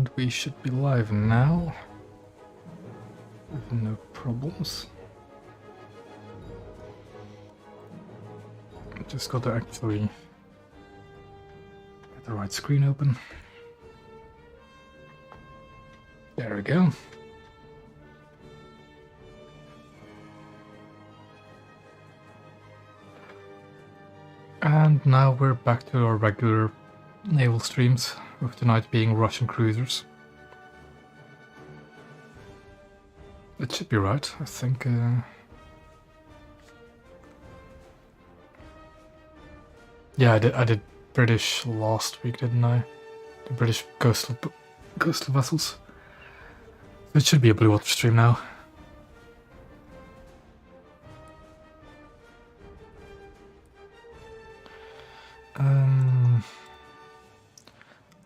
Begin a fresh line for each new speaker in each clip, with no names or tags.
And we should be live now. With no problems. Just got to actually get the right screen open. There we go. And now we're back to our regular naval streams, with tonight being Russian cruisers. It should be right, I think. Yeah, I did British last week, didn't I? The British coastal vessels. It should be a blue water stream now.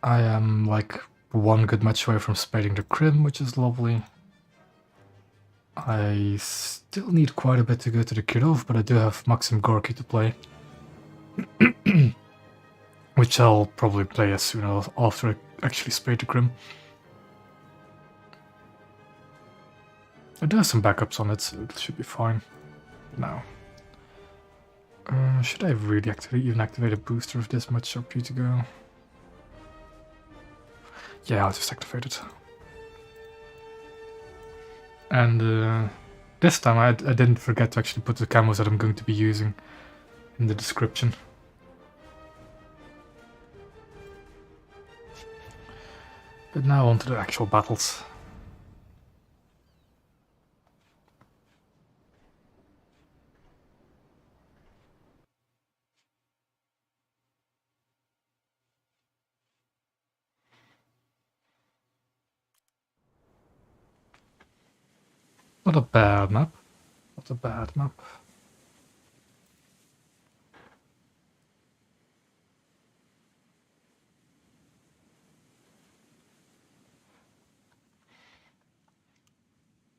I am like one good match away from spading the Crim, which is lovely. I still need quite a bit to go to the Kirov, but I do have Maxim Gorky to play. Which I'll probably play as soon as after I actually spade the Crim. I do have some backups on it, so it should be fine. Now, should I really even activate a booster with this much RP to go? Yeah, I'll just activate it. And this time I didn't forget to actually put the camos that I'm going to be using in the description. But now on to the actual battles. Not a bad map. Not a bad map.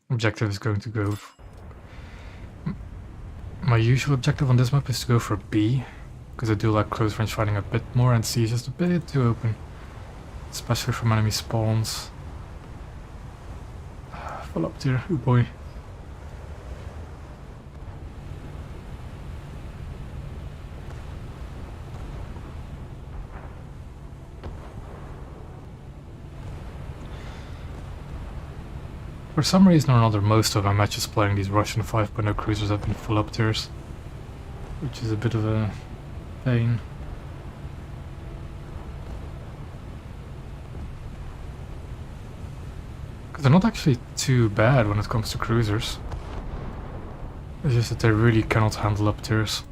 Objective is going to go... My usual objective on this map is to go for B, because I do like close range fighting a bit more, and C is just a bit too open. Especially from enemy spawns. Full up tier, oh boy. For some reason or another, most of my matches playing these Russian 5.0 cruisers have been full up tiers, which is a bit of a pain. Because they're not actually too bad when it comes to cruisers. It's just that they really cannot handle up tiers.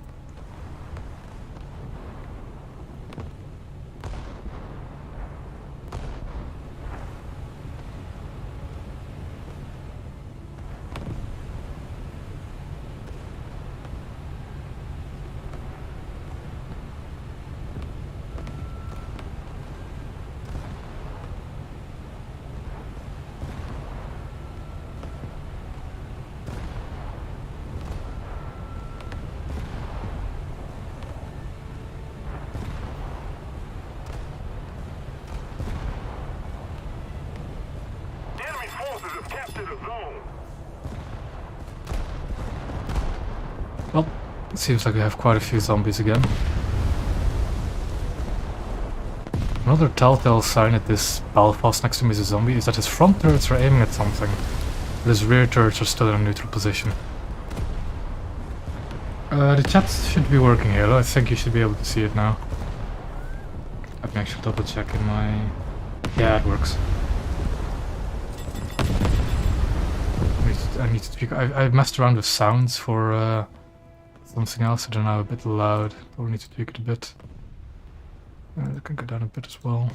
Well, it seems like we have quite a few zombies again. Another telltale sign at this Belfast next to me is a zombie is that his front turrets are aiming at something, but his rear turrets are still in a neutral position. The chat should be working here though, I think you should be able to see it now. Let me actually double check in my... Yeah, it works. I need to tweak. I messed around with sounds for something else, so they're now a bit loud. Probably need to tweak it a bit. It can go down a bit as well.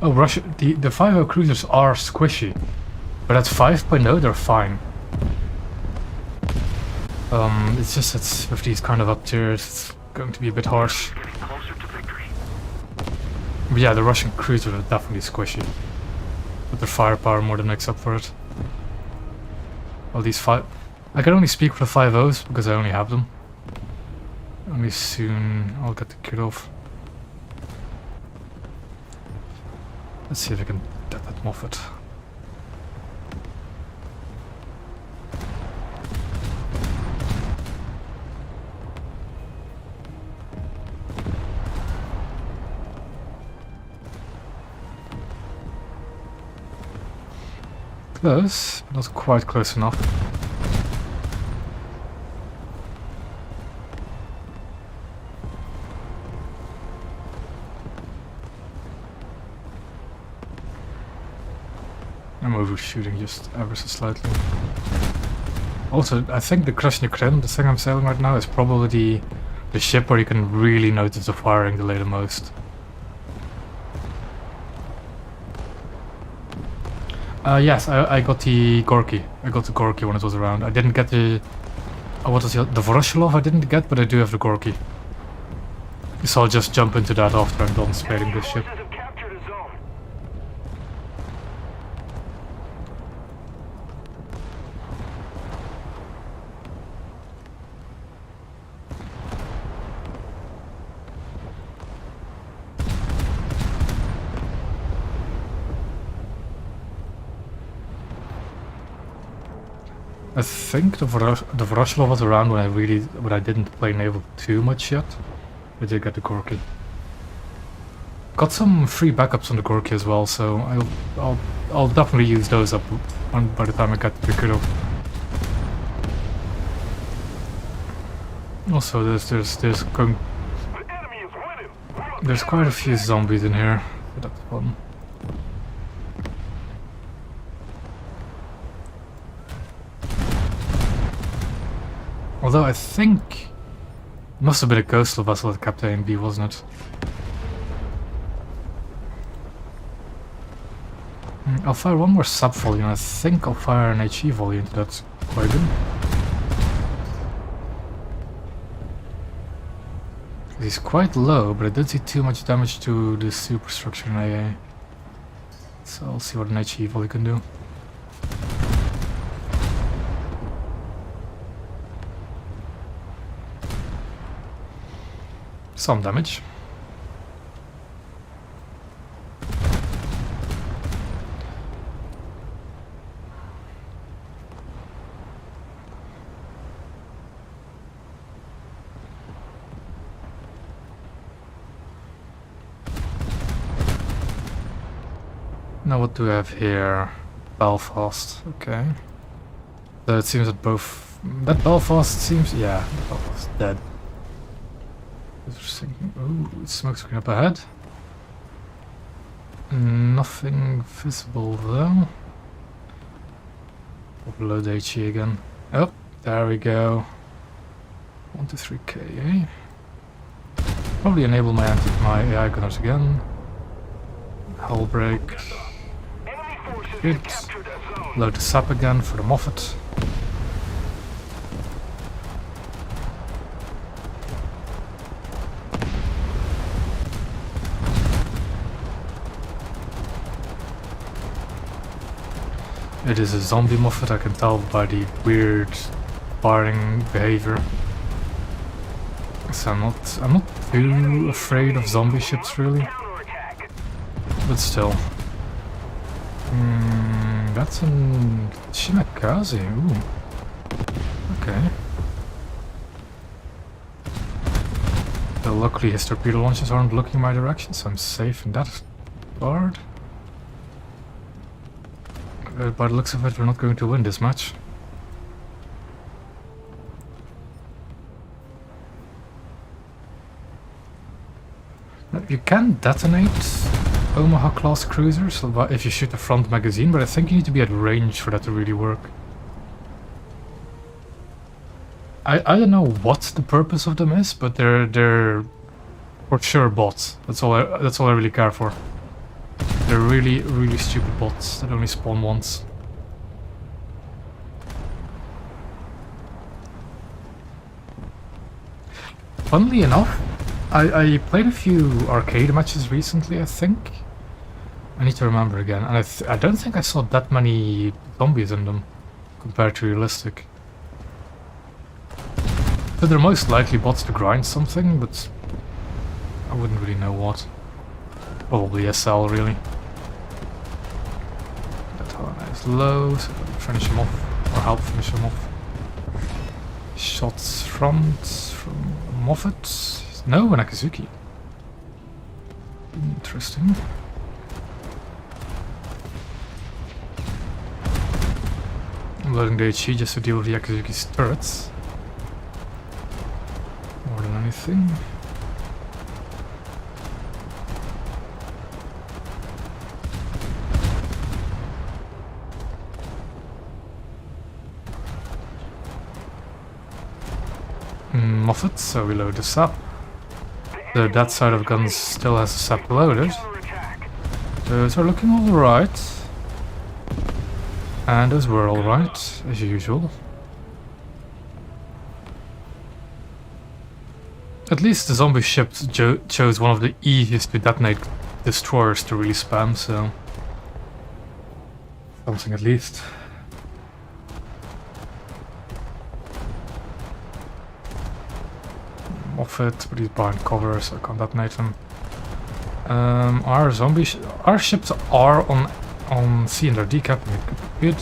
Oh, Russia! The 5.0 cruisers are squishy, but at 5.0 they're fine. It's just that with these kind of up tiers, it's going to be a bit harsh. But yeah, the Russian cruisers are definitely squishy. But their firepower more than makes up for it. All these five... I can only speak for the 5.0s because I only have them. Only soon I'll get the kit off. Let's see if I can get that Moffat. Close, but not quite close enough. I'm overshooting just ever so slightly. Also, I think the Krasny Kren, the thing I'm sailing right now, is probably the ship where you can really notice the firing delay the most. Yes, I got the Gorky. I got the Gorky when it was around. I didn't get the... what was the Voroshilov I didn't get, but I do have the Gorky. So I'll just jump into that after I'm done sailing this ship. I think the Voroshilov was around when I didn't play Naval too much yet. I did get the Gorky. Got some free backups on the Gorky as well, so I'll definitely use those up by the time I get the Kudo. Also, there's quite a few zombies in here. So that's fun. Although I think it must have been a coastal vessel at Captain B, wasn't it? I'll fire one more sub volley, and I think I'll fire an HE volley into that. Quite good. He's quite low, but I did see too much damage to the superstructure in AA. So I'll see what an HE volley can do. Some damage. Now what do we have here? Belfast, okay. So it seems that that Belfast seems, yeah, Belfast dead. Ooh, smoke screen up ahead. Nothing visible though. Upload HE again. Oh, there we go. 1 to 3k, eh? Probably enable my AI gunners again. Hull break. Good. Load the sap again for the Moffat. It is a zombie Moffat, I can tell by the weird firing behavior. So I'm not too afraid of zombie ships really. But still. That's a Shinakaze, ooh. Okay. Well, luckily his torpedo launchers aren't looking my direction, so I'm safe in that regard. By the looks of it, we're not going to win this match. You can detonate Omaha class cruisers if you shoot the front magazine, but I think you need to be at range for that to really work. I don't know what the purpose of them is, but they're for sure bots. That's all I really care for. They're really, really stupid bots that only spawn once. Funnily enough, I played a few arcade matches recently, I think. I need to remember again, and I don't think I saw that many zombies in them compared to realistic. So they're most likely bots to grind something, but I wouldn't really know what. Probably SL, really. That one is low, so finish him off, or help finish him off. Shots front from Moffat. No, Nakazuki. Interesting. I'm loading the HE just to deal with the Nakazuki's turrets. More than anything. Moffat, so we load the sap. That side of guns still has the sap loaded. Those are looking alright. And those were alright, as usual. At least the zombie ship chose one of the easiest to detonate destroyers to really spam, so... something at least. Moffat, but he's behind cover, so I can't detonate him. Our ships are on C and they're decapping it. Good.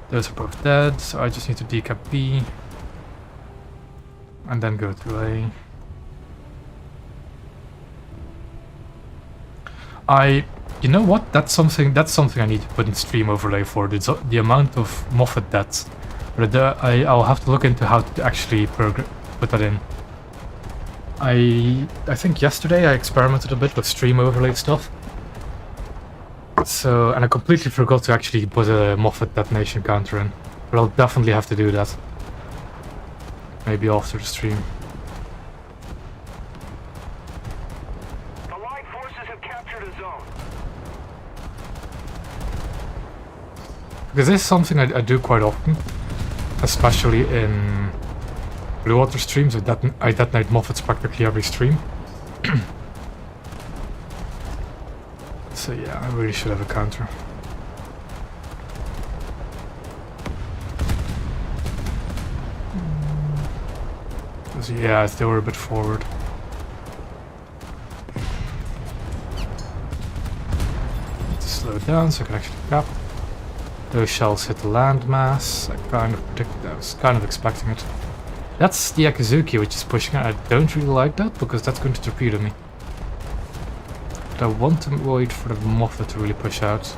Those are both dead, so I just need to decap B. And then go to A. You know what? That's something I need to put in stream overlay for. The amount of Moffat deaths. But I'll have to look into how to actually put that in. I think yesterday I experimented a bit with stream overlay stuff. So, and I completely forgot to actually put a Moffat detonation counter in. But I'll definitely have to do that. Maybe after the stream.
The Allied forces have captured a zone.
Because this is something I do quite often. Especially in Blue Water streams. I detonate Moffats practically every stream. So yeah, I really should have a counter. So yeah, they were a bit forward. Need to slow down so I can actually cap. Those shells hit the landmass. I was kind of expecting it. That's the Akazuki which is pushing it. I don't really like that because that's going to torpedo me. But I want to wait for the Moffat to really push out.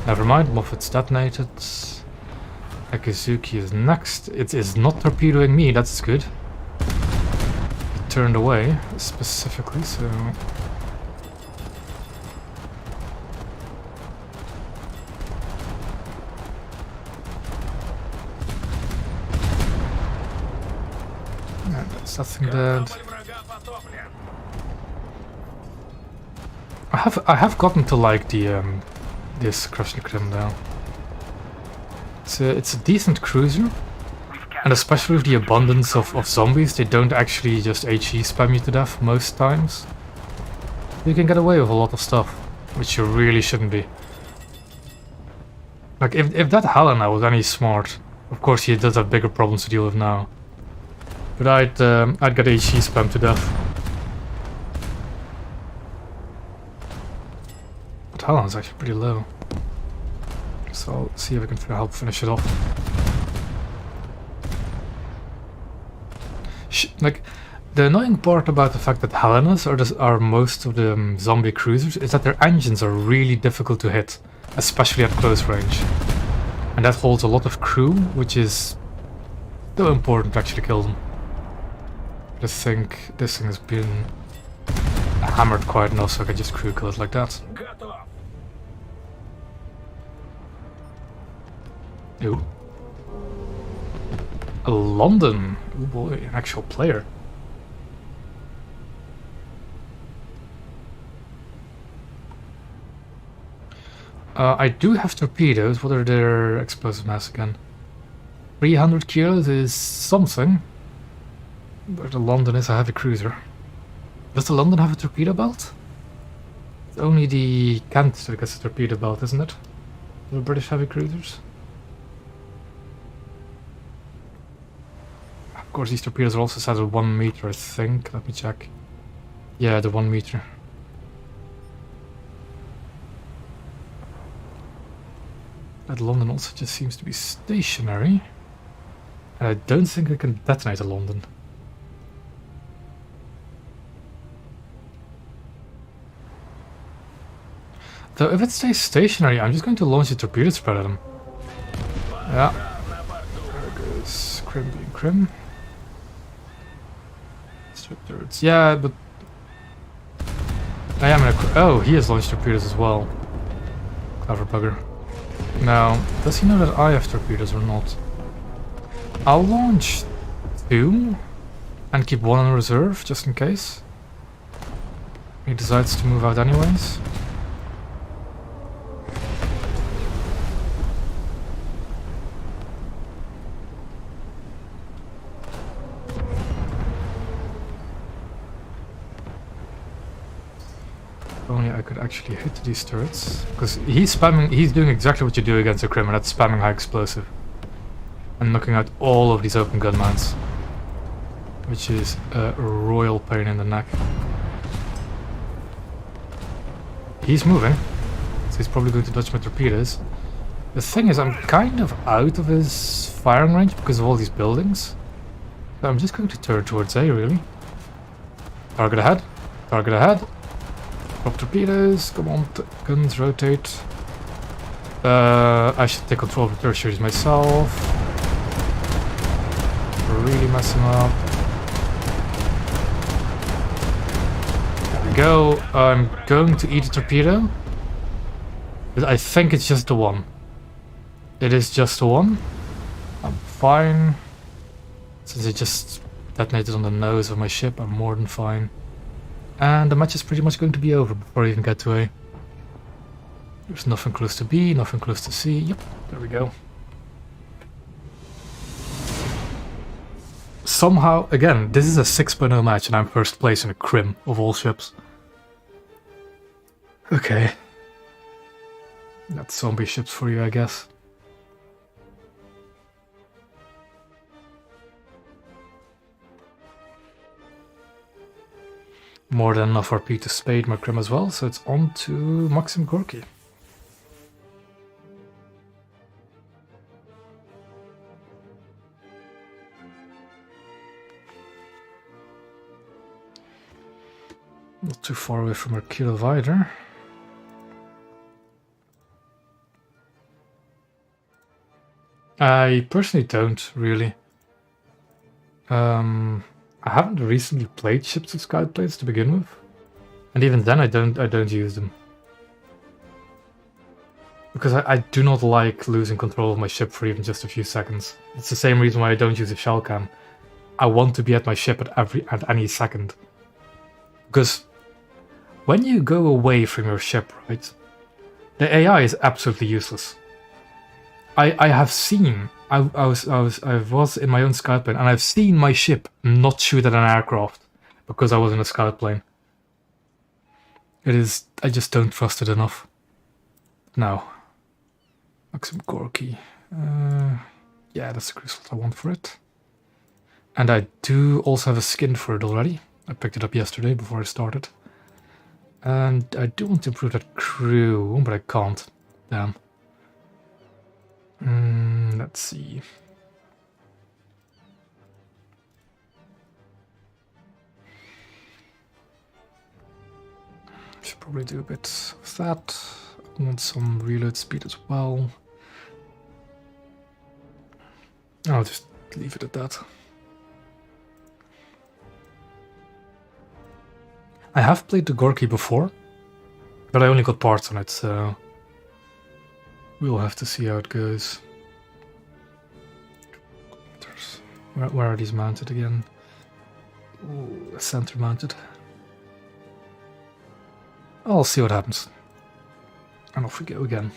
Never mind, Moffat's detonated. Akazuki is next. It is not torpedoing me, that's good. It turned away, specifically, so... Yeah, that's nothing dead. I have gotten to like the this Krasnykrim now. It's a decent cruiser, and especially with the abundance of zombies, they don't actually just HE spam you to death most times. You can get away with a lot of stuff, which you really shouldn't be. Like if that Helena was any smart, of course he does have bigger problems to deal with now. But I'd get HE spam to death. Helena's actually pretty low. So I'll see if I can help finish it off. Like, the annoying part about the fact that Helenas are most of the zombie cruisers is that their engines are really difficult to hit, especially at close range. And that holds a lot of crew, which is so important to actually kill them. I just think this thing has been hammered quite enough so I can just crew kill it like that. Ooh. A London. Oh boy, an actual player. I do have torpedoes. What are their explosive mass again? 300 kilos is something. But the London is a heavy cruiser. Does the London have a torpedo belt? It's only the Kent that gets a torpedo belt, isn't it? The British heavy cruisers. Of course, these torpedoes are also set at 1 meter, I think. Let me check. Yeah, the 1 meter. That London also just seems to be stationary. And I don't think I can detonate a London. Though if it stays stationary, I'm just going to launch a torpedo spread at him. Yeah. There goes Crim being Crim. Strip turrets. Yeah, but I am in a... Oh, he has launched torpedoes as well. Clever bugger. Now, does he know that I have torpedoes or not? I'll launch 2 and keep 1 in reserve, just in case. He decides to move out anyways. If only I could actually hit these turrets. Because he's doing exactly what you do against a Crim, and that's spamming high explosive. And knocking out all of these open gun mounts. Which is a royal pain in the neck. He's moving, so he's probably going to dodge my torpedoes. The thing is, I'm kind of out of his firing range because of all these buildings. So I'm just going to turn towards A, really. Target ahead. Target ahead. Drop torpedoes. Come on, guns, rotate. I should take control of the tertiaries myself. Really mess him up. There we go. I'm going to eat a torpedo. But I think it's just the one. It is just the one. I'm fine. Since it just detonated on the nose of my ship, I'm more than fine. And the match is pretty much going to be over before I even get to A. There's nothing close to B, nothing close to C. Yep, there we go. Somehow, again, this is a 6.0 match and I'm first place in a Crim of all ships. Okay. That's zombie ships for you, I guess. More than enough RP to spade my Crim as well, so it's on to Maxim Gorky. Not too far away from Hercule either. I personally don't, really. I haven't recently played ships with scout plates to begin with, and even then I don't use them because I do not like losing control of my ship for even just a few seconds. It's the same reason why I don't use a shell cam. I want to be at my ship at any second, because when you go away from your ship, right, the AI is absolutely useless. I have seen. I was in my own scout plane, and I've seen my ship not shoot at an aircraft because I was in a scout plane. It is. I just don't trust it enough. Now, Maxim Gorky. Yeah, that's the cruise slot I want for it. And I do also have a skin for it already. I picked it up yesterday before I started. And I do want to improve that crew, but I can't. Damn. Let's see. Should probably do a bit of that. I want some reload speed as well. I'll just leave it at that. I have played the Gorky before, but I only got parts on it, so we'll have to see how it goes. Where are these mounted again? Ooh, center mounted. I'll see what happens. And off we go again.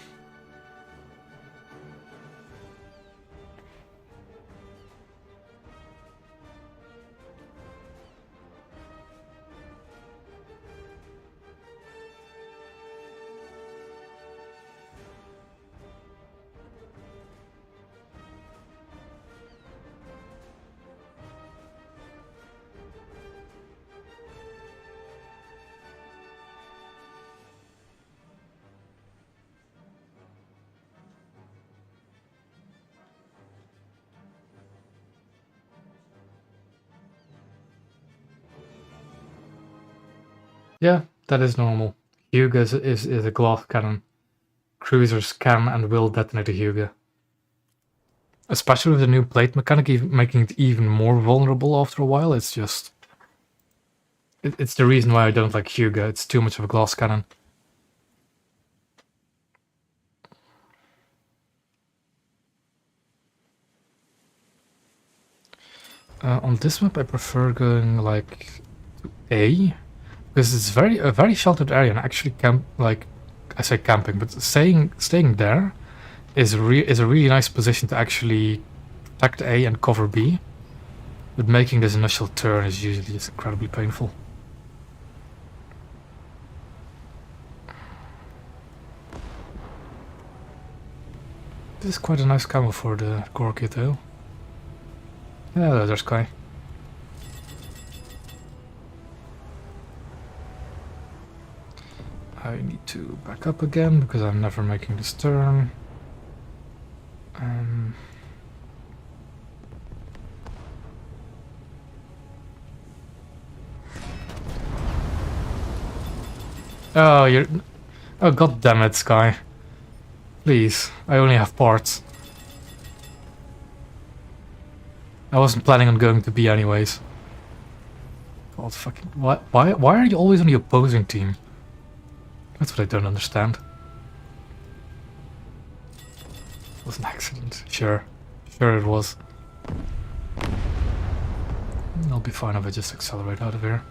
Yeah, that is normal. Hugo is a glass cannon. Cruisers can and will detonate a Hugo. Especially with the new plate mechanic making it even more vulnerable after a while. It's just... It's the reason why I don't like Hugo. It's too much of a glass cannon. On this map I prefer going like to A, because it's a very sheltered area, and actually I say camping, but staying there is a really nice position to actually protect A and cover B. But making this initial turn is usually just incredibly painful. This is quite a nice camo for the core kit though. Yeah, there's Kai. I need to back up again because I'm never making this turn. Oh, you're... Oh, god damn it, Sky. Please, I only have parts. I wasn't planning on going to B anyways. God fucking... Why are you always on the opposing team? That's what I don't understand. It was an accident. Sure. Sure it was. I'll be fine if I just accelerate out of here.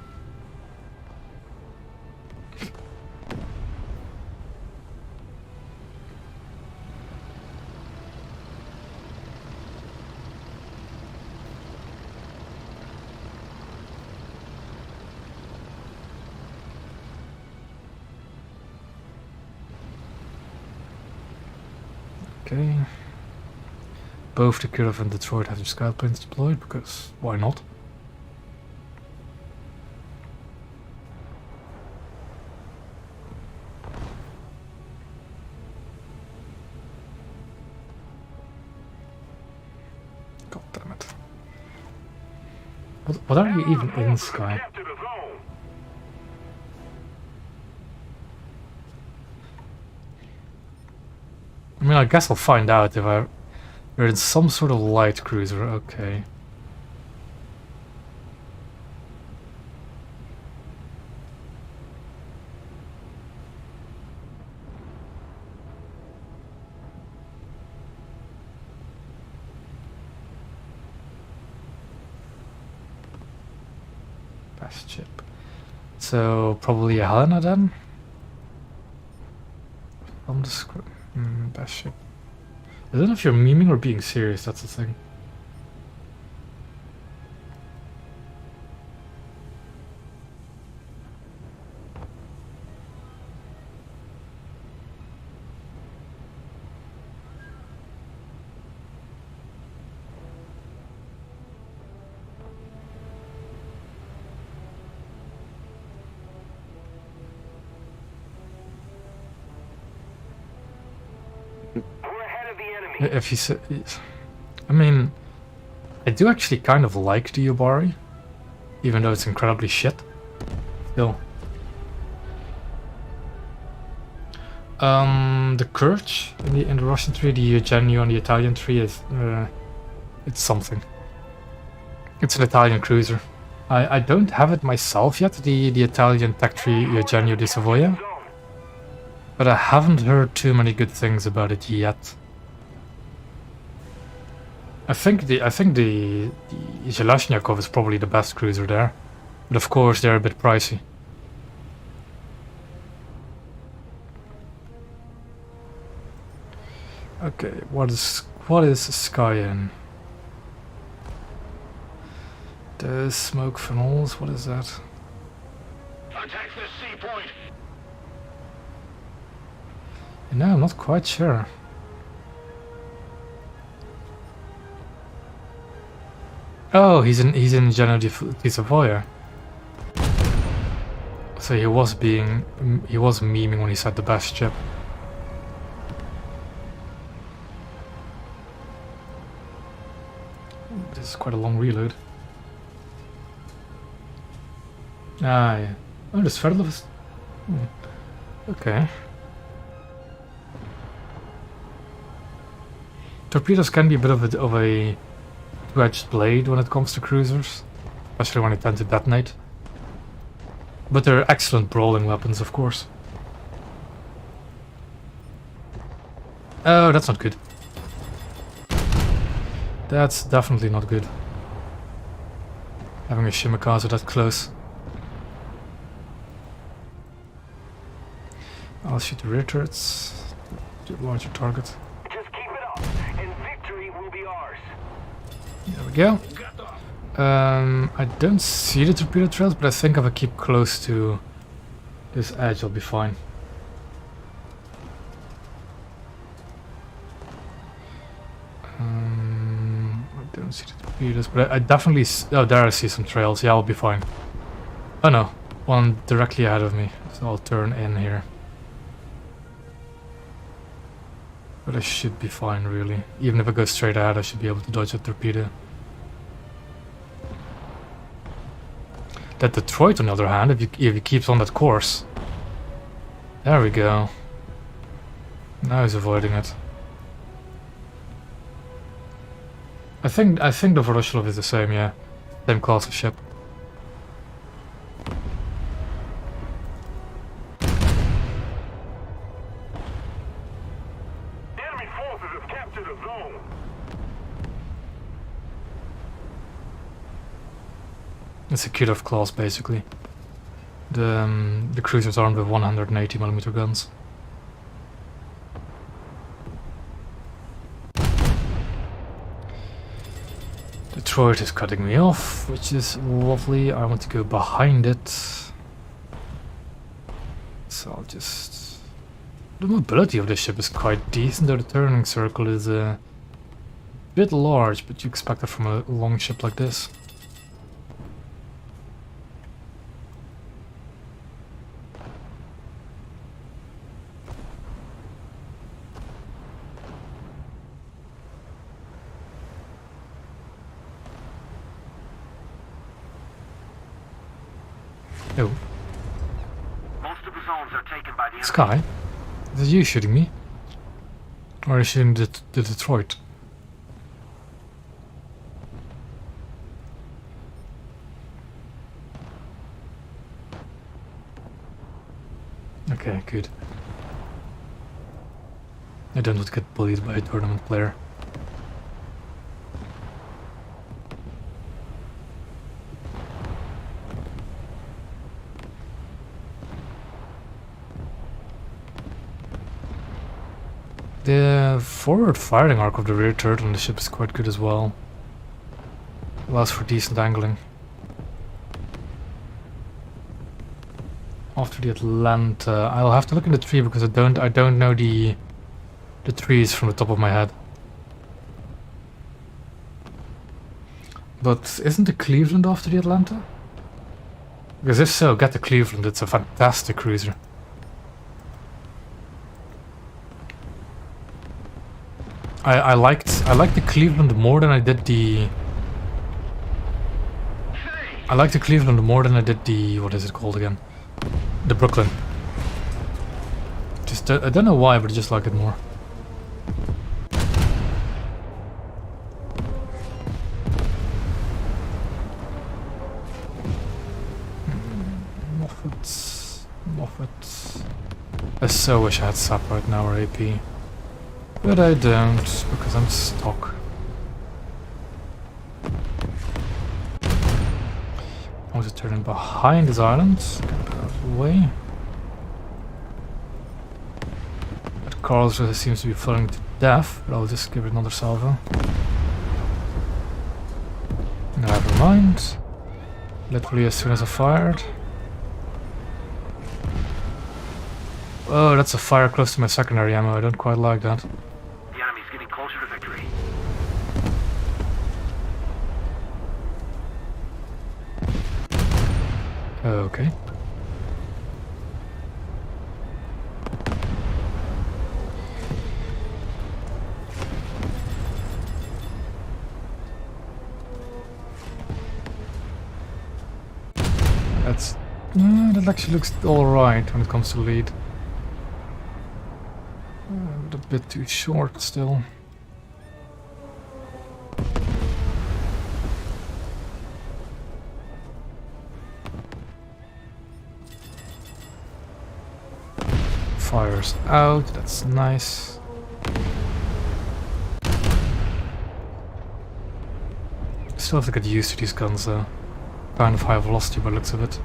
Okay. Both the Kirov and Detroit have their scout planes deployed, because why not? God damn it. What are you even in, Sky?
Capture the zone.
I mean, I guess I'll find out if you're in some sort of light cruiser. Okay. Best ship. So probably a Helena then. On the script. Best ship. I don't know if you're memeing or being serious, that's the thing.
We're ahead of the enemy.
If you say... I mean... I do actually kind of like the Yubari. Even though it's incredibly shit. Still. The Courage in the Russian tree, the Eugenio and the Italian tree is... it's something. It's an Italian cruiser. I don't have it myself yet, the Italian tech tree Eugenio di Savoia.
Zone.
But I haven't heard too many good things about it yet. I think the Zheleznyakov is probably the best cruiser there, but of course they're a bit pricey. Okay, what is Sky in? The smoke funnels, what is that?
Attack the sea point.
No, I'm not quite sure. Oh, he's in Genoa di Savoia. So he was memeing when he said the best ship. Ooh, this is quite a long reload. Ah, yeah. Oh, the Sverdlov is... Okay. Torpedoes can be a bit of a two-edged blade when it comes to cruisers, especially when they tend to detonate. But they're excellent brawling weapons, of course. Oh, that's not good. That's definitely not good. Having a Shimakaze that close. I'll shoot the rear turrets. Do a larger target.
Just keep it up, and victory will be ours.
There we go. I don't see the torpedo trails, but I think if I keep close to this edge, I'll be fine. I don't see the torpedoes, but I definitely... Oh, there I see some trails. Yeah, I'll be fine. Oh no, one directly ahead of me, so I'll turn in here. But I should be fine, really. Even if I go straight ahead, I should be able to dodge a torpedo. That Detroit, on the other hand, if he keeps on that course... There we go. Now he's avoiding it. I think the Voroshilov is the same, yeah. Same class of ship.
Enemy forces have captured a zone.
It's a cut-off class, basically. The cruiser's armed with 180mm guns. Detroit is cutting me off, which is lovely. I want to go behind it. So I'll just... The mobility of this ship is quite decent, though the turning circle is a bit large, but you expect it from a long ship like this. Oh.
Most of the zones are taken by the enemy.
Sky? Is it you shooting me? Or are you shooting the Detroit? Okay, good. I don't want to get bullied by a tournament player. The forward firing arc of the rear turret on the ship is quite good as well. Allows for decent angling. After the Atlanta, I'll have to look in the tree because I don't know the trees from the top of my head. But isn't the Cleveland after the Atlanta? Because if so, get the Cleveland. It's a fantastic cruiser. I liked the Cleveland more than I did the... I liked the Cleveland more than I did the... What is it called again? The Brooklyn. Just I don't know why, but I just like it more. Moffat. I so wish I had SAP right now or AP. But I don't, because I'm stuck. I want to turn in behind this island. Get out of the way. That Carlsruhe seems to be flooding to death, but I'll just give it another salvo. Never mind. Literally as soon as I fired. Oh, that's a fire close to my secondary ammo. I don't quite like that.
The enemy's getting closer to victory.
Okay. That actually looks alright when it comes to lead. But a bit too short still. Fire's out, that's nice. Still have to get used to these guns though. Kind of high velocity by the looks of it.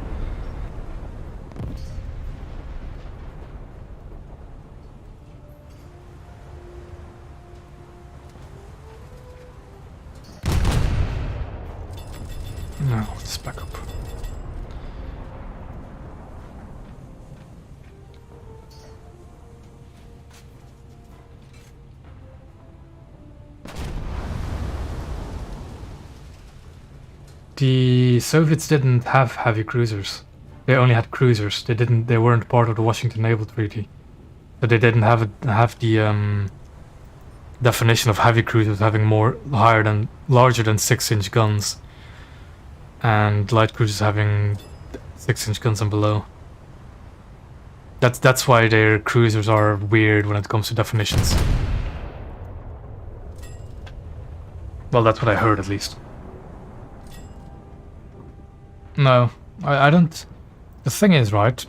No, let's back up. The Soviets didn't have heavy cruisers. They only had cruisers. They weren't part of the Washington Naval Treaty. So they didn't have the definition of heavy cruisers having larger than 6-inch guns, and light cruisers having 6-inch guns and below. That's why their cruisers are weird when it comes to definitions. Well, that's what I heard at least. No, I don't. The thing is, right,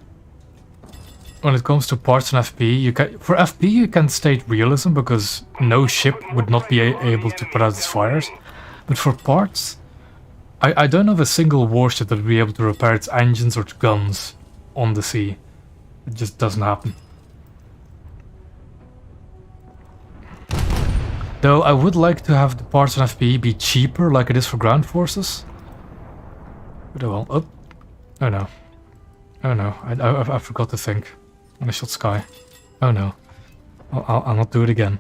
when it comes to parts in FP, for FP you can state realism because no ship would not be able to put out its fires. But for parts, I don't know of a single warship that would be able to repair its engines or its guns on the sea. It just doesn't happen. Though I would like to have the parts on FP be cheaper like it is for ground forces. But oh well. Oh no. Oh no. I forgot to think. When I shot Sky. Oh no. I'll not do it again.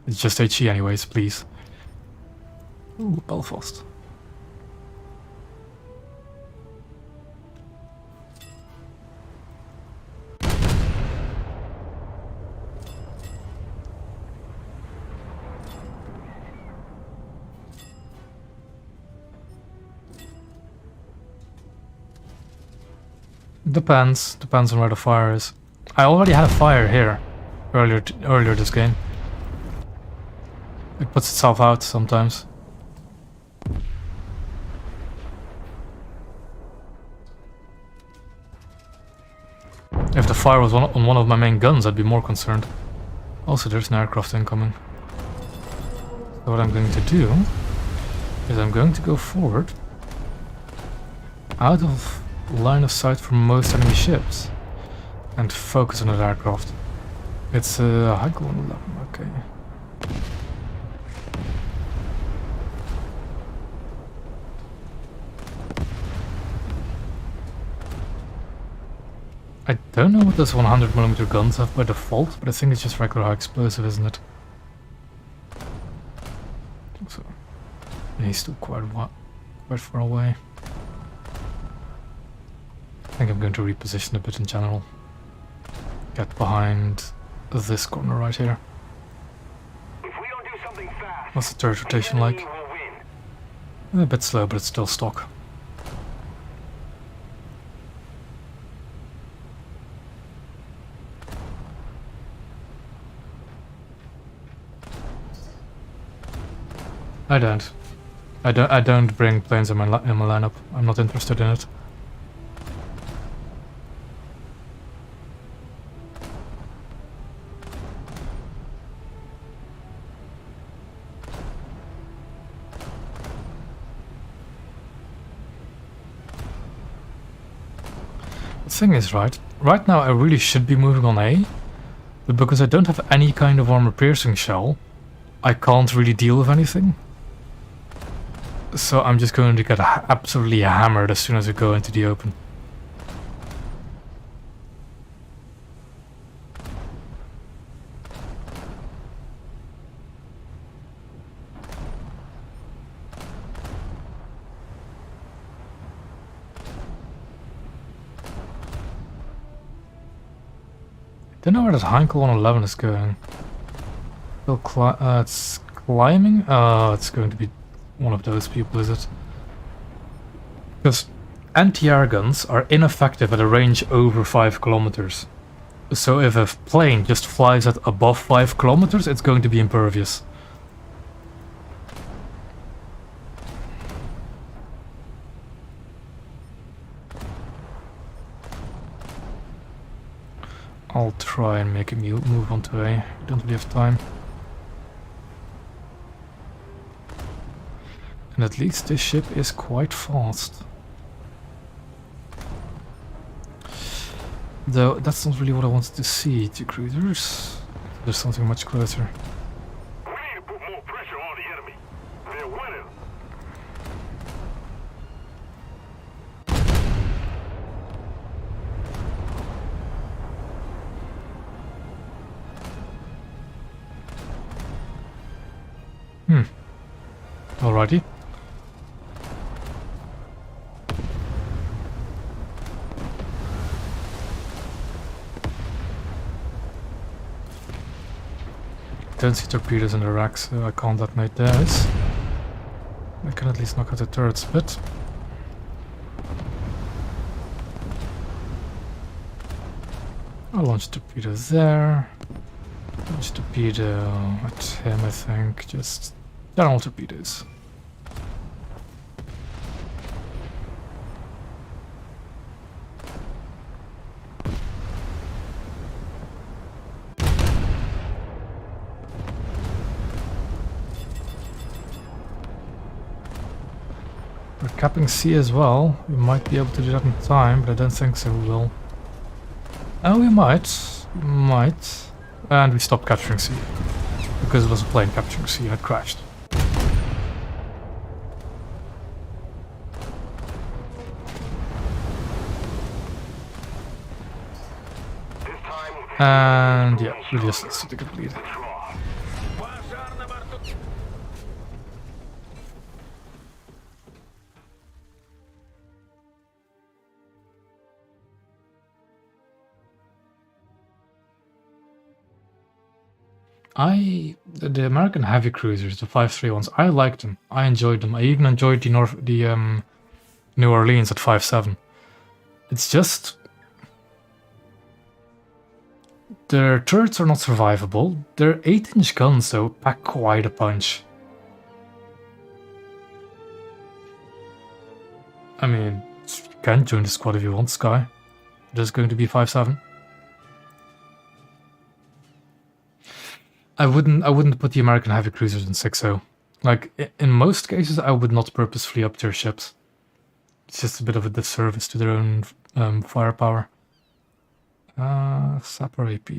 It's just HE anyways, please. Ooh, Belfast. Depends on where the fire is. I already had a fire here earlier this game. It puts itself out sometimes. If the fire was on one of my main guns, I'd be more concerned. Also, there's an aircraft incoming. So what I'm going to do is I'm going to go forward out of line of sight from most enemy ships and focus on that aircraft. It's a Heinkel 111, okay. I don't know what those 100mm guns have by default, but I think it's just regular high explosive, isn't it? So, he's still quite far away. I think I'm going to reposition a bit in general. Get behind this corner right here.
If we don't do something fast,
What's the turret rotation
the
like?
enemy will win.
A bit slow, but it's still stock. I don't bring planes in my lineup. I'm not interested in it. The thing is, right now I really should be moving on A, but because I don't have any kind of armor-piercing shell, I can't really deal with anything. So I'm just going to get absolutely hammered as soon as we go into the open. Don't know where that Heinkel 111 is going. It's climbing? Oh, it's going to be one of those people, is it? Because anti-air guns are ineffective at a range over 5 kilometers. So if a plane just flies at above 5 kilometers, it's going to be impervious. I'll try and make a move onto A. Don't really have time. And at least this ship is quite fast. Though that's not really what I wanted to see. 2 cruisers. There's something much closer.
We need to put more pressure on the enemy. They're winning.
Alrighty. Don't see torpedoes in the rack, so I can't detonate those. I can at least knock out the turrets a bit. I'll launch torpedo there. Launch torpedo at him, I think. Just general torpedoes. We're capping C as well. We might be able to do that in time, but I don't think so we will. Oh, we might. We might. And we stopped capturing C. Because it was a plane capturing C and it crashed. And yeah, we just lost the complete. The American heavy cruisers, the 5.3 ones, I liked them. I enjoyed them. I even enjoyed the New Orleans at 5.7. It's just their turrets are not survivable. Their 8-inch guns though pack quite a punch. I mean, you can join the squad if you want, Sky. It is going to be 5.7. I wouldn't put the American heavy cruisers in 6.0. Like, in most cases, I would not purposefully up their ships. It's just a bit of a disservice to their own firepower. Sapper AP.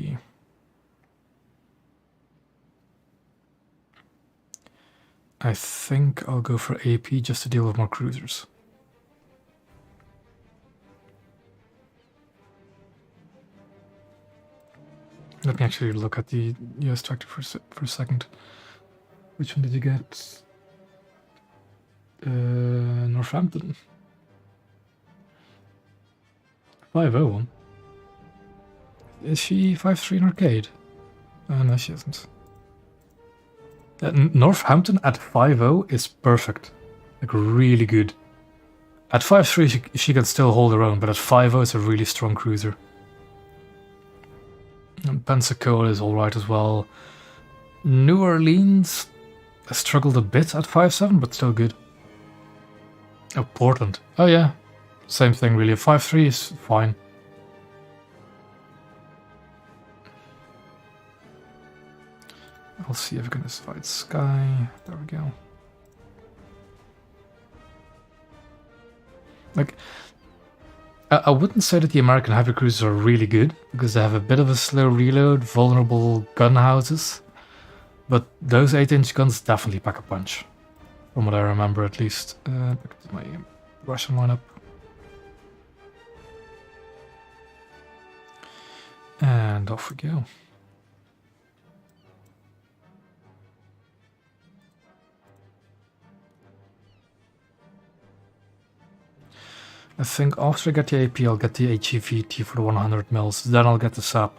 I think I'll go for AP just to deal with more cruisers. Let me actually look at the US tractor for a second. Which one did you get? Northampton. 501. Is she 5.3 in arcade? No, she isn't. Northampton at 5.0 is perfect. Like, really good. At 5.3 she can still hold her own, but at 5.0 it's a really strong cruiser. And Pensacola is alright as well. New Orleans struggled a bit at 5.7, but still good. Oh, Portland. Oh yeah, same thing really. 5.3 is fine. I'll see if I can fight Sky. There we go. Like, I wouldn't say that the American heavy cruisers are really good, because they have a bit of a slow reload, vulnerable gun houses, but those 8-inch guns definitely pack a punch, from what I remember at least. Back to my Russian lineup. And off we go. I think after I get the AP, I'll get the HEVT for the 100 mils. Then I'll get the SAP.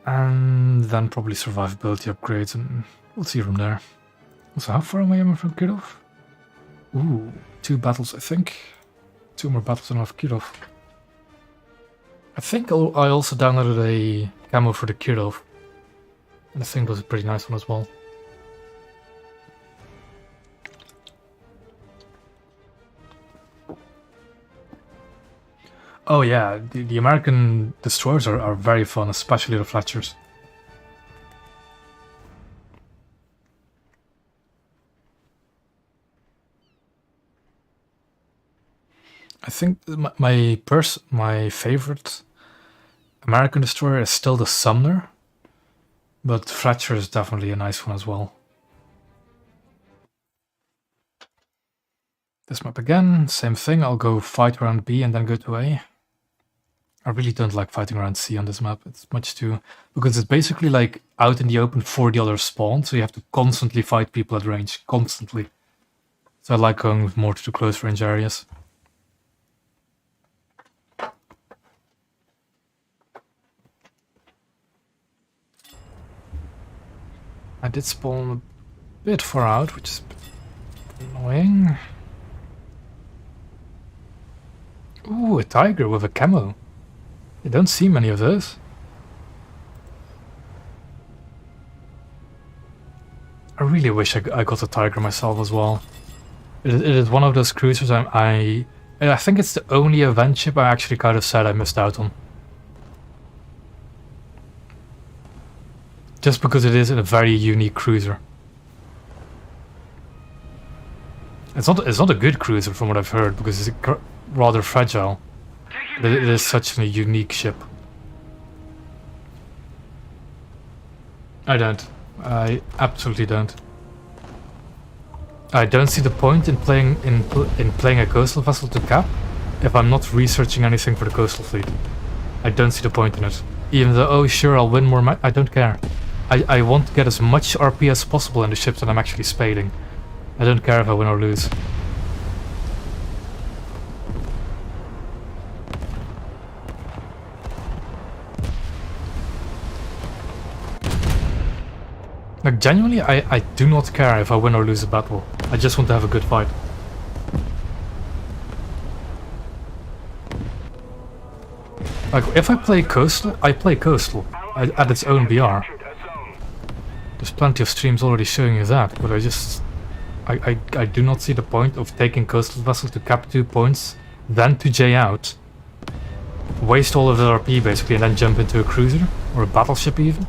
And then probably survivability upgrades, and we'll see from there. Also, how far am I from Kirov? Ooh, 2 battles, I think. 2 more battles and I'll have Kirov. I think I also downloaded a camo for the Kirov. And I think it was a pretty nice one as well. Oh yeah, the American destroyers are very fun, especially the Fletchers. I think my favorite American destroyer is still the Sumner, but Fletcher is definitely a nice one as well. This map again, same thing, I'll go fight around B and then go to A. I really don't like fighting around C on this map, it's much too... because it's basically like out in the open for the other spawn, so you have to constantly fight people at range, constantly. So I like going more to the close range areas. I did spawn a bit far out, which is a bit annoying. Ooh, a tiger with a camo. You don't see many of those. I really wish I got a tiger myself as well. It is one of those cruisers I think it's the only event ship I actually kind of said I missed out on. Just because it is a very unique cruiser. It's not a good cruiser from what I've heard because it's rather fragile. But it is such a unique ship. I don't. I absolutely don't. I don't see the point in playing a coastal vessel to cap if I'm not researching anything for the coastal fleet. I don't see the point in it. Even though, oh sure, I'll win more I don't care. I want to get as much RP as possible in the ships that I'm actually spading. I don't care if I win or lose. Like genuinely, I do not care if I win or lose a battle. I just want to have a good fight. Like if I play coastal, I play coastal at its own BR. There's plenty of streams already showing you that, but I do not see the point of taking coastal vessel to cap 2 points, then to J out, waste all of the RP basically, and then jump into a cruiser or a battleship even.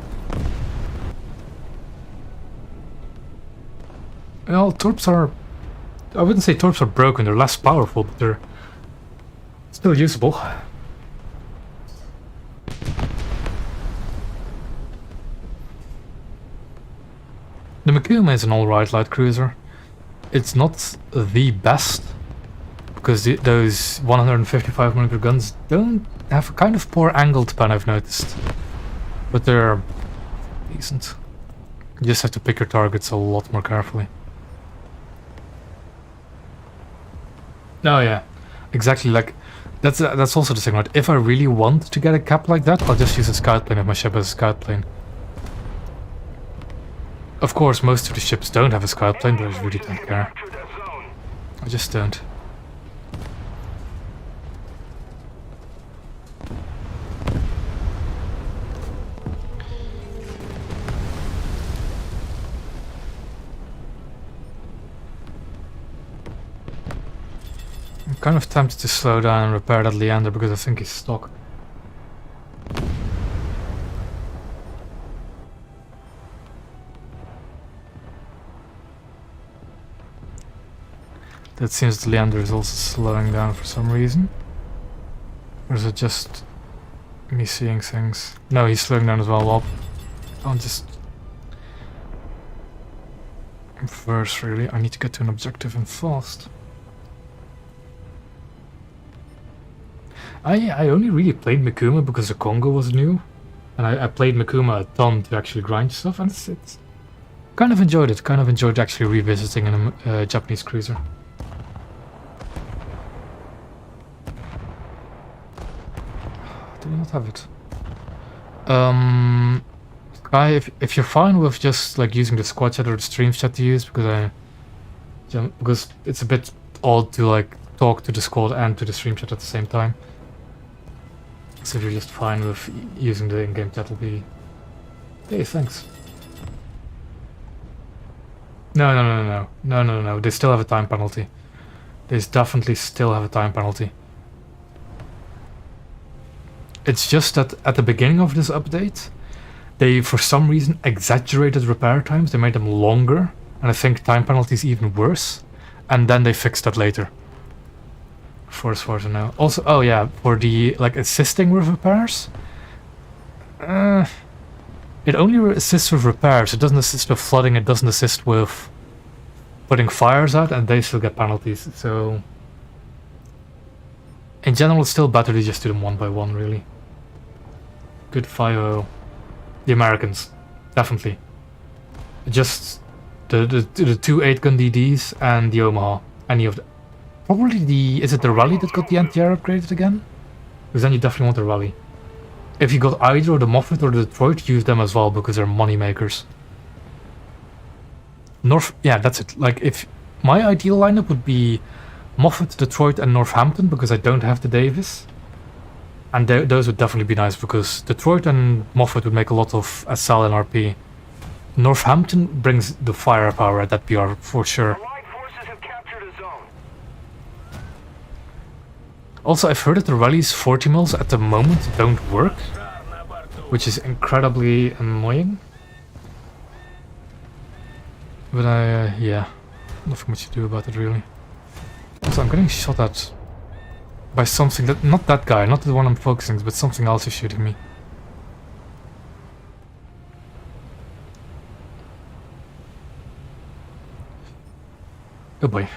Well, torps are... I wouldn't say torps are broken, they're less powerful, but they're still usable. The Mikuma is an alright light cruiser. It's not the best, because those 155mm guns don't have a kind of poor angled pen, I've noticed. But they're decent. You just have to pick your targets a lot more carefully. Oh yeah, exactly, like, that's also the thing, right? If I really want to get a cap like that, I'll just use a scout plane if my ship has a scout plane. Of course, most of the ships don't have a scout plane, but I really don't care. I just don't. I'm kind of tempted to slow down and repair that Leander because I think he's stuck. It seems the Leander is also slowing down for some reason. Or is it just me seeing things? No, he's slowing down as well. Well, I'll just reverse really. I need to get to an objective and fast. I only really played Mikuma because the Congo was new. And I played Mikuma a ton to actually grind stuff, and it's kind of enjoyed it. Kind of enjoyed actually revisiting a Japanese cruiser. Do we not have it? Sky, if you're fine with just like using the squad chat or the stream chat to use, because it's a bit odd to like talk to the squad and to the stream chat at the same time. So if you're just fine with using the in-game chat, will be... Hey, thanks. No. They still have a time penalty. They definitely still have a time penalty. It's just that at the beginning of this update, they for some reason exaggerated repair times. They made them longer, and I think time penalties even worse. And then they fixed that later. For as far as I know. Also, oh yeah, for the like assisting with repairs. It only assists with repairs. It doesn't assist with flooding. It doesn't assist with putting fires out, and they still get penalties. So, in general, it's still better to just do them one by one, really. Good 5-0. The Americans, definitely. Just the two 8-gun DDs and the Omaha. Any of the... Probably the... Is it the Rally that got the anti-air upgraded again? Because then you definitely want the Rally. If you got either the Moffett or the Detroit, use them as well, because they're money makers. Yeah, that's it. Like, if... My ideal lineup would be Moffett, Detroit, and Northampton, because I don't have the Davis. And those would definitely be nice, because Detroit and Moffett would make a lot of SL and RP. Northampton brings the firepower at that PR for sure.
Allied forces have captured a zone.
Also, I've heard that the Rally's 40 mils at the moment don't work, which is incredibly annoying. But yeah, nothing much to do about it really. Also, I'm getting shot at by something that, not that guy, not the one I'm focusing, but something else is shooting me. Oh boy.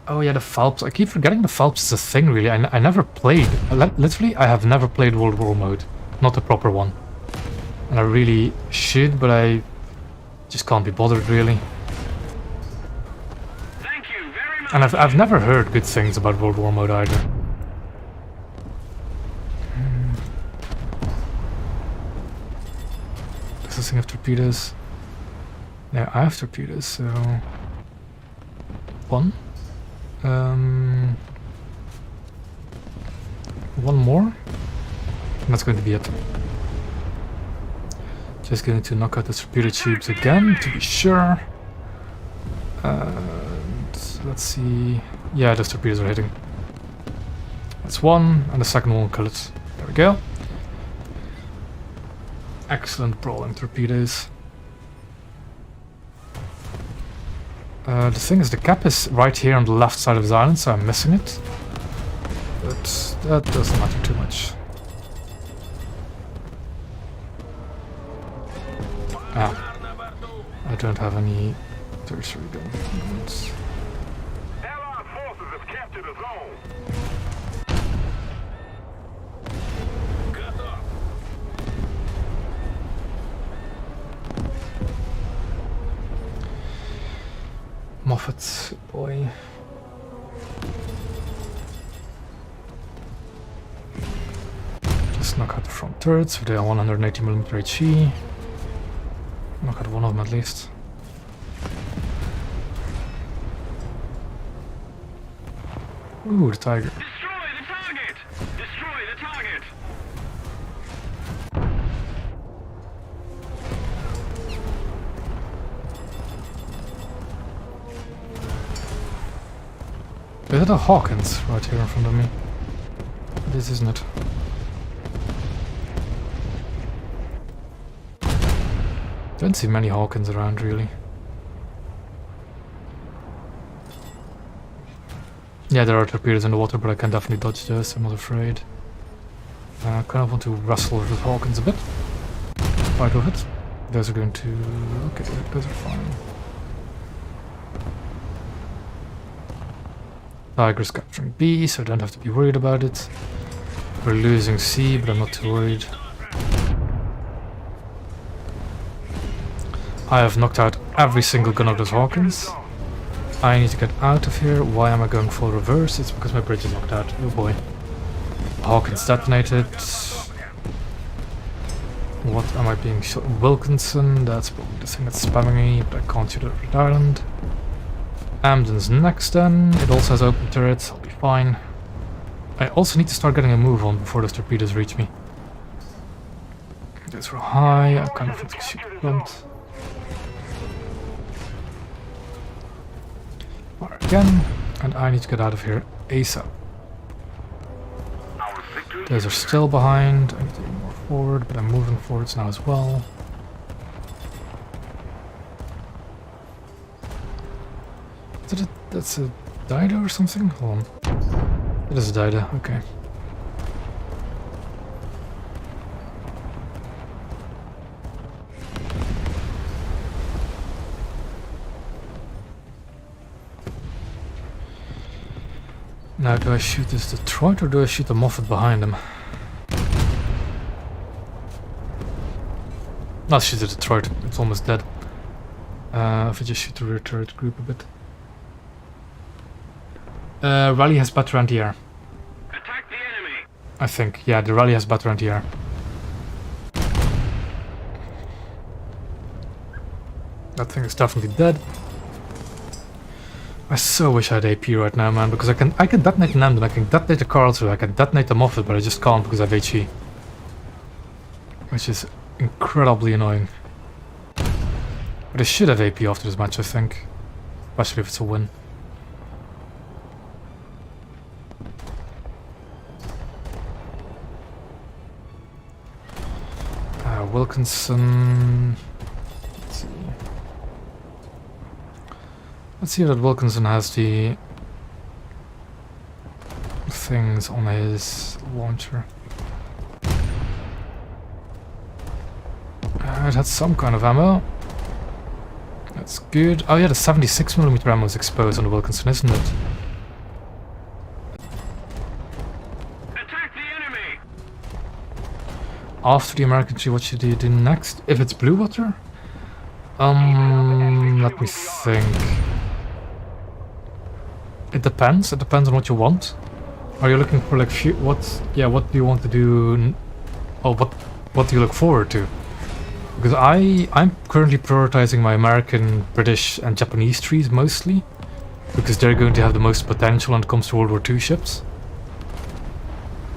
Oh yeah, the Phelps. I keep forgetting the Phelps is a thing, really. I never played. Literally, I have never played World War mode. Not the proper one. And I really should, but I just can't be bothered, really.
Thank you very much.
And I've never heard good things about World War mode either. Does this thing have torpedoes? Yeah, I have torpedoes, so... One more, and that's going to be it. Just going to knock out the torpedo tubes again to be sure. And let's see. Yeah, those torpedoes are hitting. That's one, and the second one will kill it. There we go. Excellent brawling torpedoes. The thing is, the cap is right here on the left side of the island, so I'm missing it. But that doesn't matter too much. Ah, I don't have any tertiary guns.
Allied forces have captured a zone.
Moffat, boy. Just knock out the front turrets with the 180mm HE. Knock out one of them at least. Ooh, the Tiger.
Destroy the target! Destroy the target!
Is it a Hawkins right here in front of me? It is, isn't it? Don't see many Hawkins around, really. Yeah, there are torpedoes in the water, but I can definitely dodge those, I'm not afraid. I kind of want to wrestle with Hawkins a bit. Fight with it. Those are going to... okay, those are fine. Tiger's capturing B, so I don't have to be worried about it. We're losing C, but I'm not too worried. I have knocked out every single gun of those Hawkins. I need to get out of here. Why am I going full reverse? It's because my bridge is knocked out. Oh boy. Hawkins detonated. What am I being shot? Wilkinson, that's probably the thing that's spamming me, but I can't shoot at Rhode Island. Amden's next then. It also has open turrets, I'll be fine. I also need to start getting a move on before those torpedoes reach me. Those were high, I kind of want to shoot the front. Fire again, and I need to get out of here ASAP. Those are still behind, I need to move more forward, but I'm moving forwards now as well. That's a Dido or something? Hold on. It is a Dido, okay. Now, do I shoot this Detroit or do I shoot the Moffat behind him? I'll shoot the Detroit, it's almost dead. If I just shoot the rear turret group a bit. Rally has better anti-air.
Attack the enemy.
I think, yeah, the Rally has better anti-air. That thing is definitely dead. I so wish I had AP right now, man, because I can detonate an Amden, I can detonate the Carlson, I can detonate the Moffat, but I just can't because I have HE. Which is incredibly annoying. But I should have AP after this match, I think. Especially if it's a win. Wilkinson... Let's see. Let's see that Wilkinson has the things on his launcher. It had some kind of ammo. That's good. Oh yeah, the 76mm ammo is exposed on the Wilkinson, isn't it?
Attack the enemy.
After the American tree, what should you do next? If it's blue water? Let me think. It depends. It depends on what you want. Are you looking for like what do you want to do? Oh, what do you look forward to? Because I'm currently prioritizing my American, British, and Japanese trees mostly, because they're going to have the most potential when it comes to World War II ships.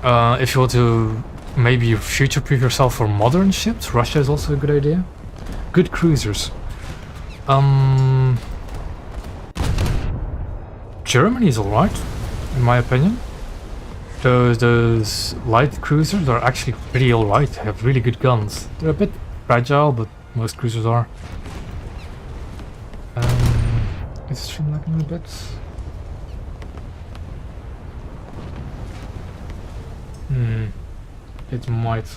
If you want to maybe future-proof yourself for modern ships, Russia is also a good idea. Good cruisers. Germany is alright, in my opinion. Those light cruisers are actually pretty alright, they have really good guns. They're a bit fragile, but most cruisers are. Is stream lagging a bit? It might.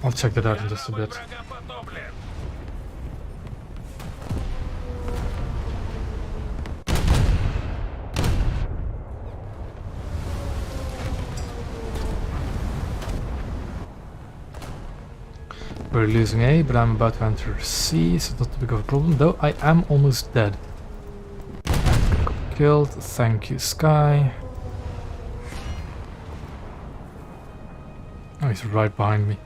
I'll check that out in just a bit. We're losing A, but I'm about to enter C, so it's not too big of a problem, though I am almost dead. Got killed, thank you, Sky. Oh, he's right behind me.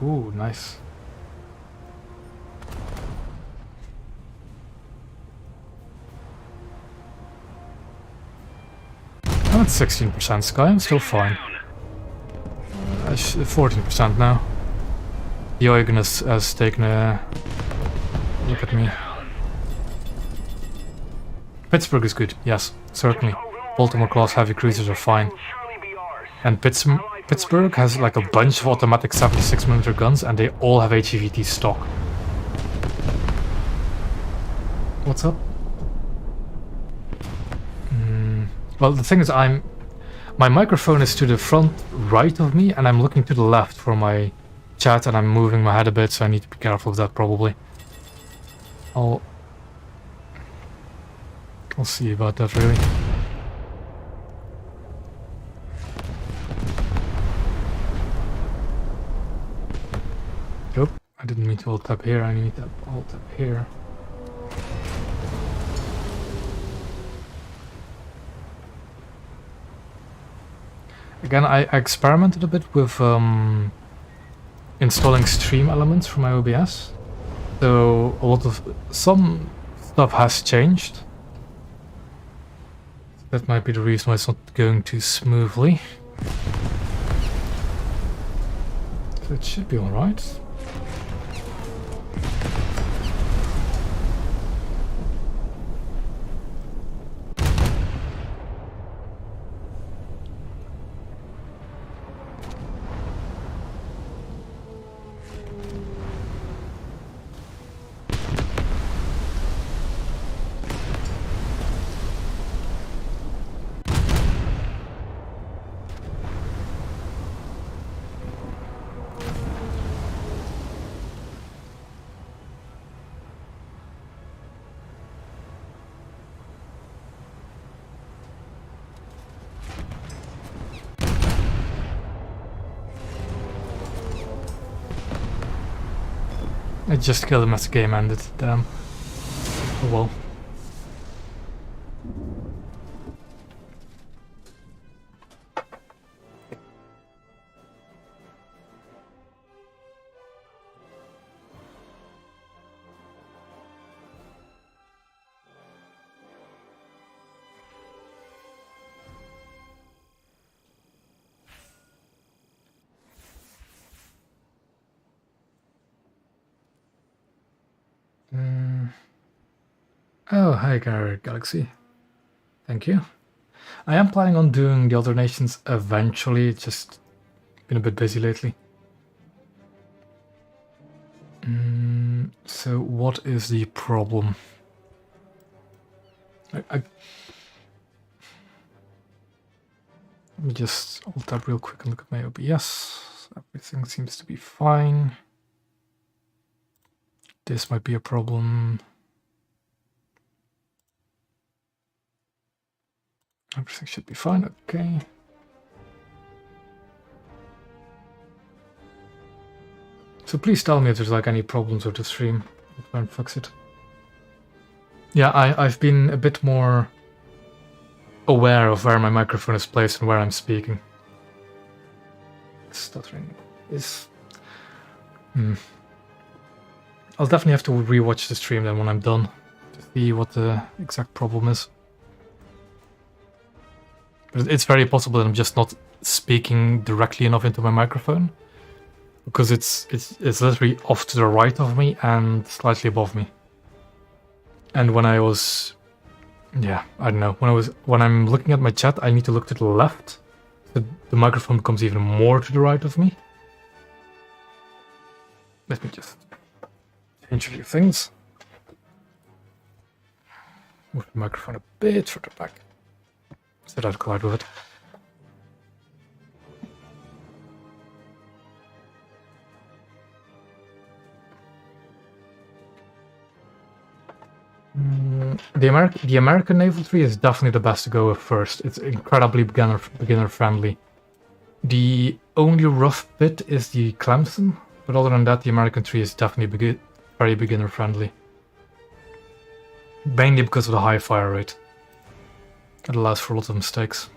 Ooh, nice. I'm at 16% Sky, I'm still fine. 14% now. Eugen has taken a look at me. Pittsburgh is good, yes, certainly. Baltimore class heavy cruisers are fine. And Pittsburgh has like a bunch of automatic 76mm guns and they all have HEVT stock. What's up? Well, the thing is, my microphone is to the front right of me and I'm looking to the left for my chat and I'm moving my head a bit, so I need to be careful of that probably. I'll see about that really. Nope, I didn't mean to alt tab here, I need to alt tab here. Again, I experimented a bit with installing stream elements for my OBS. So some stuff has changed. That might be the reason why it's not going too smoothly. So it should be alright. I just killed him as the game ended, damn. Oh well. Oh, hi Galaxy. Thank you. I am planning on doing the other nations eventually, it's just been a bit busy lately. So what is the problem? Let me just alt tab real quick and look at my OBS. Everything seems to be fine. This might be a problem. Everything should be fine, okay. So please tell me if there's like any problems with the stream. I'll try and fix it. Yeah, I've been a bit more aware of where my microphone is placed and where I'm speaking. Stuttering is... I'll definitely have to rewatch the stream then when I'm done to see what the exact problem is. But it's very possible that I'm just not speaking directly enough into my microphone, because it's literally off to the right of me and slightly above me. And when I was, yeah, I don't know, when I'm looking at my chat, I need to look to the left, so the microphone becomes even more to the right of me. Let me just change a few things. Move the microphone a bit further back, so that I collide with it. The American naval tree is definitely the best to go with first. It's incredibly beginner friendly. The only rough bit is the Clemson, but other than that, the American tree is definitely very beginner friendly. Mainly because of the high fire rate. It allows for a lot of mistakes.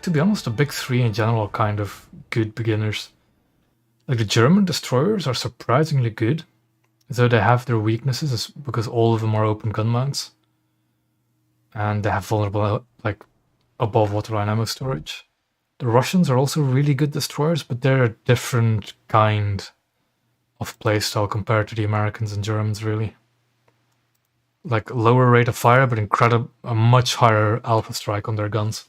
To be honest, the big three in general are kind of good beginners. Like the German destroyers are surprisingly good, though they have their weaknesses because all of them are open gun mounts. And they have vulnerable, like, above waterline ammo storage. The Russians are also really good destroyers, but they're a different kind of playstyle compared to the Americans and Germans, really. Like, lower rate of fire, but a much higher alpha strike on their guns.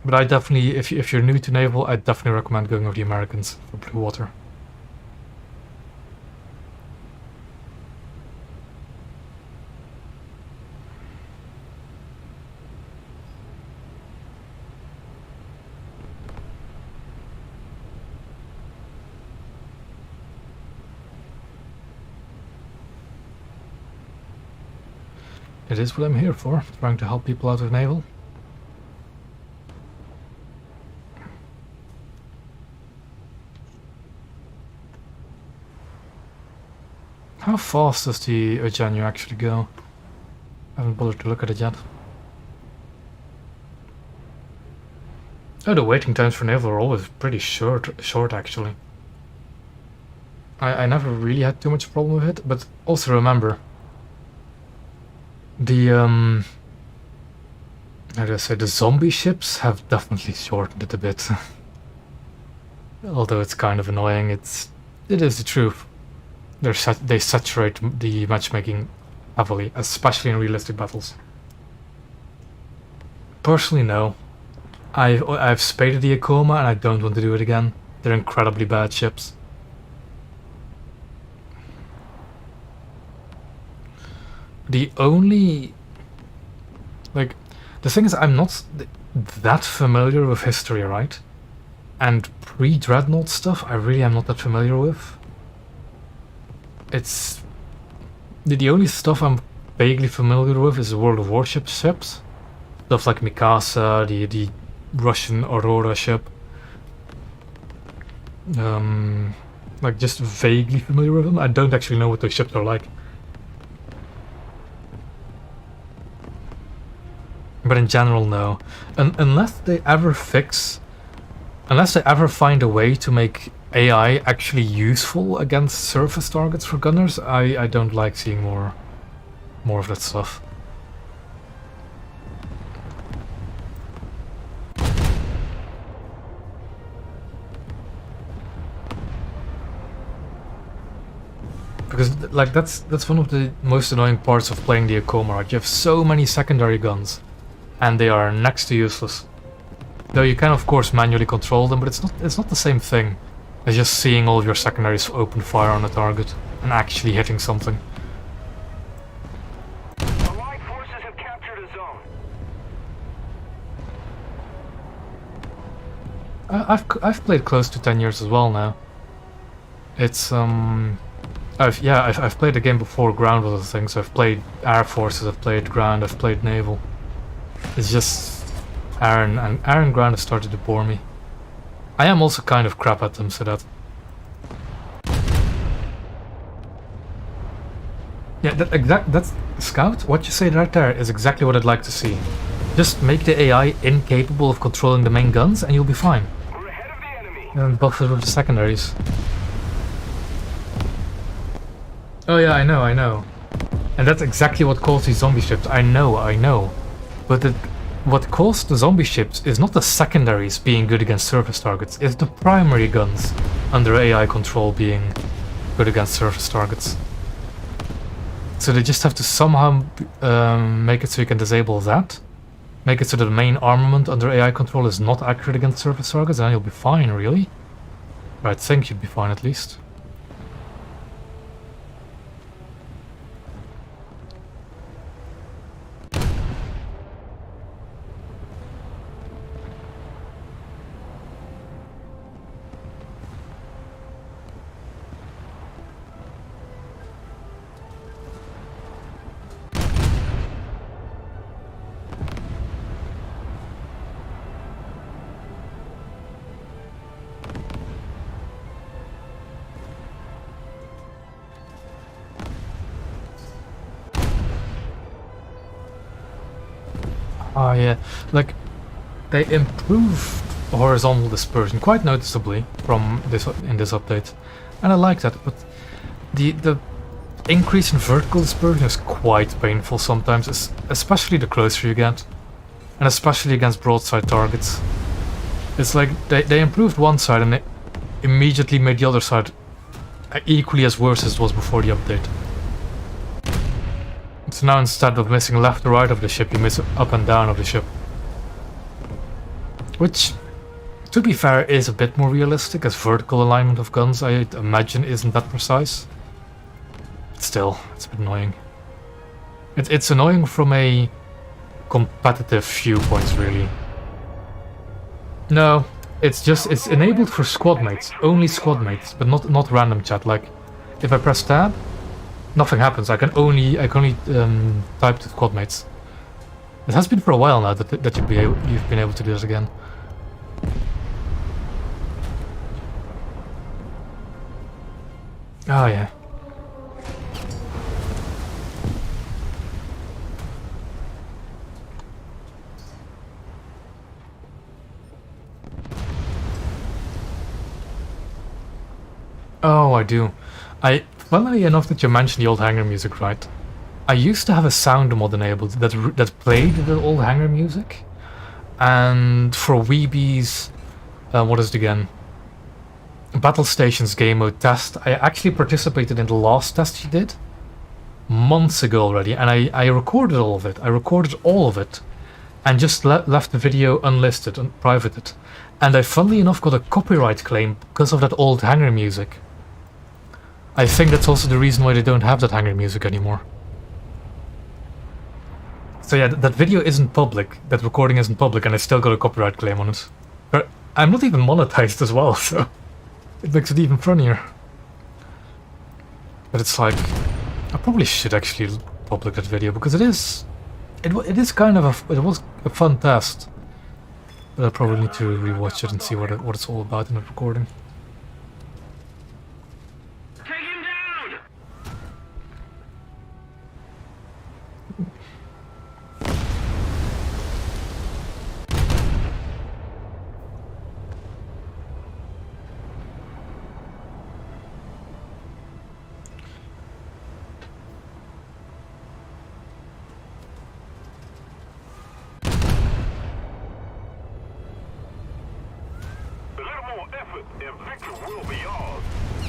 But I definitely, if you're new to naval, I definitely recommend going with the Americans for blue water. It is what I'm here for, trying to help people out of naval. How fast does the Ojanu actually go? I haven't bothered to look at it yet. Oh, the waiting times for Naval are always pretty short actually. I never really had too much problem with it, but also remember the how do I say, the zombie ships have definitely shortened it a bit. Although it's kind of annoying, it is the truth. They saturate the matchmaking heavily, especially in realistic battles. Personally, no. I've spaded the Akoma and I don't want to do it again. They're incredibly bad ships. The only... like, the thing is, I'm not that familiar with history, right? And pre-Dreadnought stuff, I really am not that familiar with. It's... the only stuff I'm vaguely familiar with is World of Warship ships. Stuff like Mikasa, the Russian Aurora ship. Like, just vaguely familiar with them. I don't actually know what those ships are like. But in general, no. Unless they ever find a way to make AI actually useful against surface targets for gunners, I don't like seeing more of that stuff. Because like that's one of the most annoying parts of playing the Akoma, right? You have so many secondary guns, and they are next to useless. Though you can of course manually control them, but it's not the same thing as just seeing all of your secondaries open fire on a target and actually hitting something.
Allied forces have captured a zone.
I've played close to 10 years as well now. It's I've played the game before ground was a thing, so I've played air forces, I've played ground, I've played naval. It's just air and ground have started to bore me. I am also kind of crap at them, so that... yeah, that's Scout, what you say right there is exactly what I'd like to see. Just make the AI incapable of controlling the main guns and you'll be fine.
We're ahead of the enemy.
And buff it with the secondaries. Oh yeah, I know. And that's exactly what caused these zombie ships. I know. But what caused the zombie ships is not the secondaries being good against surface targets, it's the primary guns under AI control being good against surface targets. So they just have to somehow make it so you can disable that. Make it so that the main armament under AI control is not accurate against surface targets, and you'll be fine, really. Or I think you'd be fine at least. Oh yeah, like, they improved horizontal dispersion quite noticeably from in this update, and I like that, but the increase in vertical dispersion is quite painful sometimes, especially the closer you get, and especially against broadside targets. It's like they improved one side and they immediately made the other side equally as worse as it was before the update. So now instead of missing left or right of the ship, you miss up and down of the ship. Which, to be fair, is a bit more realistic, as vertical alignment of guns, I imagine, isn't that precise. Still, it's a bit annoying. It's annoying from a competitive viewpoint, really. No, it's enabled for squad mates, only squad mates, but not random chat. Like, if I press tab, nothing happens. I can only type to squad mates. It has been for a while now that you've been able to do that again. Oh yeah. Oh, I do. Funnily enough that you mentioned the old hangar music, right? I used to have a sound mod enabled that played the old hangar music, and for Weebies, what is it again? Battle Stations game mode test. I actually participated in the last test you did months ago already, and I recorded all of it. I recorded all of it, and just left the video unlisted and privated. And I funnily enough got a copyright claim because of that old hangar music. I think that's also the reason why they don't have that hangar music anymore. So yeah, that video isn't public, that recording isn't public, and I still got a copyright claim on it. But I'm not even monetized as well, so it makes it even funnier. But it's like, I probably should actually public that video, because it is kind of it was a fun test. But I probably need to rewatch it and see what it's all about in the recording.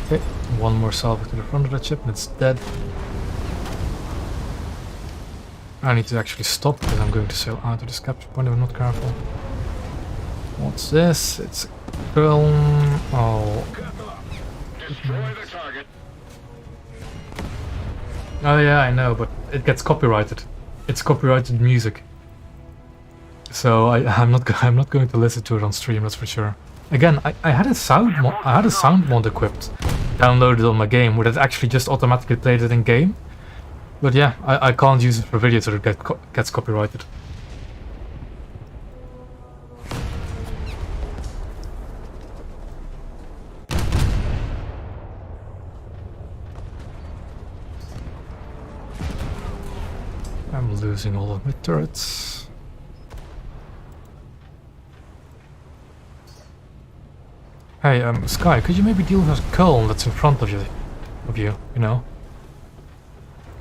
Okay, one more salvo to the front of that ship and it's dead. I need to actually stop because I'm going to sail out of this capture point if I'm not careful. What's this? It's a film. Oh. Oh yeah, I know, but it gets copyrighted. It's copyrighted music. So I'm not going to listen to it on stream, that's for sure. Again, I had a sound mod equipped, downloaded on my game, where it actually just automatically played it in game. But yeah, I can't use it for video, so it gets copyrighted. I'm losing all of my turrets. Hey, Sky, could you maybe deal with that Köln that's in front of you, you know?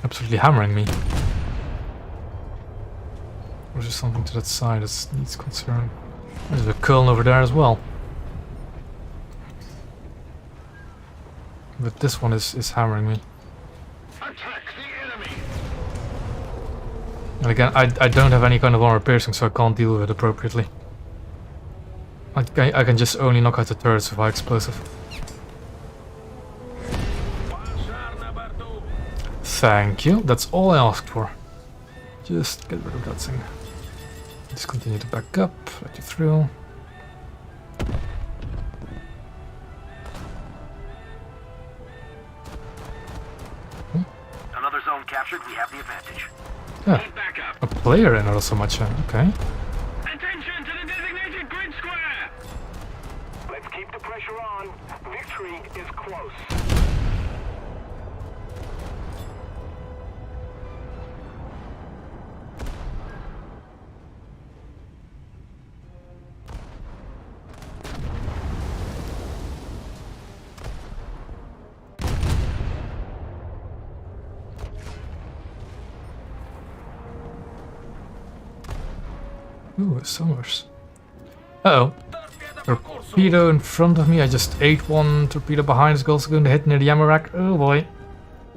Absolutely hammering me. Or is there something to that side that needs concern? There's a Köln over there as well. But this one is hammering me.
Attack the enemy.
And again, I don't have any kind of armor piercing, so I can't deal with it appropriately. I can just only knock out the turrets with high explosive. Thank you, that's all I asked for. Just get rid of that thing. Just continue to back up, let you through.
Another zone captured, we have the advantage.
Yeah, a player and not so much, okay.
Attention to the designated grid square! Let's keep the pressure on. Victory is close.
Ooh, Summers. Uh-oh. Torpedo in front of me. I just ate one. Torpedo behind is also going to hit near the ammo rack. Oh boy.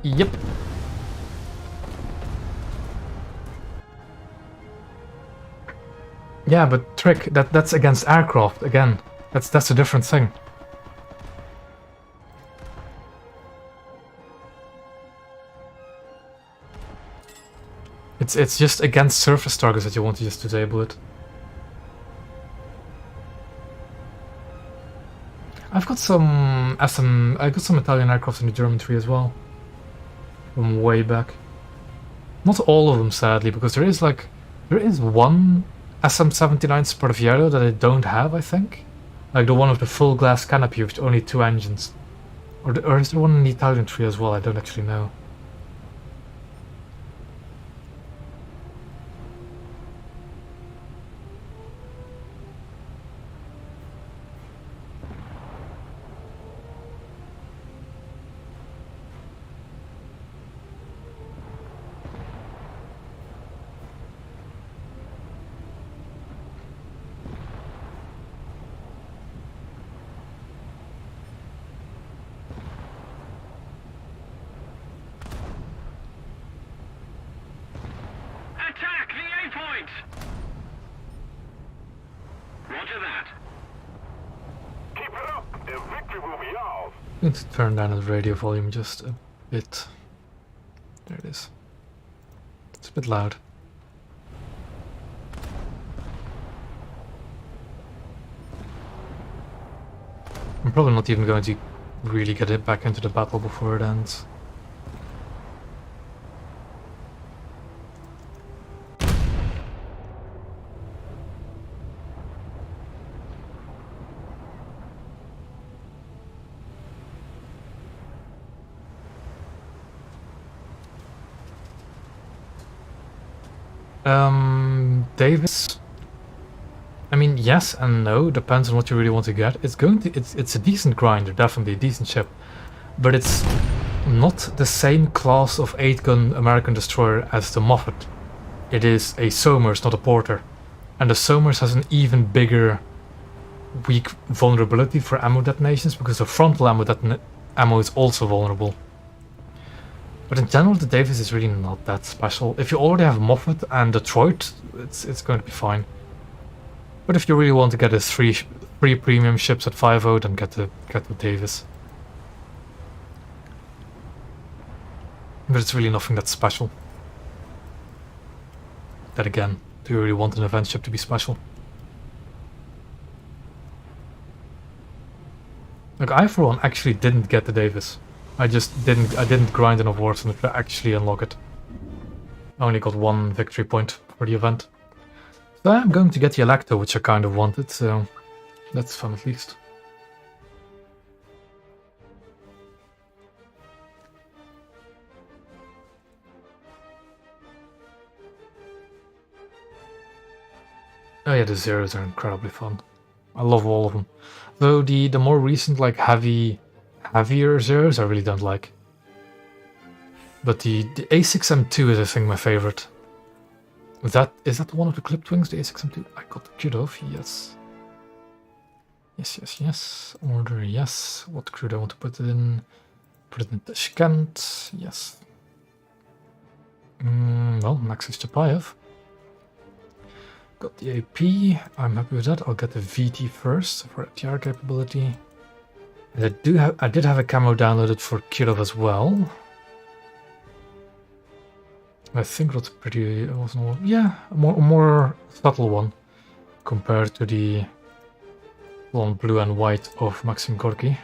Yep. Yeah, but Trick, that's against aircraft again. That's a different thing. It's just against surface targets that you want to just disable it. I got some Italian aircraft in the German tree as well. From way back. Not all of them, sadly, because there is one SM-79 Sparviero that I don't have, I think. Like the one with the full glass canopy with only 2 engines. Or is there one in the Italian tree as well? I don't actually know.
Roger that. Keep it up, and victory will be ours.
Need to turn down the radio volume just a bit. There it is. It's a bit loud. I'm probably not even going to really get it back into the battle before it ends. Davis. I mean, yes and no, depends on what you really want to get. It's a decent grinder, definitely a decent ship, but it's not the same class of 8-gun American destroyer as the Moffat. It is a Somers, not a Porter, and the Somers has an even bigger weak vulnerability for ammo detonations because the frontal ammo is also vulnerable. But in general, the Davis is really not that special. If you already have Moffat and Detroit, it's going to be fine. But if you really want to get a three premium ships at 5.0, then get the Davis. But it's really nothing that special. Then again, do you really want an event ship to be special? Like, I for one actually didn't get the Davis. I didn't grind enough wars on it to actually unlock it. I only got 1 victory point for the event. So I'm going to get the Electo, which I kind of wanted, so that's fun at least. Oh yeah, the Zeros are incredibly fun. I love all of them. Though the more recent, like heavier Zeros I really don't like. But the A6M2 is I think my favorite. Is that the one of the clipped wings, the A6M2? I got the kid off, yes. Yes. Order, yes. What crew do I want to put it in? Put it in Tashkent, yes. Well, next is Chapayev. Got the AP, I'm happy with that. I'll get the VT first for ATR capability. And I did have a camo downloaded for Kirov as well. I think that's pretty, yeah, a more subtle one compared to the one blue and white of Maxim Gorky.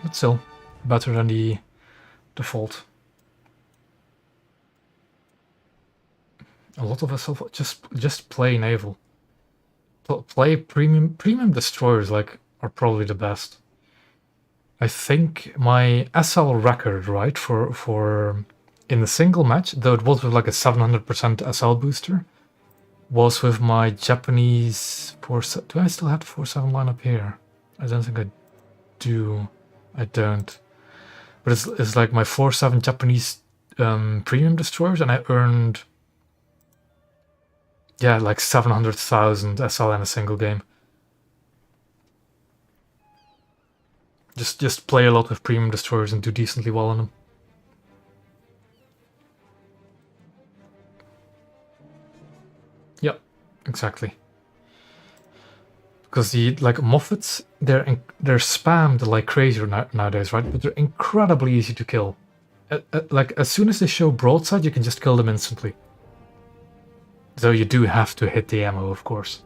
But still, better than the default. A lot of us just play naval. Play premium destroyers like are probably the best. I think my SL record, right, for in the single match, though it was with like a 700% SL booster, was with my Japanese 4.7. Do I still have the 4.7 lineup here? I don't think I do. I don't. But it's like my 4.7 Japanese premium destroyers, and I earned, yeah, like 700,000 SL in a single game. Just play a lot with premium destroyers and do decently well on them. Yep, exactly. Because the Moffats, they're spammed like crazy nowadays, right? But they're incredibly easy to kill. Like as soon as they show broadside, you can just kill them instantly. Though you do have to hit the ammo, of course.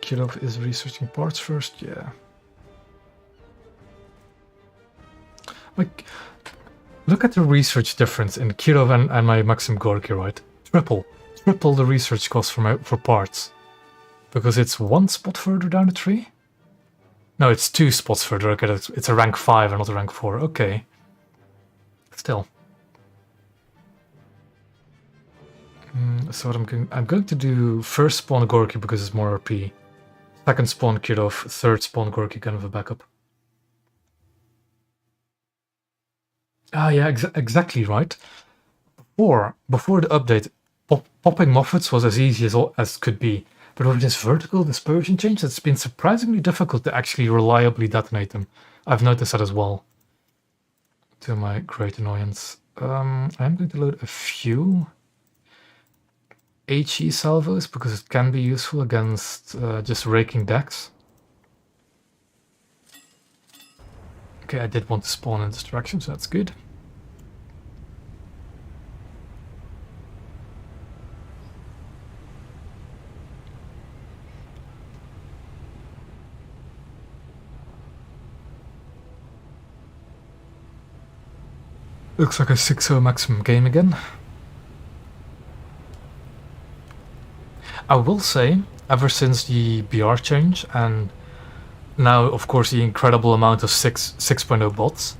Kirov is researching parts first, yeah. Like, look at the research difference in Kirov and my Maxim Gorky, right? Triple the research cost for parts. Because it's 1 spot further down the tree? No, it's 2 spots further. Okay, it's a rank 5 and not a rank 4. Okay. Still. So what I'm going to do first spawn Gorky because it's more RP. Second spawn Kirov, third spawn Gorky, kind of a backup. Ah, yeah, exactly right. Before the update, popping Moffats was as easy as could be. But with this vertical dispersion change, it's been surprisingly difficult to actually reliably detonate them. I've noticed that as well. To my great annoyance. I'm going to load a few HE salvos because it can be useful against just raking decks. Okay, I did want to spawn in this direction, so that's good. Looks like a 6-0 maximum game again. I will say, ever since the BR change, and now of course the incredible amount of 6.0 bots,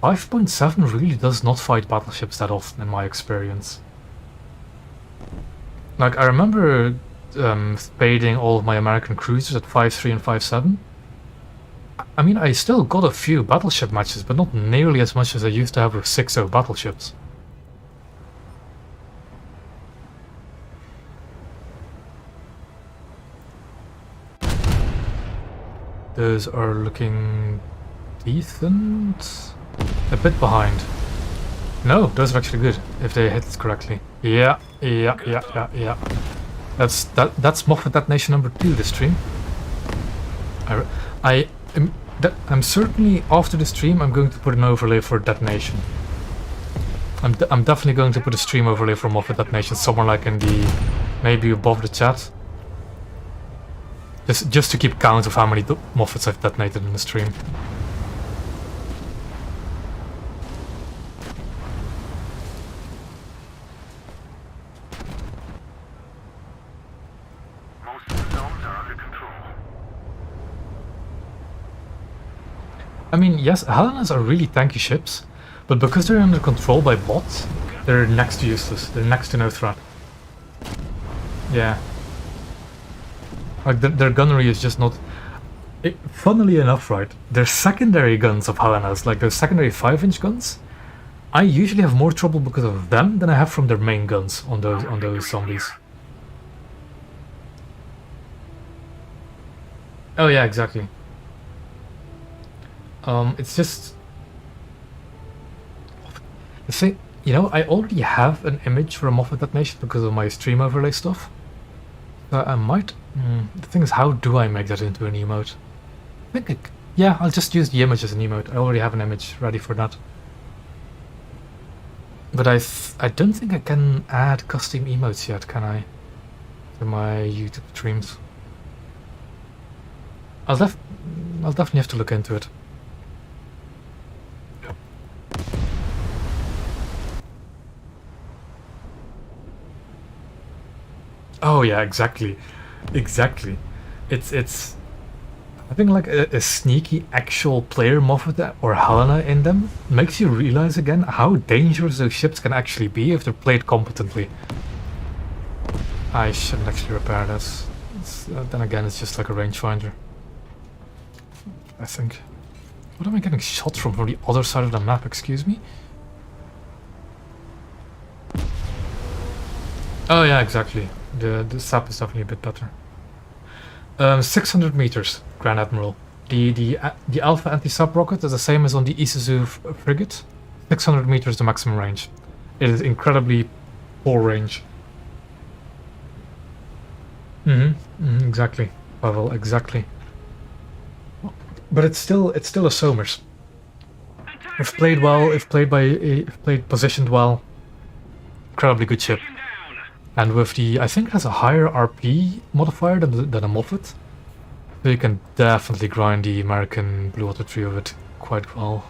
5.7 really does not fight battleships that often in my experience. Like, I remember spading all of my American cruisers at 5.3 and 5.7. I mean, I still got a few battleship matches, but not nearly as much as I used to have with 6.0 battleships. Those are looking decent. A bit behind. No, those are actually good if they hit it correctly. Yeah. That's Moffat Detonation number 2 this stream. I'm certainly after the stream I'm going to put an overlay for detonation. I'm definitely going to put a stream overlay for Moffat Detonation somewhere like in the maybe above the chat. Just to keep count of how many Moffats I've detonated in the stream.
Most of the zones are under control.
I mean, yes, Helenas are really tanky ships, but because they're under control by bots, they're next to useless. They're next to no threat. Yeah. Like, their gunnery is just not... funnily enough, right, their secondary guns of Helenas, like their secondary 5-inch guns, I usually have more trouble because of them than I have from their main guns on those zombies. Oh yeah, exactly. It's just... the thing, you know, I already have an image for a Moffat Detonation because of my stream overlay stuff. I might... the thing is, how do I make that into an emote? I think yeah, I'll just use the image as an emote. I already have an image ready for that. But I don't think I can add custom emotes yet, can I? To my YouTube streams. I'll definitely have to look into it. Oh yeah, exactly. It's having like a sneaky actual player Moffat or Helena in them makes you realize again how dangerous those ships can actually be if they're played competently. I shouldn't actually repair this. Then again, it's just like a rangefinder, I think. What am I getting shot from the other side of the map, excuse me? Oh yeah, exactly. The sap is definitely a bit better. 600 meters, Grand Admiral. The Alpha anti-sap rocket is the same as on the Isuzu frigate. 600 meters the maximum range. It is incredibly poor range. Exactly, Pavel, exactly. But it's still a Somers. If played well, if played positioned well, incredibly good ship. And with the, I think it has a higher RP modifier than a Moffat. So you can definitely grind the American Blue Water Tree of it quite well.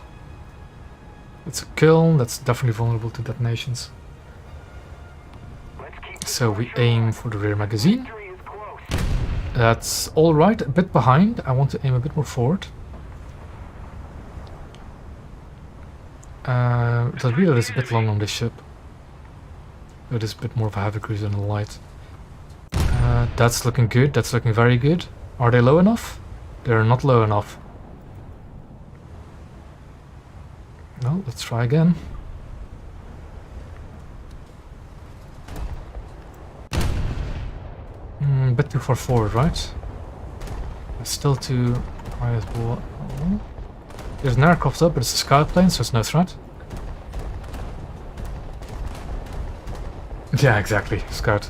It's a kill that's definitely vulnerable to detonations. So we aim for the rear magazine. That's alright, a bit behind. I want to aim a bit more forward. The reload is a bit long on this ship. It is a bit more of a heavy cruiser than a light. That's looking good, that's looking very good. Are they low enough? They're not low enough. No, let's try again. A bit too far forward, right? Still too high as well. There's an aircraft up, but it's a scout plane, so it's no threat. Yeah, exactly, scout.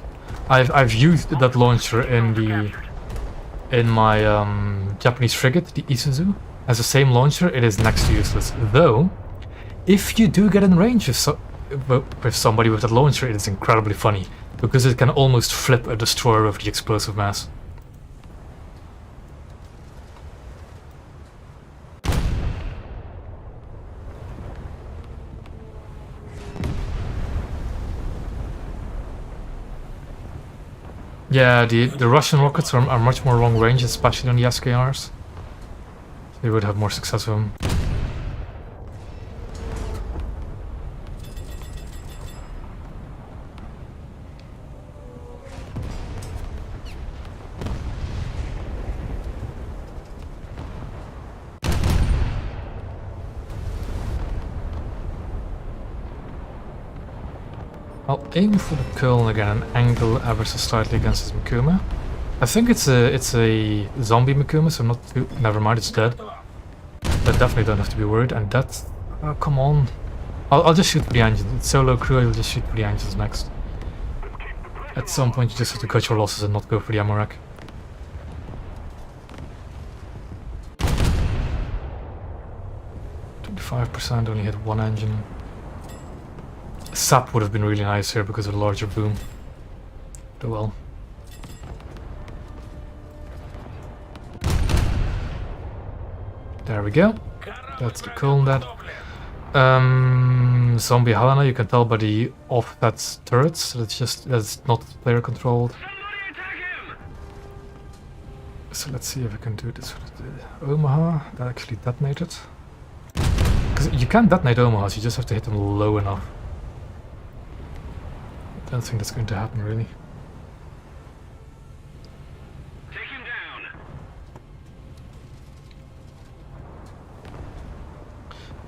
I've used that launcher in my Japanese frigate, the Isuzu. As the same launcher, it is next to useless. Though, if you do get in range with somebody with that launcher, it is incredibly funny, because it can almost flip a destroyer with the explosive mass. Yeah, the Russian rockets are much more long range, especially on the SKRs. They would have more success with them. I'll aim for the Köln again and angle ever so slightly against his Mikuma. I think it's a zombie Mikuma, so not too. Never mind, it's dead. But definitely don't have to be worried. And that, oh, come on! I'll just shoot for the engines. It's solo crew. I'll just shoot for the engines next. At some point, you just have to cut your losses and not go for the ammo rack. %, only hit one engine. Sap would have been really nice here because of the larger boom. Oh well. There we go. That's the Köln dead. Zombie Helena, you can tell by the offset turrets that's not player controlled. So let's see if I can do this with the Omaha. That actually detonated. Because you can detonate Omahas, you just have to hit them low enough. I don't think that's going to happen, really.
Take him down.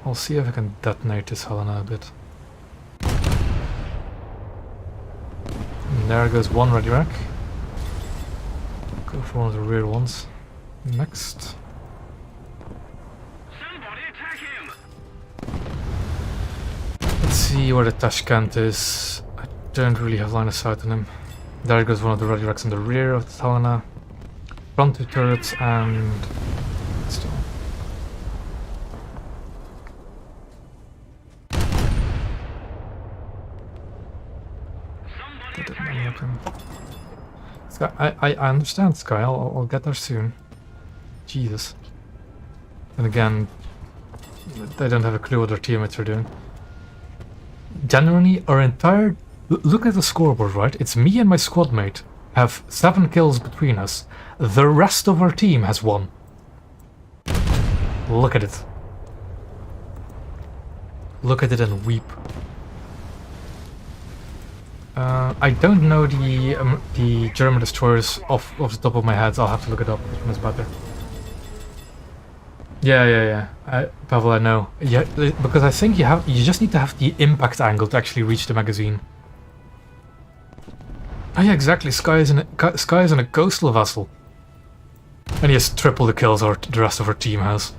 I'll see if I can detonate this Helena a bit. And there goes one ready rack. Go for one of the rear ones. Next.
Somebody attack him.
Let's see where the Tashkent is. I don't really have line of sight on him. There goes one of the ready racks in the rear of the Helena. Front two turrets and... still. That didn't unlock him. Sky, I understand, Sky. I'll get there soon. Jesus. And again, they don't have a clue what their teammates are doing. Generally, our entire... Look at the scoreboard, right? It's me and my squad mate have 7 kills between us. The rest of our team has 1. Look at it. Look at it and weep. I don't know the German destroyers off the top of my head. I'll have to look it up. Which one is better? Yeah. Pavel, I know. Yeah, because I think you just need to have the impact angle to actually reach the magazine. Oh yeah, exactly. Sky is in a coastal vessel, and he has triple the kills the rest of our team has.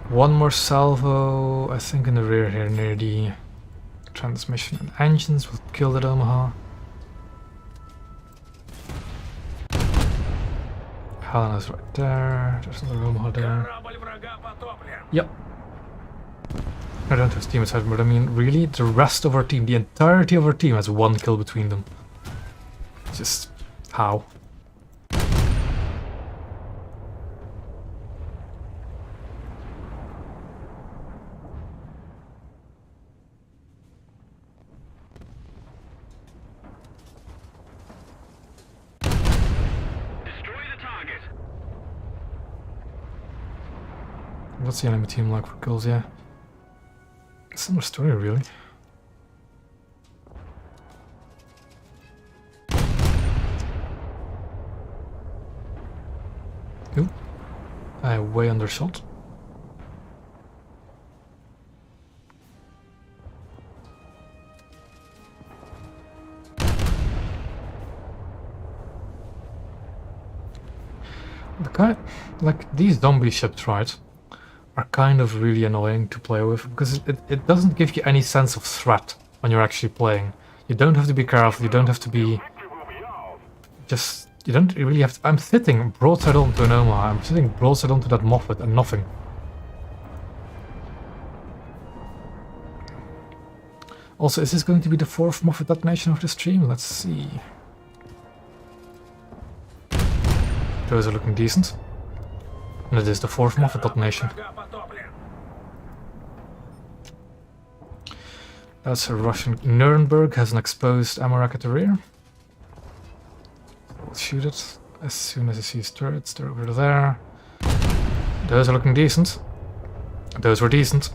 One more salvo, I think, in the rear here near the transmission and engines will kill that Omaha. Helena's right there. There's another Omaha there. Yep. I don't have team aside, but I mean, really, the rest of our team, the entirety of our team has 1 kill between them. Just how? What's the enemy team like for kills? Yeah. Similar story, really. Ooh. I way undershot. The guy, like these zombie ships, right, are kind of really annoying to play with because it doesn't give you any sense of threat when you're actually playing. You don't have to be careful, you don't have to be just, you don't really have to, I'm sitting broadside onto an Oma, I'm sitting broadside onto that Moffat and nothing. Also, is this going to be the 4th Moffat detonation of the stream? Let's see. Those are looking decent. And it is the 4th Moffat detonation. That's a Russian. Nuremberg has an exposed ammo rack at the rear. We'll shoot it as soon as it sees turrets. They're over there. Those are looking decent. Those were decent.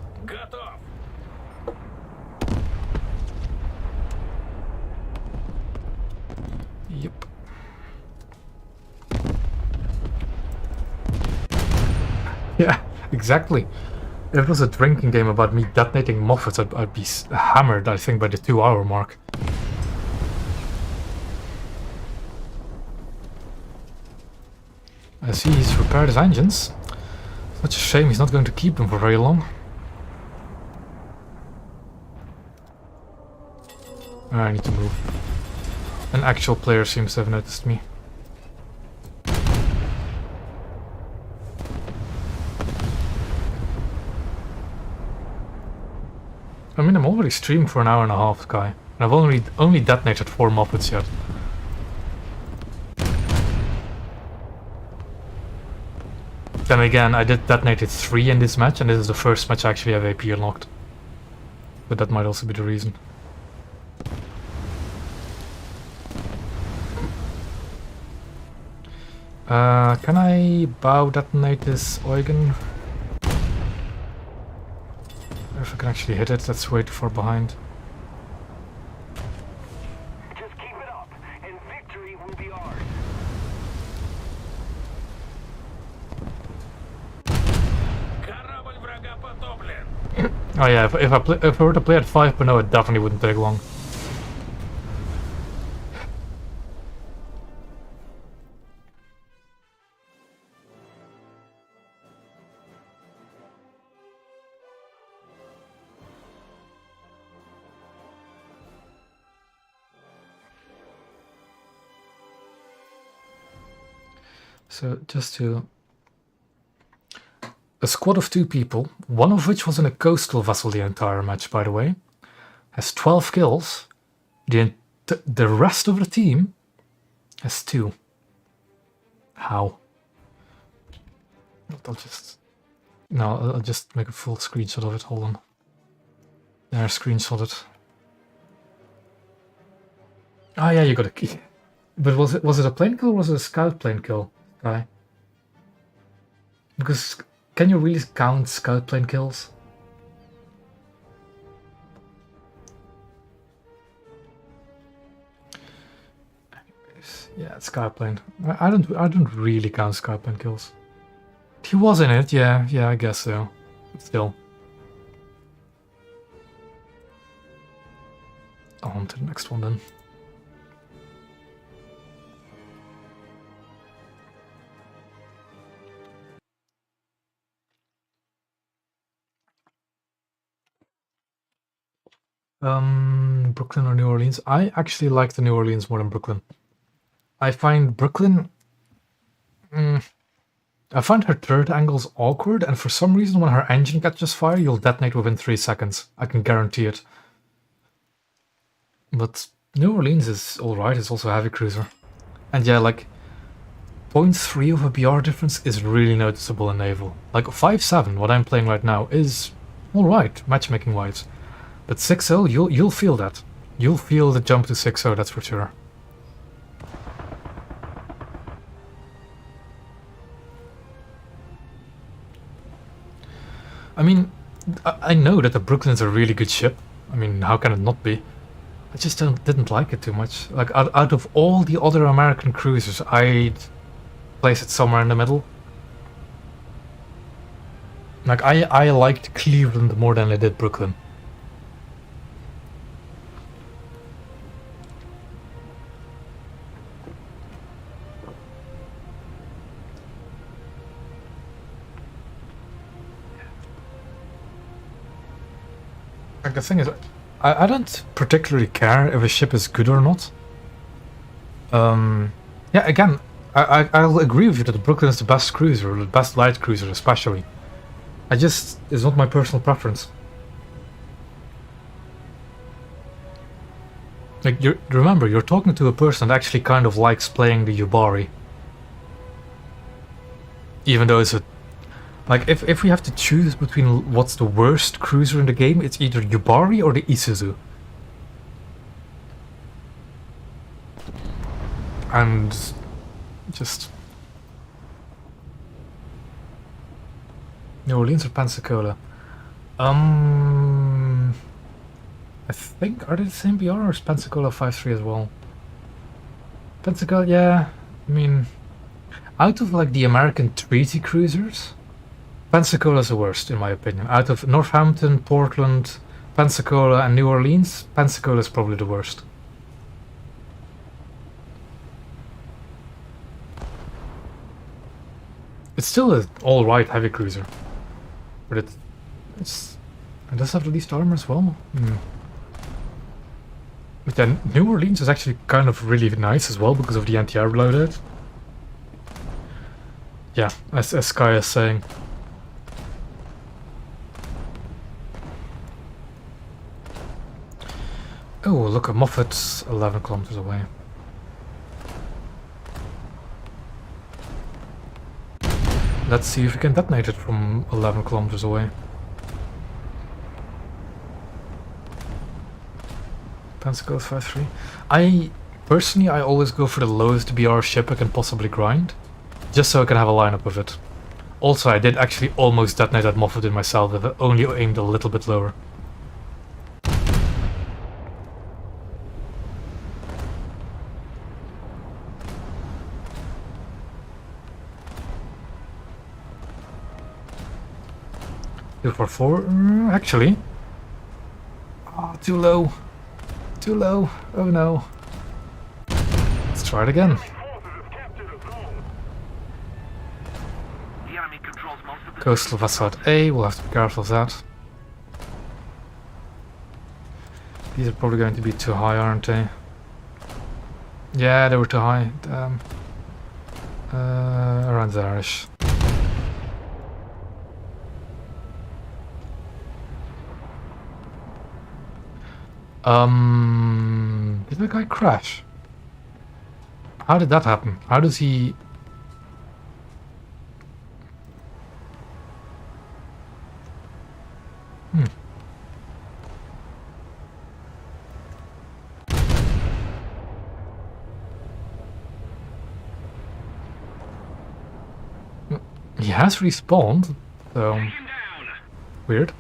Yep. Yeah, exactly. If it was a drinking game about me detonating Moffats, I'd be hammered, I think, by the 2-hour mark. I see he's repaired his engines. Such a shame he's not going to keep them for very long. I need to move. An actual player seems to have noticed me. I mean, I'm already streaming for an hour and a half, Sky. And I've only detonated 4 Moffats yet. Then again, I did detonated 3 in this match, and this is the first match I actually have AP unlocked. But that might also be the reason. Can I bow detonate this Eugen? If I can actually hit it, that's way too far behind.
Just keep it up, and victory will be ours.
Oh yeah, if I were to play at 5.0, it definitely wouldn't take long. So just to... A squad of 2 people, one of which was in a coastal vessel the entire match, by the way, has 12 kills. The rest of the team has 2. How? I'll just make a full screenshot of it. Hold on. There, screenshot it. Ah, yeah, you got a key. But was it a plane kill or was it a scout plane kill? Guy? Because can you really count scout plane kills? Anyways, yeah, it's scout plane. I don't really count scout plane kills. He was in it, yeah, I guess so. But still. On to the next one then. Brooklyn or New Orleans? I actually like the New Orleans more than Brooklyn. I find Brooklyn... I find her turret angles awkward, and for some reason when her engine catches fire, you'll detonate within 3 seconds. I can guarantee it. But New Orleans is alright, it's also a heavy cruiser. And yeah, like, 0.3 of a BR difference is really noticeable in Naval. Like, 5.7, what I'm playing right now, is alright, matchmaking-wise. But 6.0, you'll feel that. You'll feel the jump to 6.0, that's for sure. I mean, I know that the Brooklyn's a really good ship. I mean, how can it not be? I just didn't like it too much. Like, out of all the other American cruisers, I'd place it somewhere in the middle. Like, I liked Cleveland more than I did Brooklyn. Like, the thing is, I don't particularly care if a ship is good or not. Yeah, again, I'll agree with you that the Brooklyn is the best cruiser, the best light cruiser especially. It's not my personal preference. Like, remember, you're talking to a person that actually kind of likes playing the Yubari. Even though it's a... Like, if we have to choose between what's the worst cruiser in the game, it's either Yubari or the Isuzu. And... just... New Orleans or Pensacola? I think, are they the same BR or is Pensacola 5.3 as well? Pensacola, yeah, I mean... Out of, like, the American treaty cruisers, Pensacola is the worst, in my opinion. Out of Northampton, Portland, Pensacola and New Orleans, Pensacola is probably the worst. It's still an alright heavy cruiser. But it does have the least armor as well. But then New Orleans is actually kind of really nice as well because of the anti-air loadout. Yeah, as Sky is saying. Oh, look, a Moffat's 11 kilometers away. Let's see if we can detonate it from 11 kilometers away. Pensacola 5.3. Personally, I always go for the lowest BR ship I can possibly grind, just so I can have a lineup of it. Also, I did actually almost detonate that Moffat in myself if I only aimed a little bit lower. For 4, actually. Oh, too low. Too low. Oh no. Let's try it again. Coastal vessel at A, we'll have to be careful of that. These are probably going to be too high, aren't they? Yeah, they were too high. Damn. Around there-ish. Did the guy crash? How did that happen? How does he... He has respawned, so... Weird.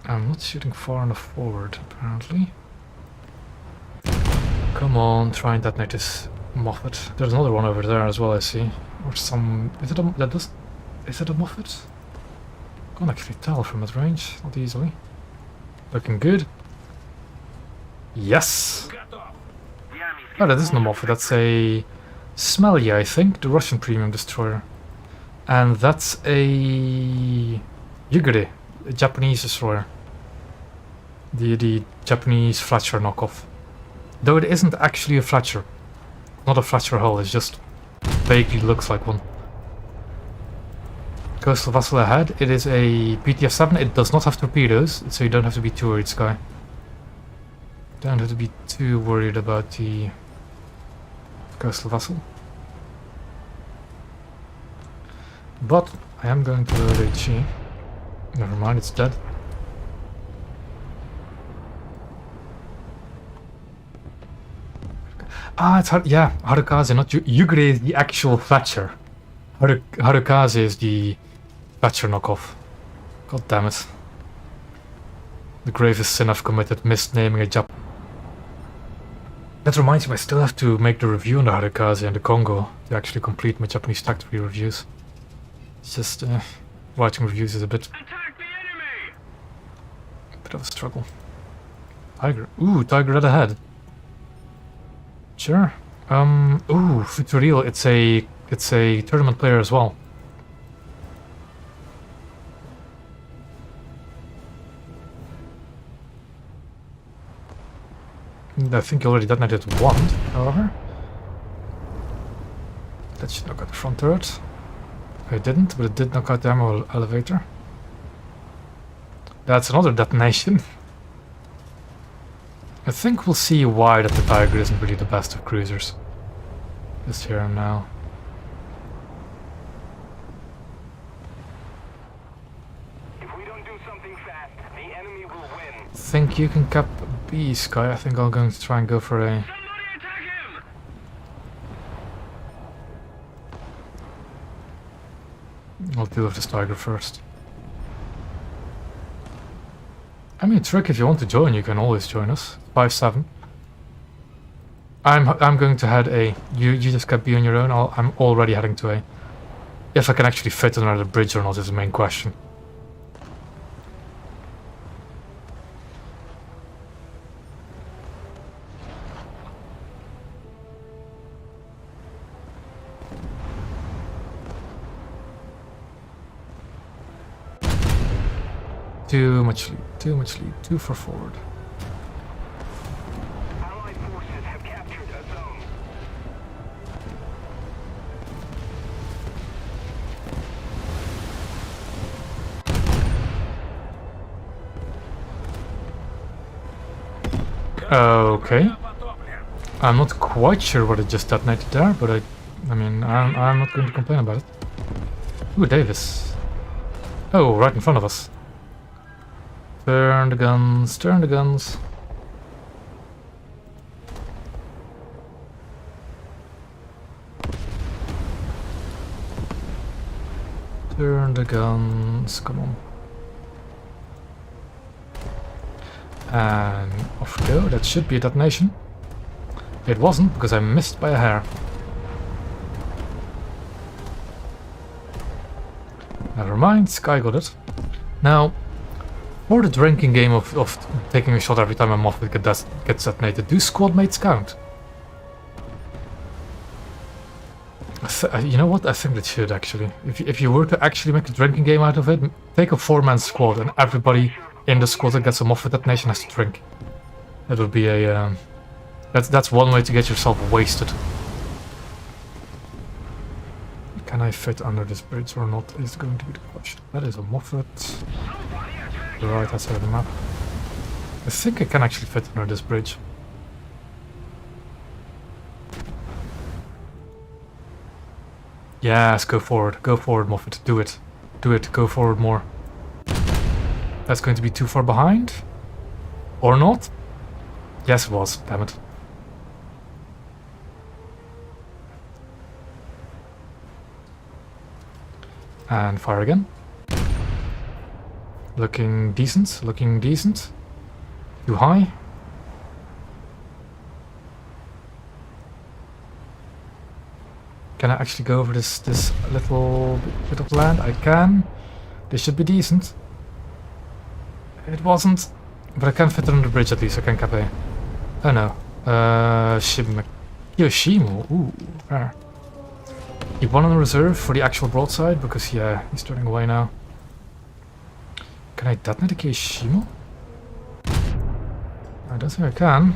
I'm not shooting far enough forward, apparently. Come on, try and detonate this Moffat. There's another one over there as well, I see. Or some... Is it a... Is it a Moffat? Can't actually tell from its range, not easily. Looking good. Yes! Oh, that isn't a Moffat, that's a... Smelly, I think, the Russian premium destroyer. And that's a... Yugure, a Japanese destroyer. The Japanese Fletcher knockoff. Though it isn't actually a Fletcher. Not a Fletcher hull, it just vaguely looks like one. Coastal vessel ahead, it is a PTF-7, it does not have torpedoes, so you don't have to be too worried, Sky. Don't have to be too worried about the coastal vessel. But I am going to load HE. Never mind, it's dead. Ah, it's yeah, Harukaze, not Yugure is the actual Thatcher. Harukaze is the Thatcher knockoff. God damn it. The gravest sin I've committed, misnaming a Jap. That reminds me, I still have to make the review on the Harukaze and the Congo to actually complete my Japanese tactical reviews. It's just, writing reviews is a bit of a struggle. Tiger. Ooh, Tiger right ahead. Sure. Ooh, for real, it's a tournament player as well. I think you already detonated one, however. That should knock out the front turret. It didn't, but it did knock out the ammo elevator. That's another detonation. I think we'll see why that the Tiger isn't really the best of cruisers. Just here and now.
If we don't do something fast, the enemy will win.
Think you can cap B, Sky. I think I'm going to try and go for a...
Somebody attack him!
I'll deal with this Tiger first. I mean, Trick, if you want to join, you can always join us. 5-7. I'm going to head A. You just cap B on your own. I'm already heading to A. If I can actually fit another bridge or not is the main question. Too much lead, too far forward.
Allied forces have captured a zone.
Okay. I'm not quite sure what it just detonated there, but I mean, I'm not going to complain about it. Ooh, Davis. Oh, right in front of us. Turn the guns, turn the guns. Turn the guns, come on. And off we go, that should be a detonation. It wasn't, because I missed by a hair. Never mind, Sky got it. Now, for the drinking game of taking a shot every time a Moffat gets detonated, do squad mates count? You know what? I think that should actually. If you were to actually make a drinking game out of it, take a 4-man squad and everybody in the squad that gets a Moffat detonation has to drink. That would be a... that's one way to get yourself wasted. Can I fit under this bridge or not is going to be the question. That is a Moffat. The right side of the map. I think I can actually fit under this bridge. Yes, go forward, Moffat, do it. Do it, go forward more. That's going to be too far behind? Or not? Yes it was, damn it. And fire again. Looking decent, looking decent. Too high. Can I actually go over this little bit of land? I can. This should be decent. It wasn't. But I can fit it on the bridge at least, I can cap A. Oh no. Yoshimu. Ooh, rare. Keep one on the reserve for the actual broadside, because yeah, he's turning away now. Can I detonate a Kyoshimo? I don't think I can.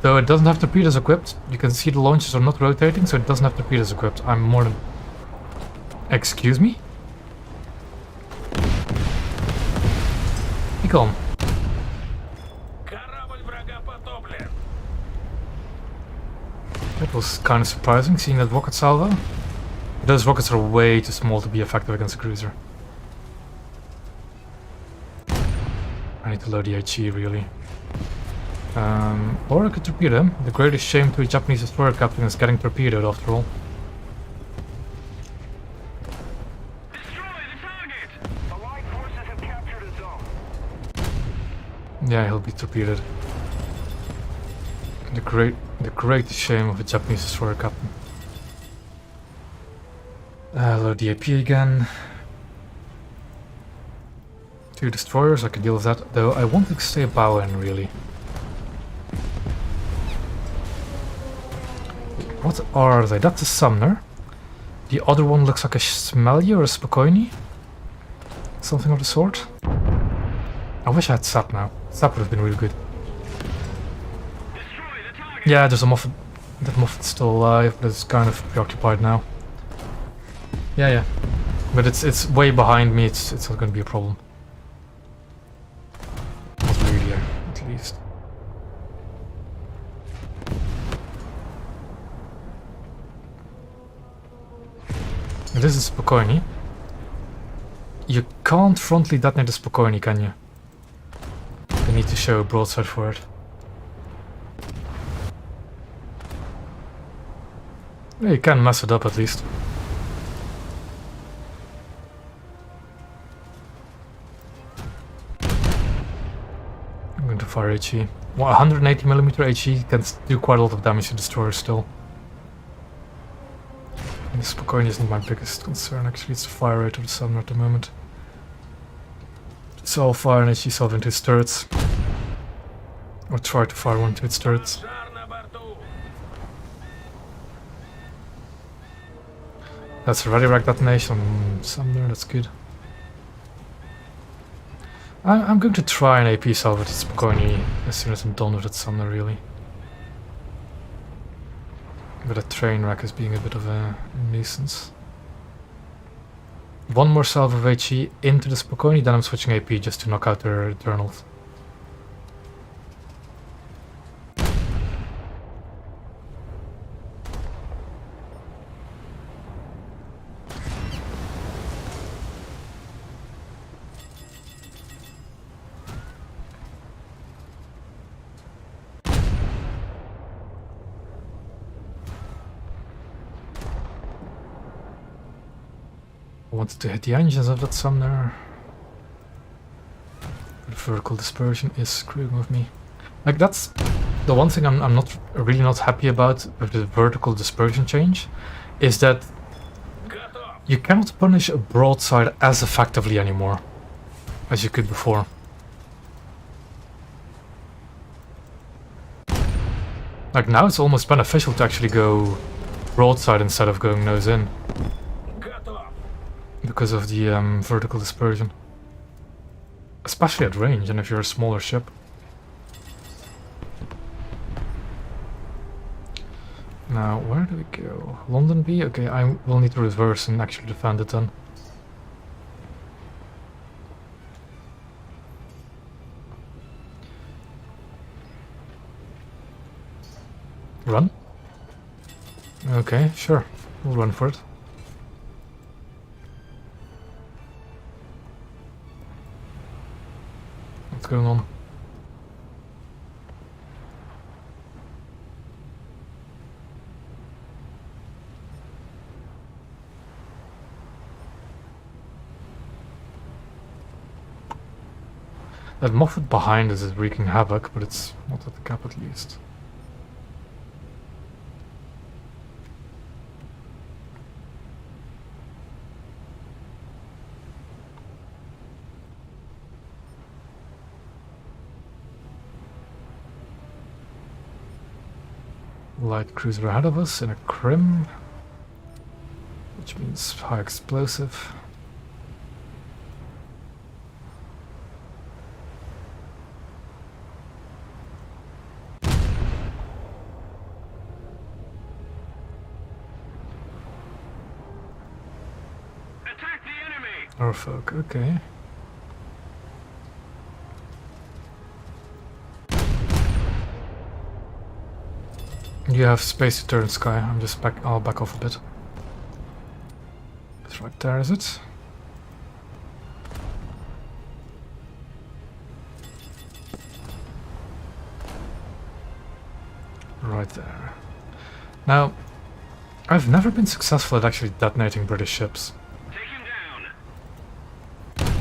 Though it doesn't have torpedoes equipped. You can see the launchers are not rotating, so it doesn't have torpedoes equipped. I'm more than... Excuse me? Be calm. That was kind of surprising, seeing that rocket salvo. Those rockets are way too small to be effective against a cruiser. I need to load the HE, really. Or I could torpedo him. The greatest shame to a Japanese destroyer captain is getting torpedoed after all.
Destroy the target! Allied forces have captured a zone.
Yeah, he'll be torpedoed. The great shame of a Japanese destroyer captain. Load the AP again. 2 destroyers, I can deal with that. Though I want to stay bow in, really. What are they? That's a Sumner. The other one looks like a Smelly or a Spokojny. Something of the sort. I wish I had Sap now. Sap would have been really good. Yeah, there's a Moffat. That Moffat's still alive, but it's kind of preoccupied now. Yeah. But it's way behind me, it's not gonna be a problem. Not really, at least. This is Spokojny. You can't frontally detonate the Spokojny, can you? You need to show a broadside for it. Yeah, you can mess it up at least. I'm going to fire HE. Well, 180mm HE can do quite a lot of damage to destroyers still. And the Spokojny isn't my biggest concern, actually. It's the fire rate of the Sumner at the moment. So I'll fire an HE self into its turrets. Or try to fire one to its turrets. That's a ready rack detonation on Sumner, that's good. I'm going to try an AP salvage at Spokojny as soon as I'm done with that Sumner, really. But a train wreck is being a bit of a nuisance. One more salve of HE into the Spokojny, then I'm switching AP just to knock out their internals. I wanted to hit the engines of that Sumner. The vertical dispersion is screwing with me. Like, that's the one thing I'm really not happy about with the vertical dispersion change, is that you cannot punish a broadside as effectively anymore as you could before. Like, now it's almost beneficial to actually go broadside instead of going nose in. Because of the vertical dispersion. Especially at range, and if you're a smaller ship. Now, where do we go? London B? Okay, I will need to reverse and actually defend it then. Run? Okay, sure. We'll run for it. What's going on? That Moffat behind us is wreaking havoc, but it's not at the cap at least. Light cruiser ahead of us in a Crim, which means high explosive.
Attack the enemy!
Norfolk, okay. You have space to turn, Sky. I'll back off a bit. It's right there, is it? there. Now, I've never been successful at actually detonating British ships.
Take him down.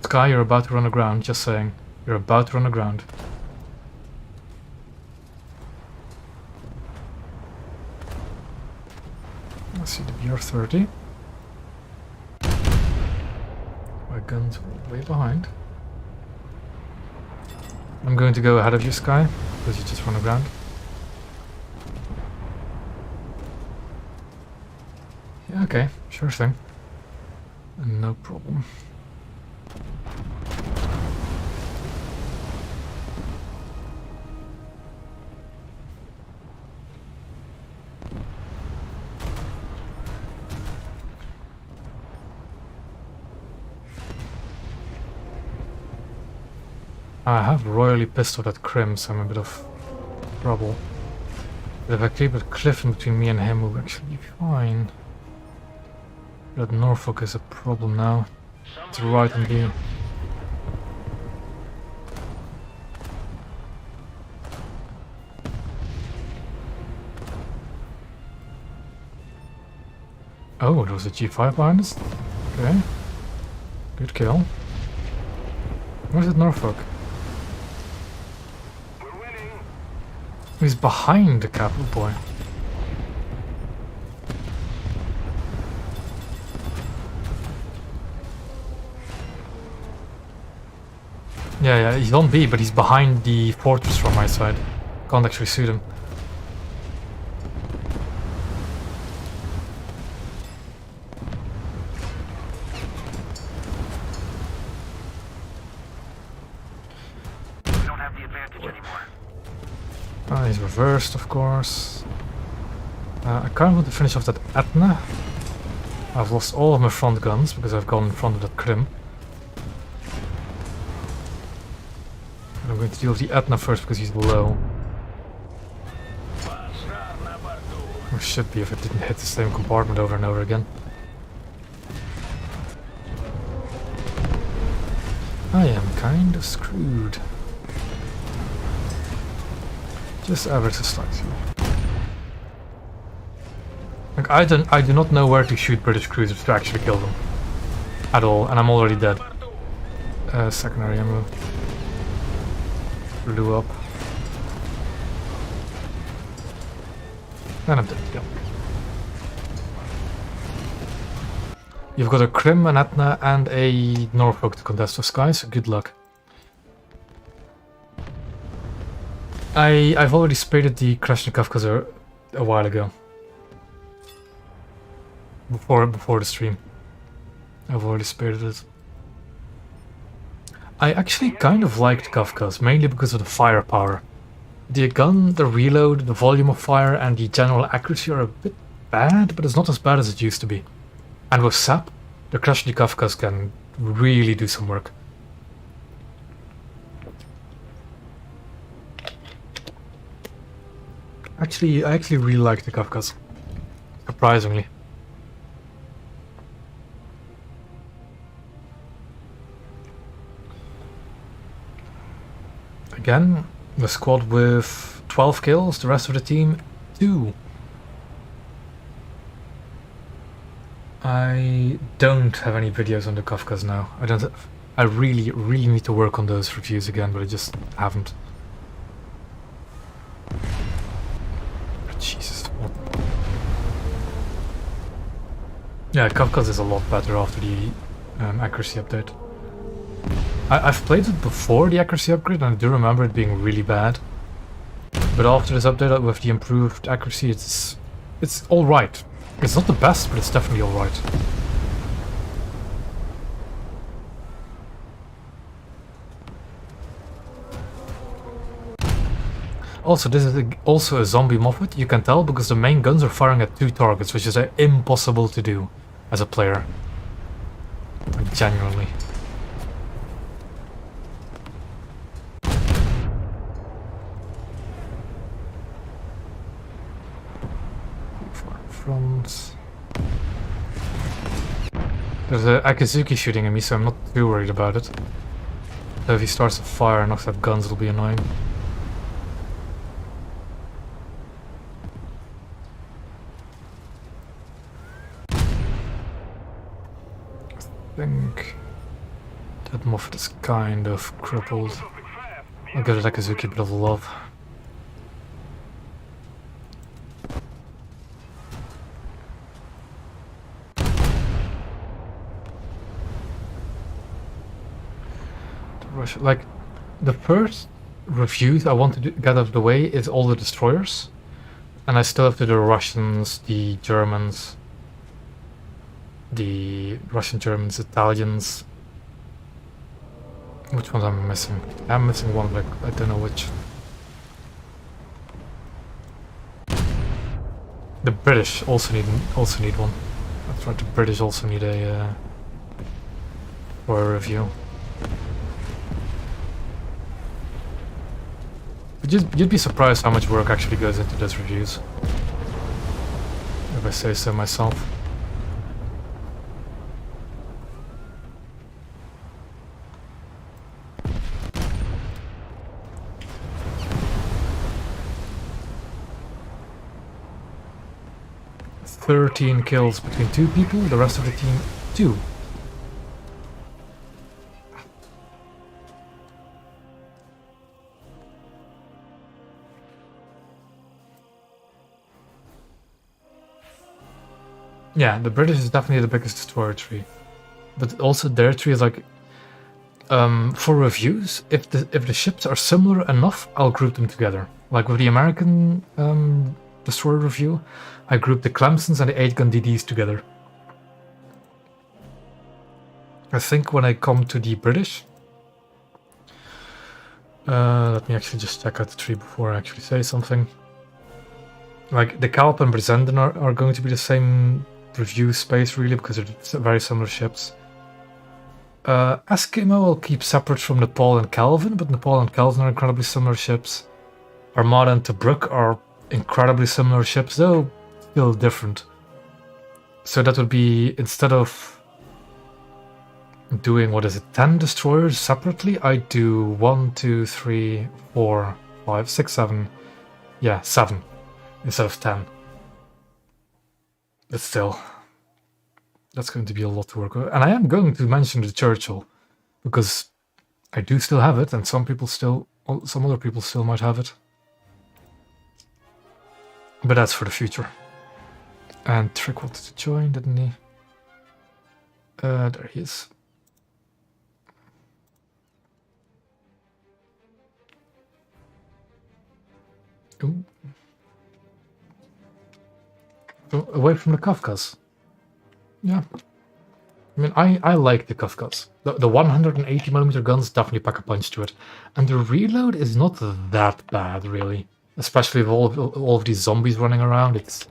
Sky, you're about to run aground, just saying. You're about to run aground. I see the BR-30. My guns are way behind. I'm going to go ahead of you, Sky, because you just run aground. Yeah, okay, sure thing. No problem. I have royally pissed off that Krim, so I'm a bit of trouble. But if I keep a cliff in between me and him, we'll actually be fine. That Norfolk is a problem now. It's right on me. Oh, there was a G5 behind us? Okay. Good kill. Where's that Norfolk? He's behind the capital boy. Yeah, he's on B, but he's behind the fortress from my side. Can't actually shoot him.
We don't have the advantage anymore.
He's reversed, of course. I kind of want to finish off that Etna. I've lost all of my front guns because I've gone in front of that Krim. And I'm going to deal with the Etna first because he's low. Or should be if it didn't hit the same compartment over and over again. I am kind of screwed. Just ever so slightly. Like I do not know where to shoot British cruisers to actually kill them. At all, and I'm already dead. Secondary ammo. Blew up. And I'm dead, yeah. You've got a Krim, an Etna, and a Norfolk to contest with Sky, so good luck. I've already spaded the Krasnikavkaz a while ago. Before the stream. I've already spaded it. I actually kind of liked Kafkas, mainly because of the firepower. The gun, the reload, the volume of fire, and the general accuracy are a bit bad, but it's not as bad as it used to be. And with SAP, the Krasnikavkaz can really do some work. I actually really like the Kafkas. Surprisingly. Again, the squad with 12 kills, the rest of the team 2. I don't have any videos on the Kafkas now. I really need to work on those reviews again, but I just haven't. Jesus. What? Yeah, Kafkas is a lot better after the accuracy update. I've played it before the accuracy upgrade and I do remember it being really bad. But after this update with the improved accuracy, it's alright. It's not the best, but it's definitely alright. Also, this is also a zombie Moffat, you can tell, because the main guns are firing at 2 targets, which is impossible to do as a player. Like, genuinely. Front. There's a Akizuki shooting at me, so I'm not too worried about it. So if he starts a fire and knocks out guns, it'll be annoying. I think that Moffat is kind of crippled. I'll give Akizuki a bit of love. Like, the first reviews I want to get out of the way is all the destroyers. And I still have to do the Russians, the Germans, the Russian, Germans, Italians. Which ones am I missing? I'm missing one, but I don't know which. The British also need one. That's right, the British also need a for a review. But you'd be surprised how much work actually goes into those reviews. If I say so myself. "13 kills between 2 people, the rest of the team 2. Yeah, the British is definitely the biggest destroyer tree. But also their tree is like, for reviews, if the ships are similar enough, I'll group them together. Like with the American destroyer review, I grouped the Clemsons and the 8-gun DDs together. I think when I come to the British, let me actually just check out the tree before I actually say something. Like the Kalp and Brizenden are going to be the same review space really, because they're very similar ships. Eskimo will keep separate from Nepal and Kelvin, but Nepal and Kelvin are incredibly similar ships. Armada and Tobruk are incredibly similar ships, though still different. So that would be, instead of doing, 10 destroyers separately, I do 1, 2, 3, 4, 5, 6, 7. Yeah, 7 instead of 10. But still, that's going to be a lot to work with. And I am going to mention the Churchill, because I do still have it, and some other people still might have it. But that's for the future. And Trick wanted to join, didn't he? There he is. Ooh. Away from the Kafkas. Yeah. I mean, I like the Kafkas. The 180mm guns definitely pack a punch to it. And the reload is not that bad, really. Especially with all of these zombies running around, it's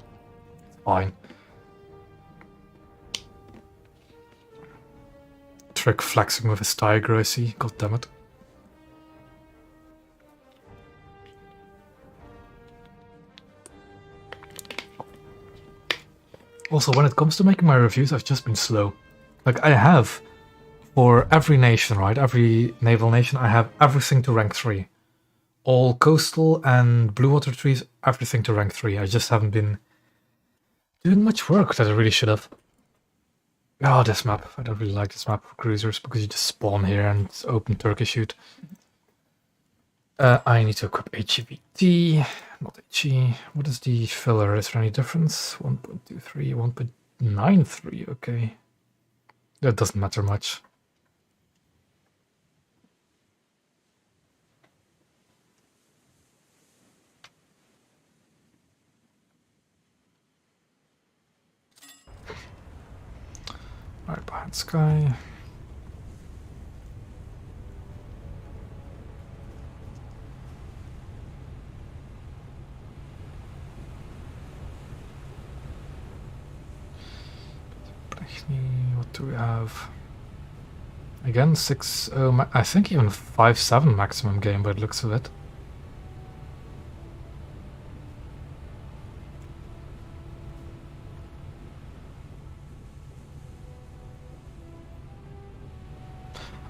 fine. Trick flexing with his tiger, I see. God damn it. Also, when it comes to making my reviews, I've just been slow. Like, I have, for every nation, right? Every naval nation, I have everything to rank 3. All coastal and blue water trees, everything to rank 3. I just haven't been doing much work that I really should have. Oh, this map. I don't really like this map for cruisers, because you just spawn here and it's open Turkish shoot. I need to equip HEVT, not HE. What is the filler? Is there any difference? 1.23, 1.93, okay. That doesn't matter much. Alright, behind Sky. What do we have? Again, 6.0, I think even 5.7 maximum game by the looks of it.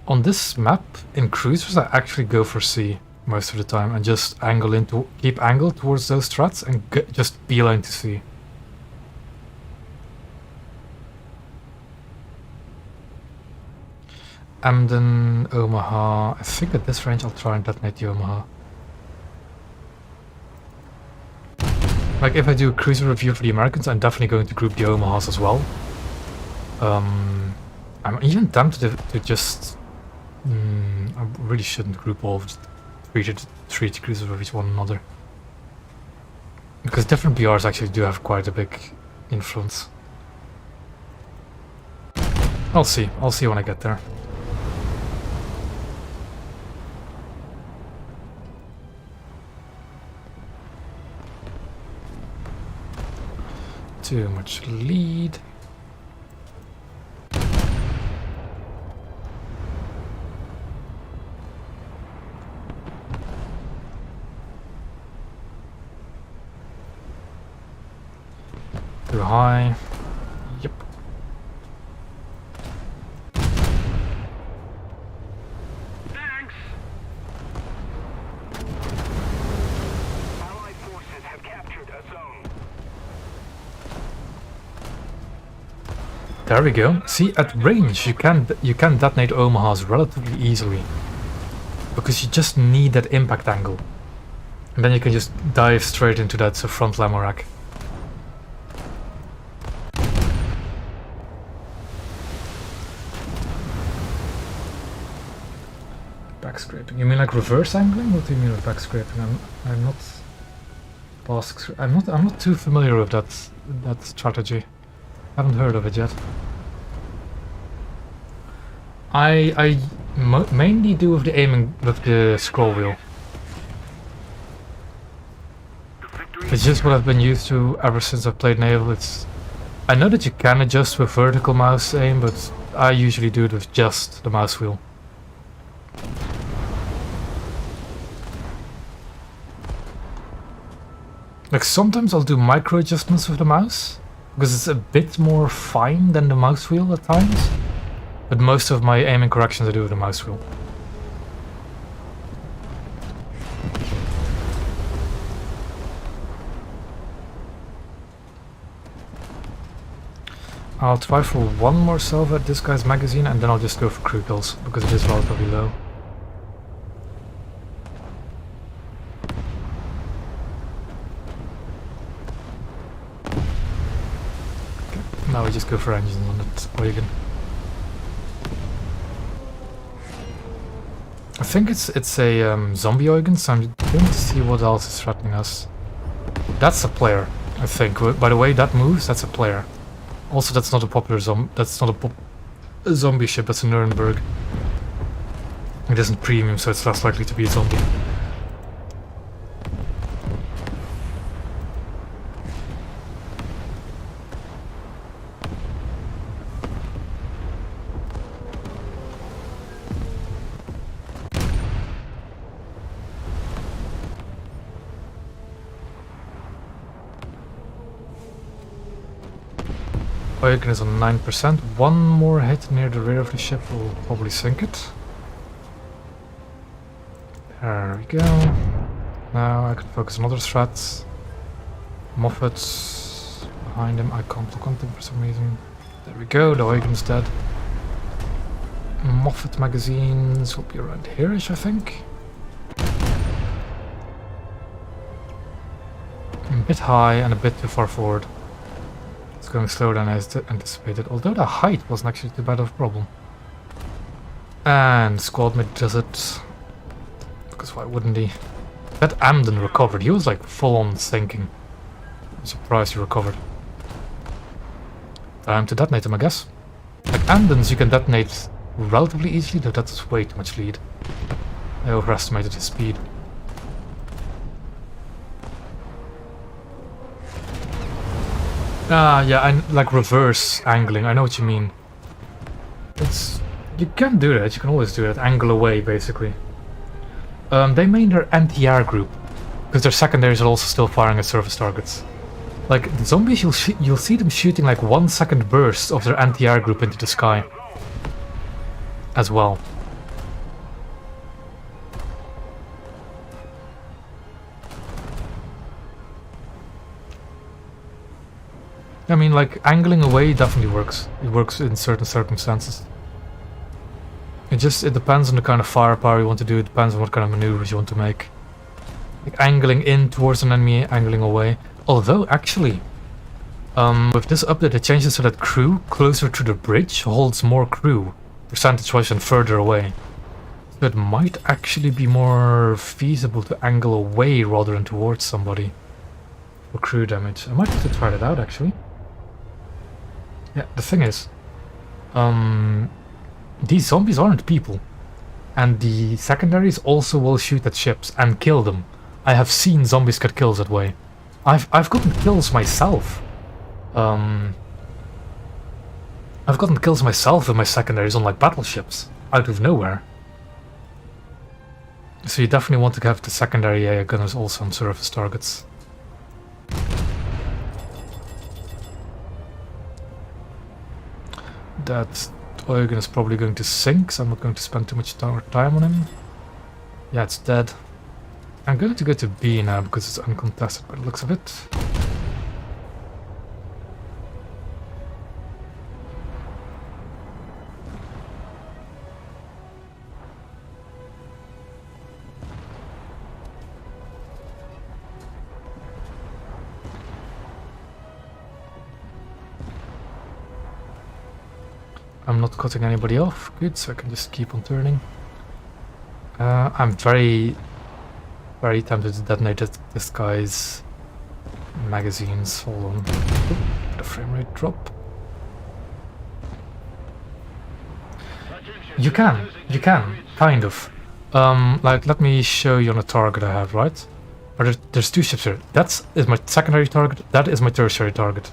On this map, in cruisers, I actually go for C most of the time and just angle into, keep angle towards those threats and just beeline to C. Emden, Omaha. I think at this range I'll try and detonate the Omaha. Like if I do a cruiser review for the Americans, I'm definitely going to group the Omahas as well. I'm even tempted to just... I really shouldn't group all of the three cruisers with each one another. Because different BRs actually do have quite a big influence. I'll see when I get there. Too much lead. Too high. Yep.
Thanks. Allied forces have captured a zone.
There we go. See, at range you can detonate Omahas relatively easily. Because you just need that impact angle. And then you can just dive straight into that front ammo rack. Back scraping. You mean like reverse angling? What do you mean with back scraping? I'm not I'm not too familiar with that strategy. Haven't heard of it yet. I mainly do with the aiming with the scroll wheel. It's just what I've been used to ever since I've played Naval. I know that you can adjust with vertical mouse aim, but I usually do it with just the mouse wheel. Like sometimes I'll do micro adjustments with the mouse, because it's a bit more fine than the mouse wheel at times. But most of my aiming corrections I do with the mouse wheel. I'll try for one more salvo at this guy's magazine and then I'll just go for crew kills, because it is relatively low. Okay, now we just go for engines on that wagon. I think it's a zombie Eugen, so I'm going to see what else is threatening us. That's a player, I think. By the way that moves, that's a player. Also, that's not a popular that's not a zombie ship, that's a Nuremberg. It isn't premium, so it's less likely to be a zombie. Eugen is on 9%. One more hit near the rear of the ship will probably sink it. There we go. Now I can focus on other threats. Moffat's behind him. I can't look on him for some reason. There we go, the Eugen's dead. Moffat magazines will be around here-ish, I think. A bit high and a bit too far forward. It's going slower than I anticipated, although the height wasn't actually too bad of a problem. And squad mate does it. Because why wouldn't he? That Amden recovered, he was like full on sinking. I'm surprised he recovered. Time to detonate him, I guess. Like Amdens you can detonate relatively easily, though that's way too much lead. I overestimated his speed. Ah, yeah, and like reverse angling, I know what you mean. You can do that, you can always do that, angle away basically. They made their anti-air group, because their secondaries are also still firing at surface targets. Like, the zombies, you'll see them shooting like 1 second bursts of their anti-air group into the sky. As well. I mean, like, angling away definitely works. It works in certain circumstances. It depends on the kind of firepower you want to do, it depends on what kind of maneuvers you want to make. Like angling in towards an enemy, angling away. Although, actually, with this update it changes so that crew closer to the bridge holds more crew, percentage-wise, than further away. So it might actually be more feasible to angle away rather than towards somebody for crew damage. I might have to try that out, actually. Yeah, the thing is, these zombies aren't people, and the secondaries also will shoot at ships and kill them. I have seen zombies get kills that way. I've gotten kills myself. I've gotten kills myself with my secondaries on like battleships out of nowhere. So you definitely want to have the secondary AA gunners also on surface targets. That Eugen is probably going to sink, so I'm not going to spend too much time on him. Yeah, it's dead. I'm going to go to B now because it's uncontested by the looks of it. I'm not cutting anybody off. Good, so I can just keep on turning. I'm very tempted to detonate this guy's magazines. Hold on. Oop, the frame rate drop. You can, kind of. Like, let me show you on a target I have, right? There's two ships here. That is my secondary target, that is my tertiary target.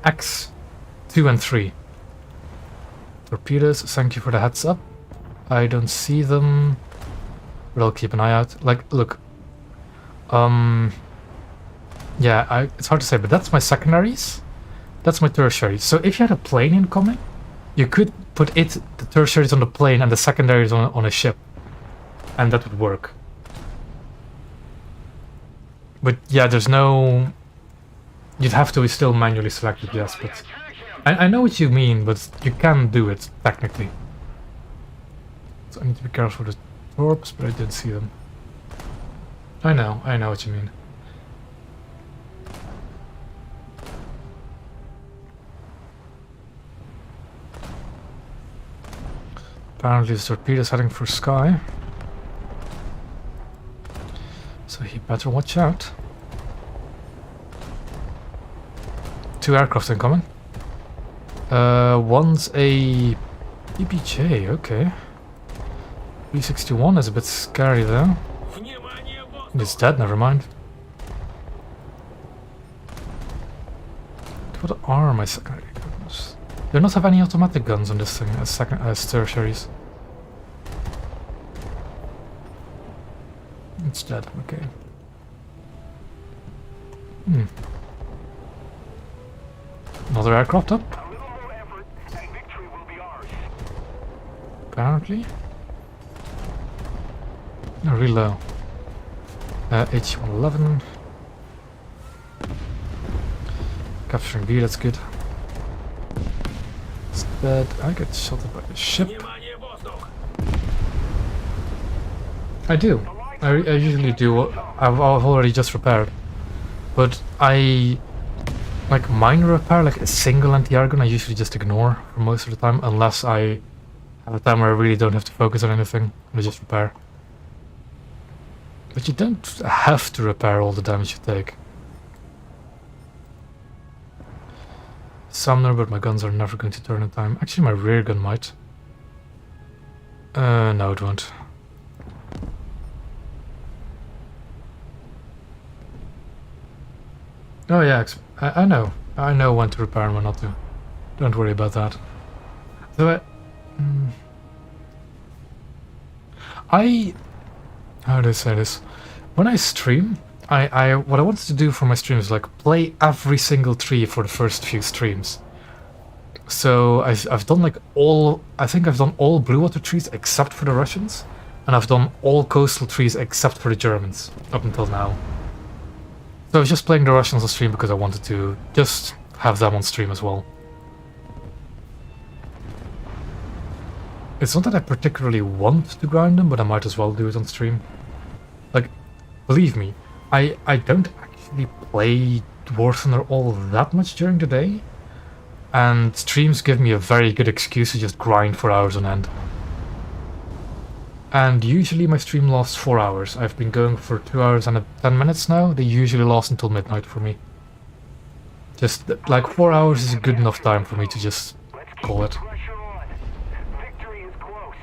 X, 2 and 3. Torpedoes, thank you for the heads up. I don't see them, but I'll keep an eye out. Like, look. Yeah, it's hard to say, but that's my secondaries. That's my tertiaries. So if you had a plane incoming, you could put the tertiaries on the plane and the secondaries on a ship. And that would work. But yeah, there's no... You'd have to still manually select it, yes, but... I know what you mean, but you can do it, technically. So I need to be careful with the torps, but I didn't see them. I know what you mean. Apparently the torpedo's heading for Sky. So he better watch out. 2 aircraft incoming. One's a PPJ, okay. B-61 is a bit scary though. It's dead, never mind. What are my secondary guns? Do not have any automatic guns on this thing as tertiaries. It's dead, okay. Another aircraft up? Apparently. No, really low. H111. Capturing B, that's good. It's dead. I get shot by the ship. I do. I usually do. I've already just repaired. But like minor repair, like a single anti-air gun, I usually just ignore for most of the time, unless I have a time where I really don't have to focus on anything. I just repair. But you don't have to repair all the damage you take. Sumner, but my guns are never going to turn in time. Actually, my rear gun might. No, it won't. Oh yeah, I know. I know when to repair and when not to. Don't worry about that. So how do I say this? When I stream, what I wanted to do for my streams is like play every single tree for the first few streams. So I've done like I think I've done all blue water trees except for the Russians, and I've done all coastal trees except for the Germans up until now. So I was just playing the Russians on stream because I wanted to just have them on stream as well. It's not that I particularly want to grind them, but I might as well do it on stream. Like, believe me, I don't actually play War Thunder all that much during the day, and streams give me a very good excuse to just grind for hours on end. And usually my stream lasts 4 hours. I've been going for 2 hours and 10 minutes now. They usually last until midnight for me. Just like 4 hours is a good enough time for me to just call it.
Pressure on. Victory is close.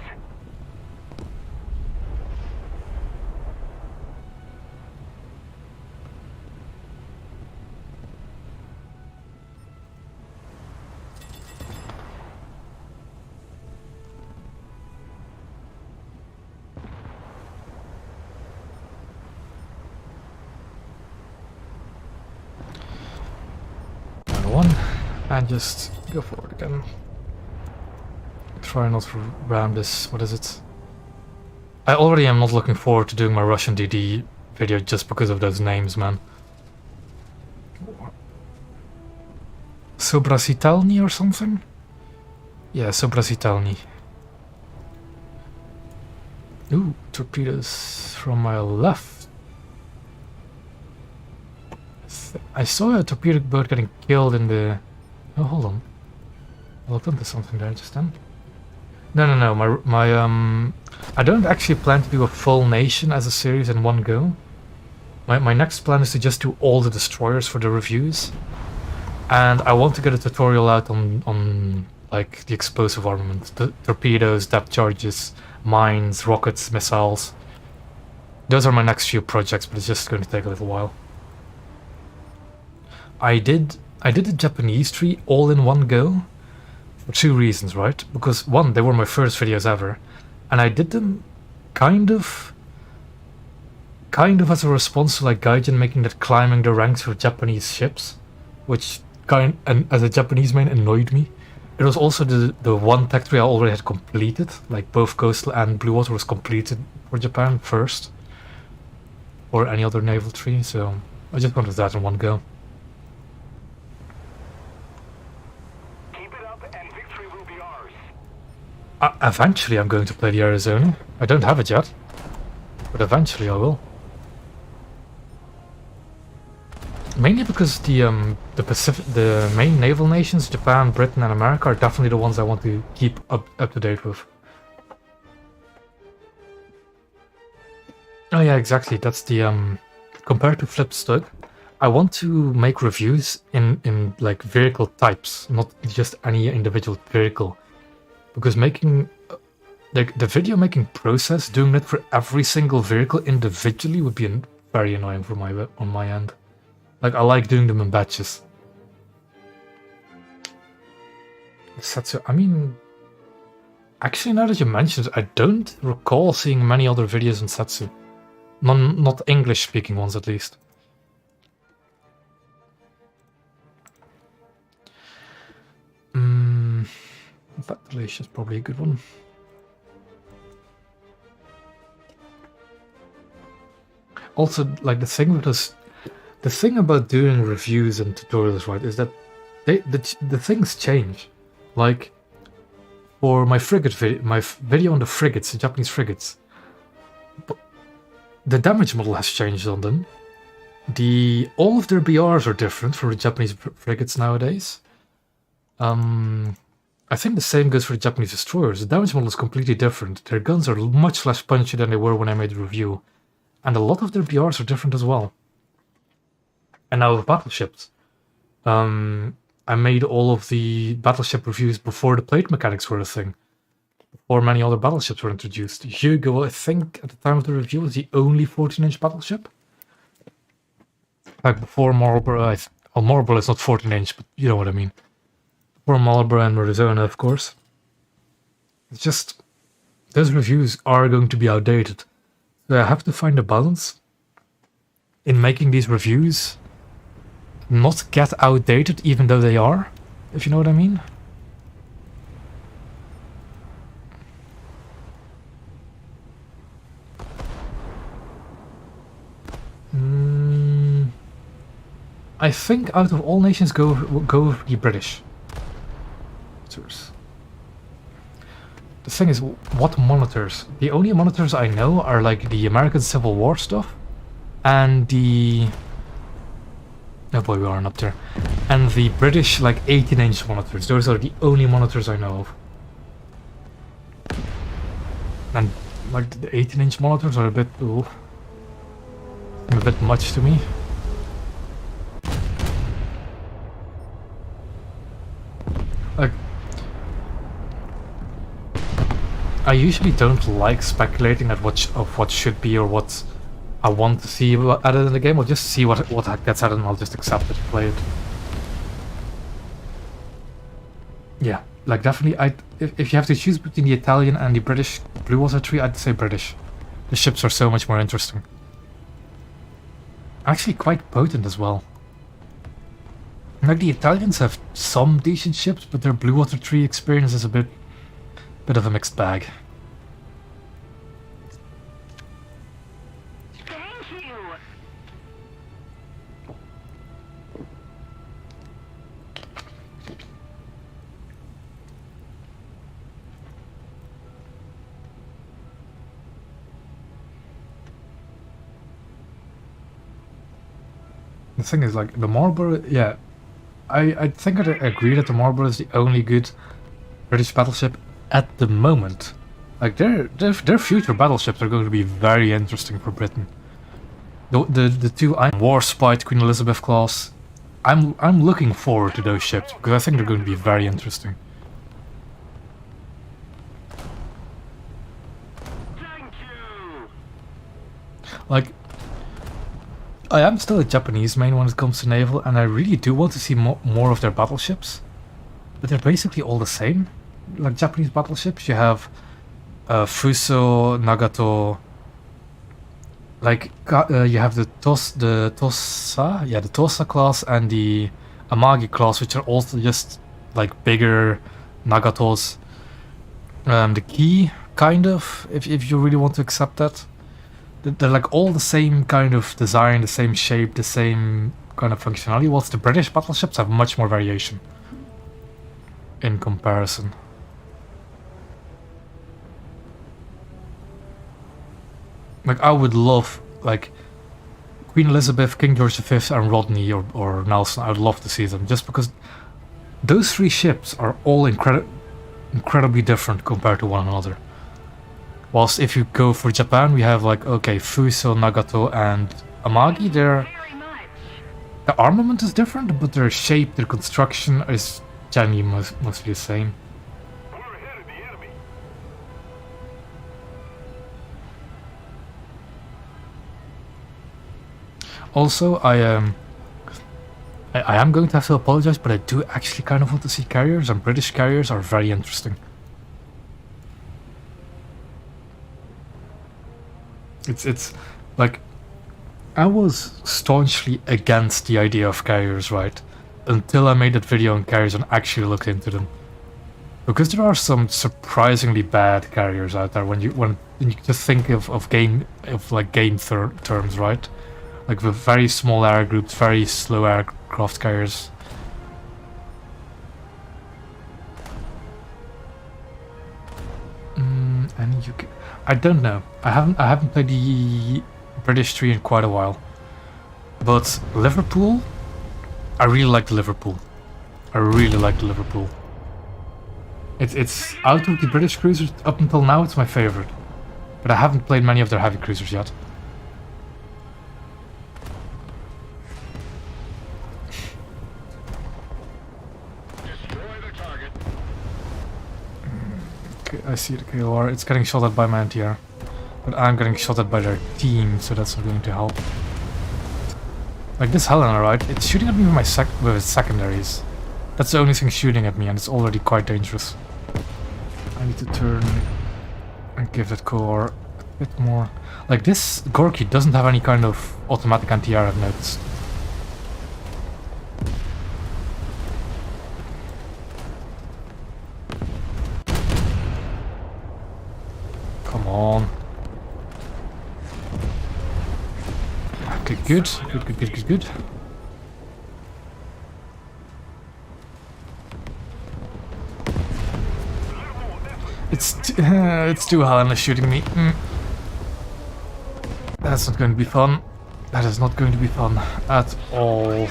One, and just go forward again. Try not to ram this. What is it? I already am not looking forward to doing my Russian DD video just because of those names, man. Sobrasitelny or something? Yeah, Sobrasitelny. Ooh, torpedoes from my left. I saw a torpedo boat getting killed in the... Oh, hold on. I looked into something there just then. No. I don't actually plan to do a full nation as a series in one go. My next plan is to just do all the destroyers for the reviews. And I want to get a tutorial out on like the explosive armament. The torpedoes, depth charges, mines, rockets, missiles. Those are my next few projects, but it's just going to take a little while. I did the Japanese tree all in one go for 2 reasons, right? Because one, they were my first videos ever, and I did them kind of as a response to like Gaijin making that climbing the ranks for Japanese ships, which and as a Japanese main annoyed me. It was also the one tech tree I already had completed, like both coastal and blue water was completed for Japan first, or any other naval tree, so I just wanted that in one go. Eventually I'm going to play the Arizona. I don't have it yet, but eventually I will. Mainly because the main naval nations, Japan, Britain and America, are definitely the ones I want to keep up to date with. Oh yeah, exactly, that's the compared to Flip Stud, I want to make reviews in like vehicle types, not just any individual vehicle. Because making, like, the video making process, doing it for every single vehicle individually would be very annoying for on my end. Like, I like doing them in batches. Setsu, I mean, actually now that you mentioned it, I don't recall seeing many other videos on Setsu. Not English speaking ones at least. Ventilation is probably a good one. Also, like the thing about doing reviews and tutorials, right, is that the things change. Like for my frigate my video on the frigates, the Japanese frigates, the damage model has changed on them. All of their BRs are different for the Japanese frigates nowadays. I think the same goes for the Japanese destroyers. The damage model is completely different. Their guns are much less punchy than they were when I made the review. And a lot of their BRs are different as well. And now with battleships. I made all of the battleship reviews before the plate mechanics were a thing. Before many other battleships were introduced. Hugo, I think, at the time of the review, was the only 14-inch battleship. Like before Marlborough, well, Marlborough is not 14-inch, but you know what I mean. Before Marlborough and Arizona, of course. It's just, those reviews are going to be outdated. So I have to find a balance in making these reviews not get outdated even though they are, if you know what I mean. I think out of all nations, go the British. The thing is, what monitors? The only monitors I know are like the American Civil War stuff, and the... Oh boy, we aren't up there. And the British like 18-inch monitors. Those are the only monitors I know of. And like the 18-inch monitors are a bit much to me. Like, I usually don't like speculating at what should be or what I want to see added in the game. I'll just see what gets added and I'll just accept it and play it. Yeah, like definitely. If you have to choose between the Italian and the British Blue Water Tree, I'd say British. The ships are so much more interesting. Actually, quite potent as well. Like the Italians have some decent ships, but their Blue Water Tree experience is a bit of a mixed bag.
Thank you.
The thing is, like, the Marlborough, yeah, I think I'd agree that the Marlborough is the only good British battleship at the moment. Like, their future battleships are going to be very interesting for Britain. The two Warspite, Queen Elizabeth class, I'm looking forward to those ships because I think they're going to be very interesting.
Thank you.
Like, I am still a Japanese main when it comes to naval, and I really do want to see more of their battleships. But they're basically all the same. Like Japanese battleships, you have Fuso, Nagato. Like you have the Tosa class and the Amagi class, which are also just like bigger Nagatos. The Ki, kind of, if you really want to accept that. They're like all the same kind of design, the same shape, the same kind of functionality, whilst the British battleships have much more variation in comparison. Like, I would love, like, Queen Elizabeth, King George V, and Rodney or Nelson. I would love to see them, just because those three ships are all incredibly different compared to one another. Whilst if you go for Japan, we have like, okay, Fuso, Nagato, and Amagi. The armament is different, but their shape, their construction is generally mostly the same.
We're ahead of the enemy.
Also, I am going to have to apologize, but I do actually kind of want to see carriers, and British carriers are very interesting. It's like, I was staunchly against the idea of carriers, right? Until I made that video on carriers and actually looked into them. Because there are some surprisingly bad carriers out there when you just think of game terms, right? Like with very small air groups, very slow aircraft carriers. And you can, I don't know. I haven't played the British tree in quite a while. But Liverpool, I really like the Liverpool. I really like the Liverpool. It's out of the British cruisers up until now, it's my favorite. But I haven't played many of their heavy cruisers yet.
Destroy the target.
Okay, I see the KOR. It's getting shot at by my NTR. But I'm getting shot at by their team, so that's not going to help. Like this Helena, right? It's shooting at me with its secondaries. That's the only thing shooting at me, and it's already quite dangerous. I need to turn and give that core a bit more. Like this Gorky doesn't have any kind of automatic anti-air, I've noticed. Come on. Okay, good. Good. It's two Helena shooting me. That's not going to be fun. That is not going to be fun at all.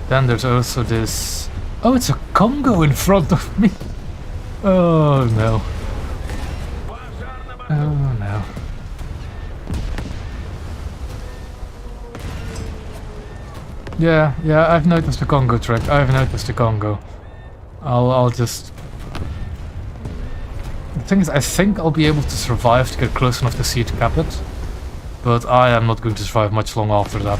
Then there's also this... Oh, it's a Congo in front of me! Oh no. Oh no. Yeah, I've noticed the Congo trick. I've noticed the Congo. I'll just... The thing is, I think I'll be able to survive to get close enough to see it to cap it. But I am not going to survive much long after that.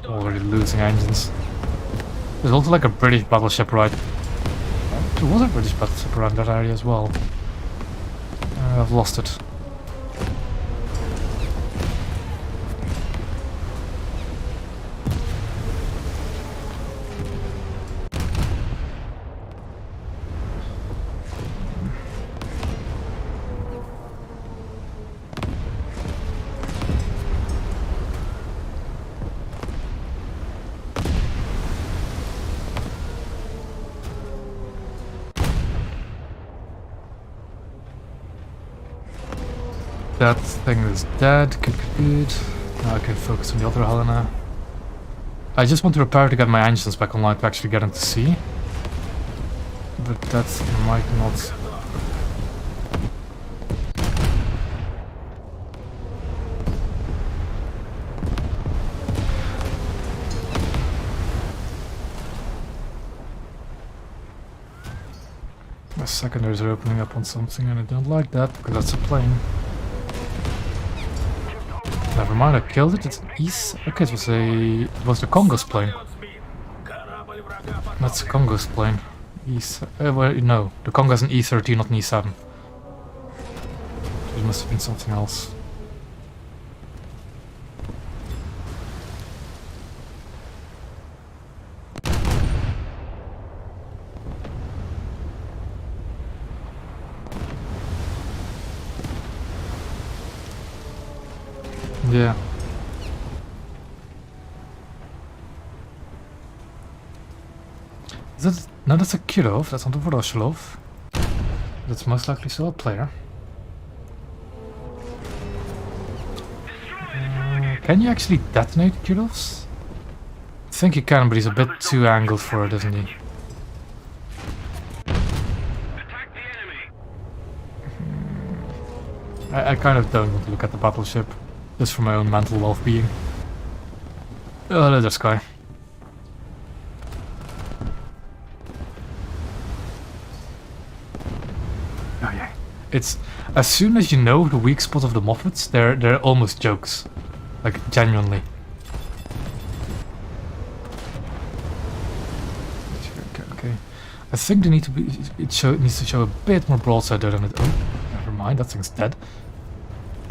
Already losing engines. There's also like a British battleship right... There was a British battleship around that area as well. I've lost it. That thing is dead. Good. Now I can focus on the other Helena. I just want to repair to get my engines back online to actually get into sea. But that might not... My secondaries are opening up on something and I don't like that because that's a plane. Never mind, I killed it. It's an East. Okay, it was the Congo's plane. That's Congo's plane. Well, no, the Congo's an E-13, not an E-7. It must have been something else. Yeah. Is that... No, that's a Kirov, that's not a Voroshilov. That's most likely still a player. Can you actually detonate Kirovs? I think you can, but he's a bit too angled for it, isn't he? I kind of don't want to look at the battleship. Just for my own mental well-being. Oh, there's Sky. Oh yeah. It's... As soon as you know the weak spot of the Moffats, they're almost jokes. Like, genuinely. Okay. I think they need to be... It needs to show a bit more broadside there than it... Oh, never mind, that thing's dead.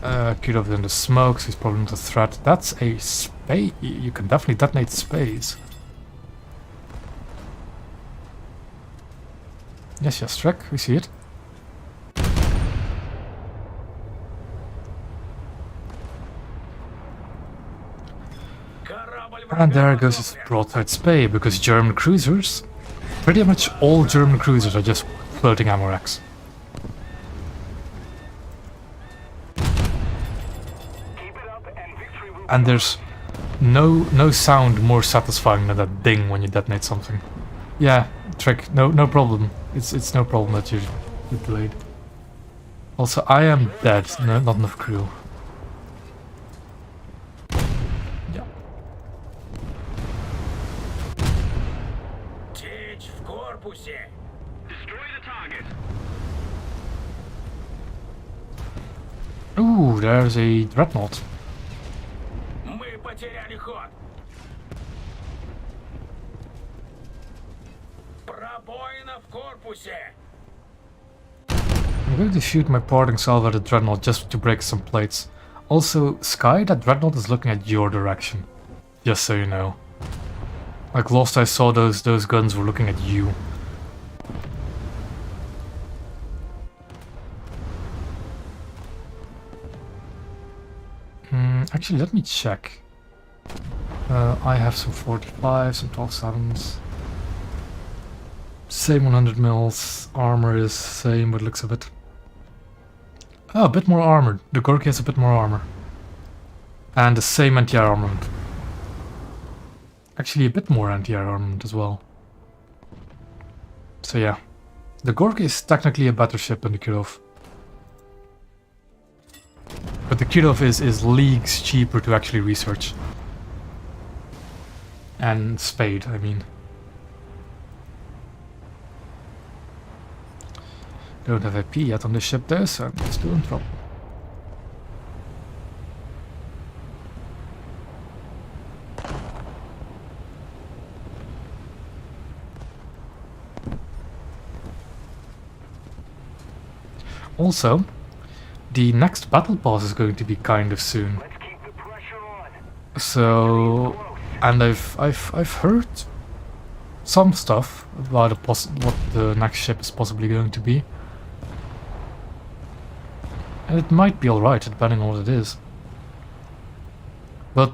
Kirov in the smoke, so he's probably not a threat. That's a space. You can definitely detonate space. Yes, Trek, we see it. And there goes his broadside spay, because German cruisers, pretty much all German cruisers are just floating ammo racks. And there's no sound more satisfying than that ding when you detonate something. Yeah, Trick, no problem. It's no problem that you're delayed. Also, I am dead. No, not enough crew. Yeah.
Destroy the target.
Ooh, there's a dreadnought.
Потеряли ход. Пробоина в корпусе.
I'm going to shoot my parting salvo at the dreadnought just to break some plates. Also, Sky, that dreadnought is looking at your direction. Just so you know. Like last I saw, those guns were looking at you. Actually, let me check. I have some 45, some 12.7s. Same 100 mils. Armor is same, but looks a bit. Oh, a bit more armored. The Gorky has a bit more armor. And the same anti-air armament. Actually, a bit more anti-air armament as well. So yeah. The Gorky is technically a better ship than the Kirov. But the Kirov is leagues cheaper to actually research. And Spade, I mean. Don't have AP yet on this ship there, so I'm still in trouble. Also, the next battle pass is going to be kind of soon.
Let's keep the pressure on.
So, and I've heard some stuff about what the next ship is possibly going to be. And it might be alright, depending on what it is. But,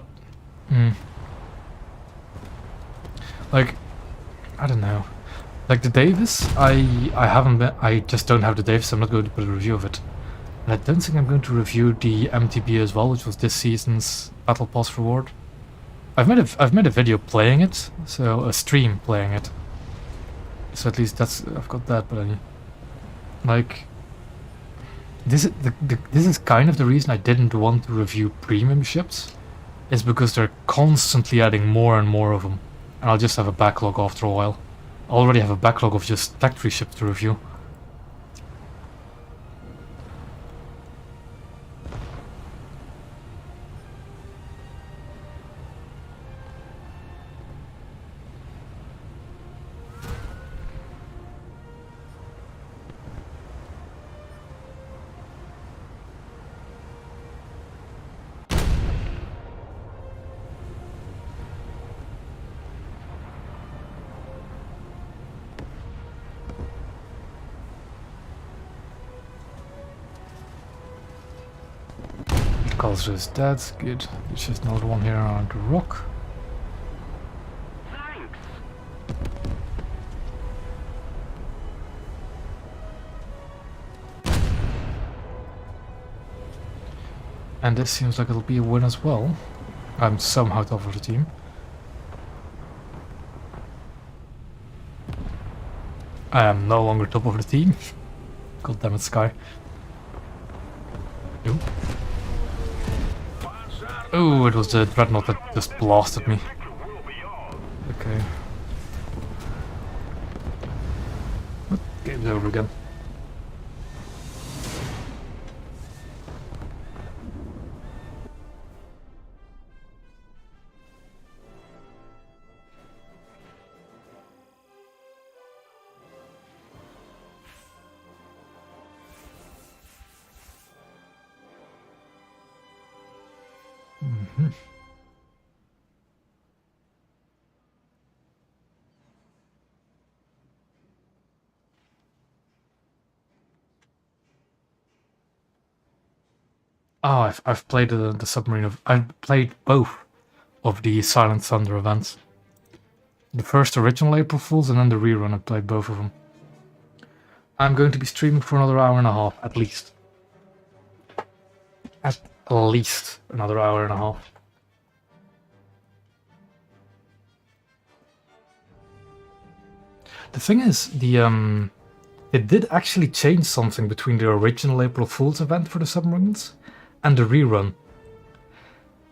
like, I don't know. Like the Davis, I just don't have the Davis, I'm not going to put a review of it. And I don't think I'm going to review the MTB as well, which was this season's Battle Pass reward. I've made a video playing it, so a stream playing it. So at least I've got that, but like, this is kind of the reason I didn't want to review premium ships, is because they're constantly adding more and more of them, and I'll just have a backlog after a while. I already have a backlog of just factory ships to review. Culture is dead, good. There's just another one here around the rock.
Thanks.
And this seems like it'll be a win as well. I'm somehow top of the team. I am no longer top of the team. God damn it, Sky. Ooh. Oh, it was the Dreadnought that just blasted me. Okay. What? Game's over again. Oh, I've played the submarine of. I've played both of the Silent Thunder events. The first original April Fools and then the rerun. I played both of them. I'm going to be streaming for another hour and a half, at least. At least another hour and a half. The thing is, it did actually change something between the original April Fool's event for the submarines and the rerun.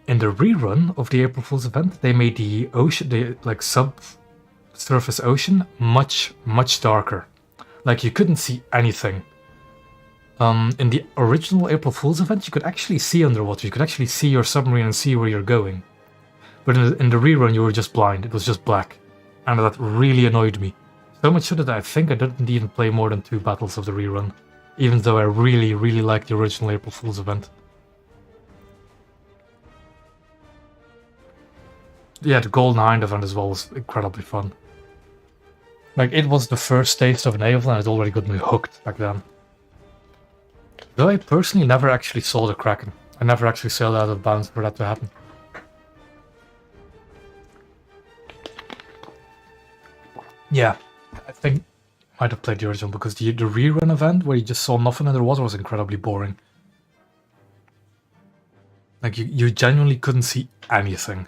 In the rerun of the April Fool's event, they made the ocean, the subsurface ocean, much darker. Like you couldn't see anything. In the original April Fool's event, you could actually see underwater. You could actually see your submarine and see where you're going. But in the rerun, you were just blind. It was just black, and that really annoyed me. So much so that I think I didn't even play more than 2 battles of the rerun, even though I really liked the original April Fool's event. Yeah, the Golden Hind event as well was incredibly fun. Like, it was the first taste of Naval and it already got me hooked back then. Though I personally never actually saw the Kraken. I never actually sailed out of bounds for that to happen. Yeah, I think I might have played the original because the rerun event where you just saw nothing underwater was incredibly boring. Like you genuinely couldn't see anything.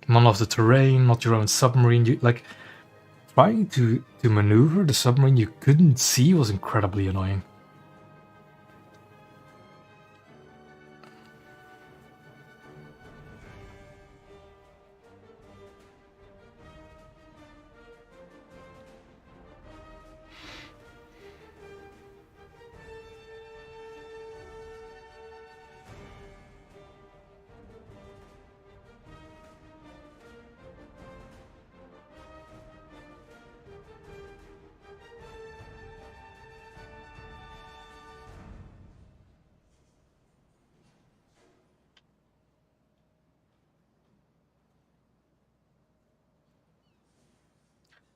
None of the terrain, not your own submarine. You like trying to maneuver the submarine you couldn't see was incredibly annoying.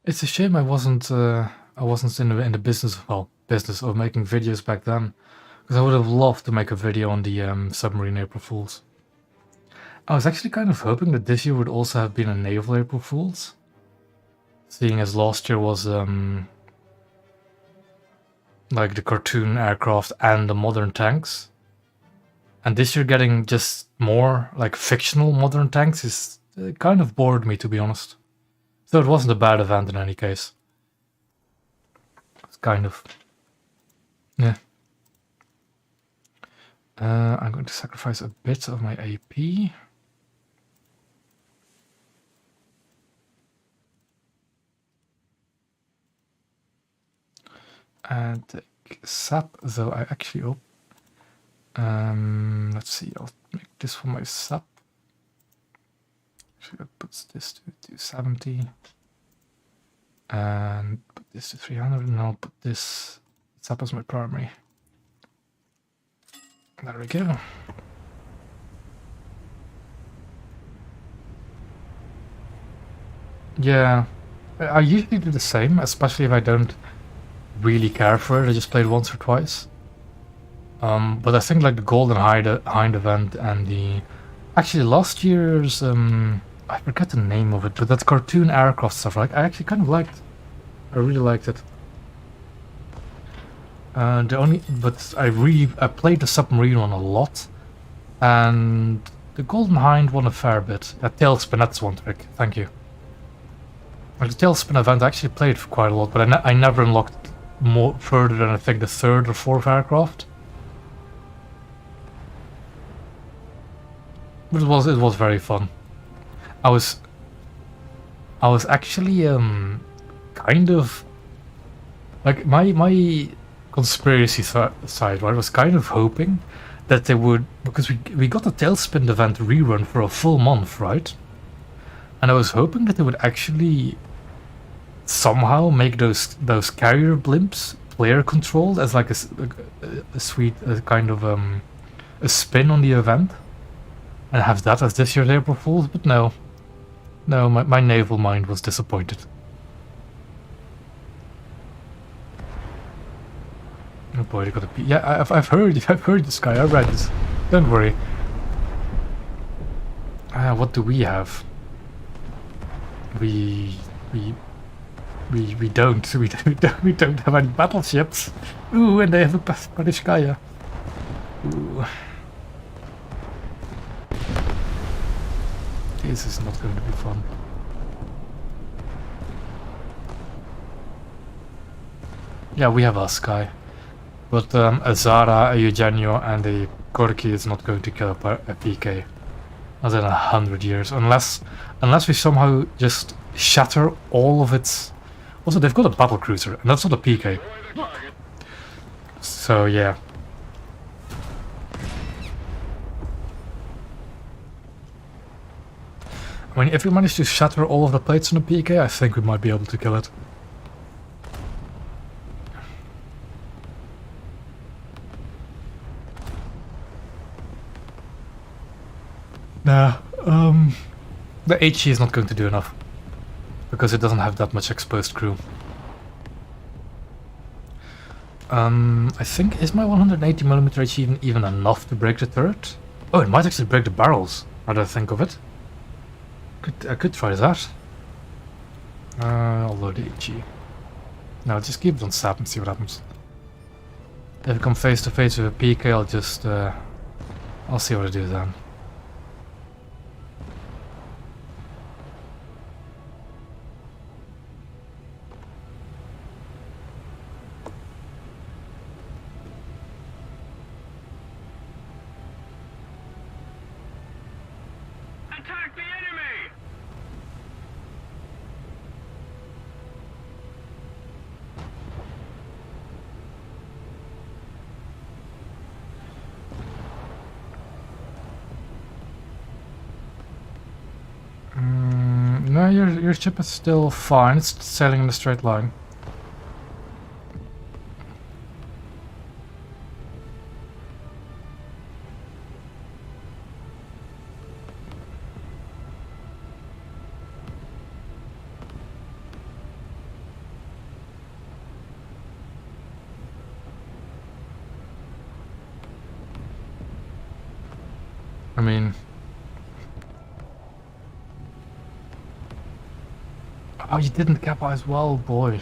It's a shame I wasn't in the business of making videos back then, because I would have loved to make a video on the submarine April Fools. I was actually kind of hoping that this year would also have been a naval April Fools, seeing as last year was like the cartoon aircraft and the modern tanks, and this year getting just more like fictional modern tanks is kind of bored me, to be honest. So it wasn't a bad event in any case. It's kind of... yeah. I'm going to sacrifice a bit of my AP. And take sap, though I actually... oh. Let's see, I'll make this for my sap. Actually, that puts this to 270. And put this to 300, and I'll put this sap as my primary. There we go. Yeah, I usually do the same, especially if I don't really care for it. I just play it once or twice. But I think like the Golden Hind event and the... actually last year's... I forget the name of it, but that cartoon aircraft stuff, like, I actually kind of liked. I really liked it. But I played the submarine one a lot, and the Golden Hind one a fair bit. That tailspin, that's one trick. Thank you. Like the tailspin event, I actually played for quite a lot, but I never unlocked more further than I think the 3rd or 4th aircraft. But it was very fun. I was actually kind of like my conspiracy side, right, was kind of hoping that they would, because we got the Tailspin event rerun for a full month, right? And I was hoping that they would actually somehow make those carrier blimps player controlled as like a sweet kind of a spin on the event, and have that as this year's April Fools, but no. No, my naval mind was disappointed. Oh boy, they got a P. Yeah, I've heard this guy. I read this. Don't worry. What do we have? We don't have any battleships. Ooh, and they have a Pariskaya. Ooh. This is not going to be fun. Yeah, we have a Sky. But a Zara, a Eugenio, and a Corki is not going to kill a PK. Not in 100 years. Unless we somehow just shatter all of its... Also, they've got a battle cruiser, and that's not a PK. So, yeah. I mean, if we manage to shatter all of the plates on the PK, I think we might be able to kill it. Nah, the HE is not going to do enough, because it doesn't have that much exposed crew. I think, is my 180mm even enough to break the turret? Oh, it might actually break the barrels, now that I think of it. I could try that. I'll load the HE. No, just keep it on sap and see what happens. If I come face to face with a PK, I'll just, I'll see what I do then.
Attack the enemy!
No, your ship is still fine. It's sailing in a straight line. I mean... Oh, you didn't kappa as well, boy.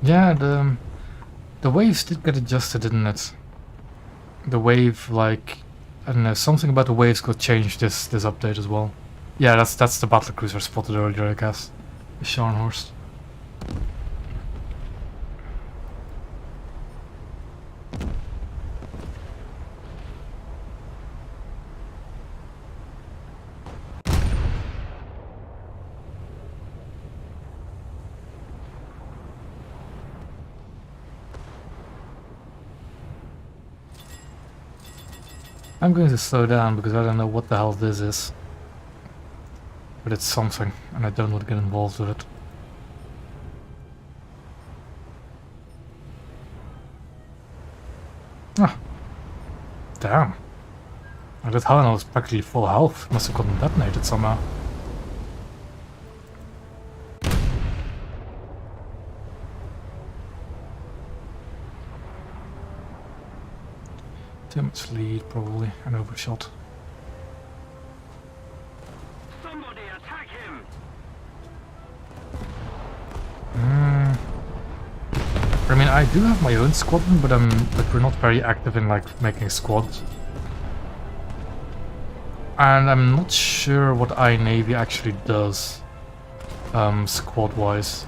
Yeah, the waves did get adjusted, didn't it? The wave, like, I don't know, something about the waves got changed this update as well. Yeah, that's the battlecruiser spotted earlier, I guess. The Scharnhorst. I'm going to slow down because I don't know what the hell this is. But it's something, and I don't want to get involved with it. Ah. Damn. And that Helena was practically full health. Must have gotten detonated somehow. Too much lead, probably, and overshot.
Somebody attack him!
I mean, I do have my own squadron, but we're not very active in like making squads. And I'm not sure what iNavy actually does, squad-wise.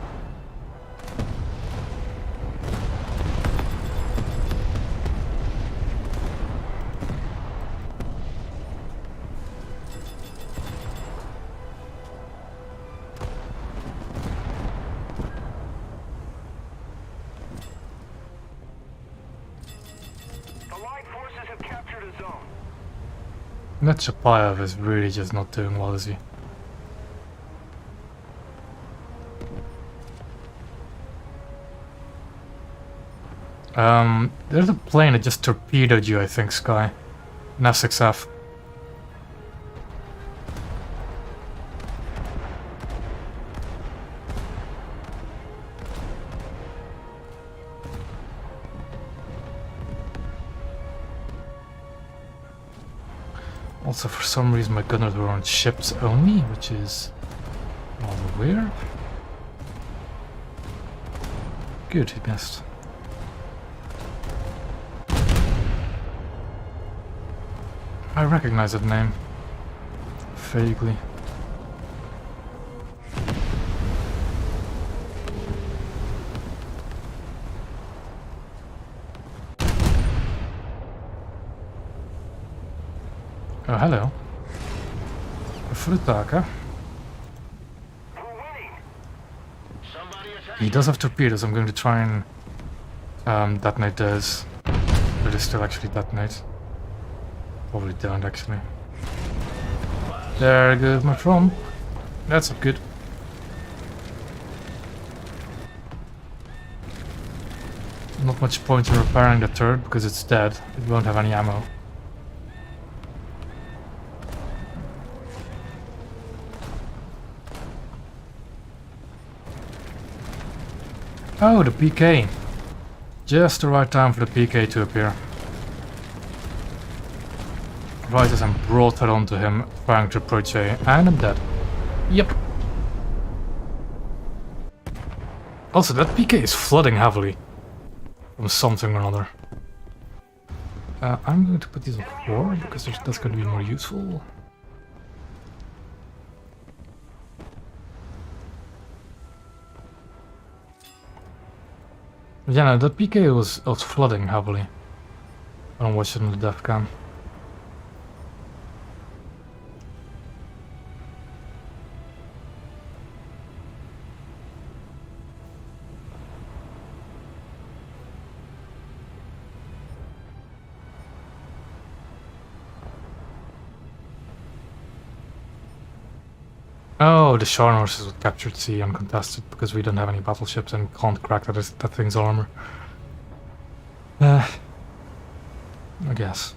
That Chapayev is really just not doing well, is he? There's a plane that just torpedoed you, I think, Sky. An F6F. Also, for some reason, my gunners were on ships only, which is rather weird. Good, he missed. I recognize that name. Vaguely. Oh, hello. A Fruitaka. He does have torpedoes. I'm going to try and detonate those. But they still actually detonate. Probably don't actually. There goes my trump. That's good. Not much point in repairing the turret because it's dead. It won't have any ammo. Oh, the PK. Just the right time for the PK to appear. Right as I'm brought head onto him, trying to approach A, and I'm dead. Yep. Also, that PK is flooding heavily. From something or another. I'm going to put these on 4, because that's going to be more useful. Yeah, no, that PK was flooding heavily. I don't watch it on the dev cam. Oh, the Sharn horses were captured sea uncontested because we don't have any battleships and can't crack that thing's armor. I guess.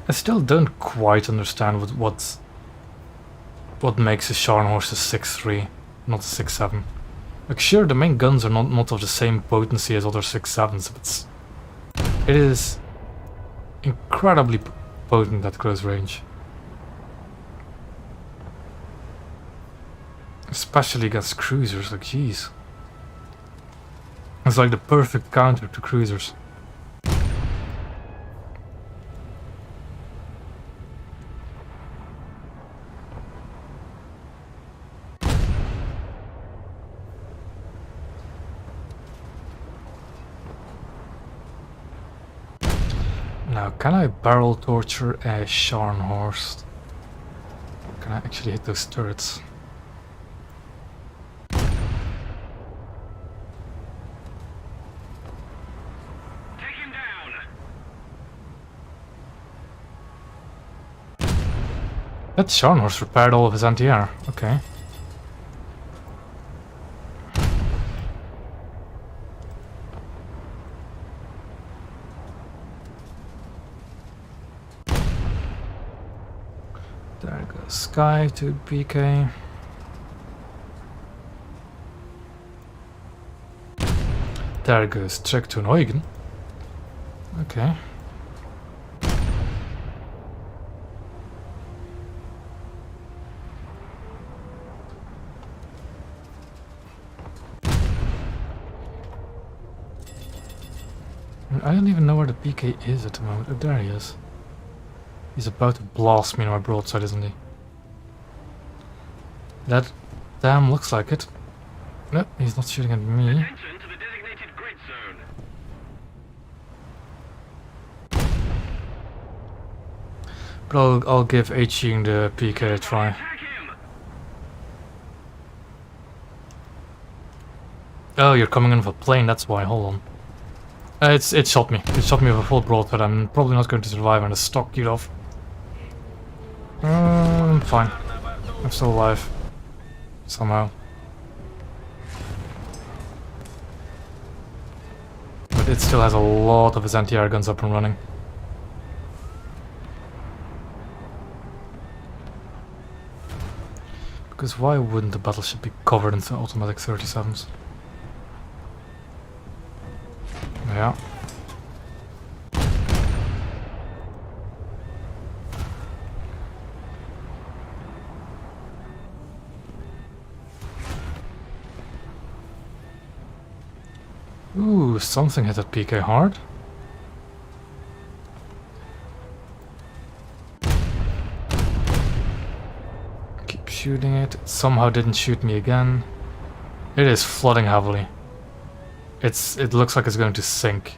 I still don't quite understand what makes a Sharn horse a 6.3, not a 6.7. Like, sure, the main guns are not of the same potency as other 6.7s, but it is incredibly potent at close range. Especially against cruisers, like jeez. It's like the perfect counter to cruisers. Now, can I barrel torture a Sharn horse? Can I actually hit those turrets?
Take him down.
That Sharn horse repaired all of his anti-air. Okay. There goes Sky to PK. There goes Trek to Neugen. Okay. I don't even know where the PK is at the moment. Oh, there he is. He's about to blast me in my broadside, isn't he? That damn looks like it. No, he's not shooting at me.
Attention to the designated grid zone.
But I'll give HEing the PK a try.
Attack him.
Oh, you're coming in with a plane, that's why. Hold on. It shot me. It shot me with a full broadside. I'm probably not going to survive and a stock keyed off. I'm fine. I'm still alive. Somehow. But it still has a lot of his anti-air guns up and running. Because why wouldn't the battleship be covered in automatic 37s? Yeah. Ooh, something hit that PK hard. Keep shooting it. It somehow didn't shoot me again. It is flooding heavily. It looks like it's going to sink.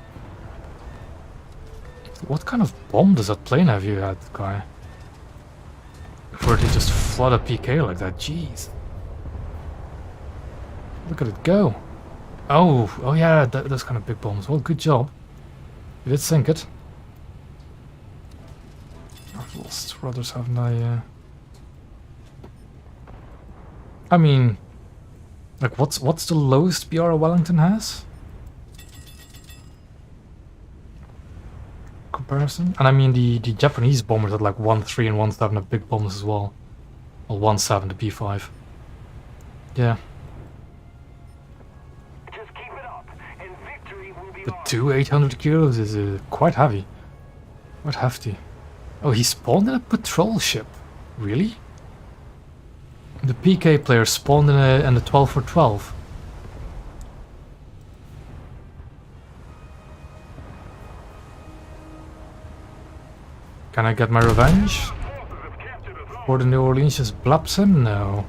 What kind of bomb does that plane have you had, guy? For it to just flood a PK like that, jeez. Look at it go. Oh yeah, those kind of big bombs. Well, good job. You did sink it. I've lost rudders, haven't I? I mean, like, what's the lowest BR Wellington has? comparison. And I mean the Japanese bombers had like 1.3 and 1.7 have big bombs as well. Well, 1.7 the P5. Yeah.
Just keep it up, and victory will be
The
ours.
two 800 kilos is quite heavy. Quite hefty. Oh, he spawned in a patrol ship. Really? The PK player spawned in a 12 for 12. Can I get my revenge?
Forces have captured a zone.
Or the New Orleans just blaps him? No.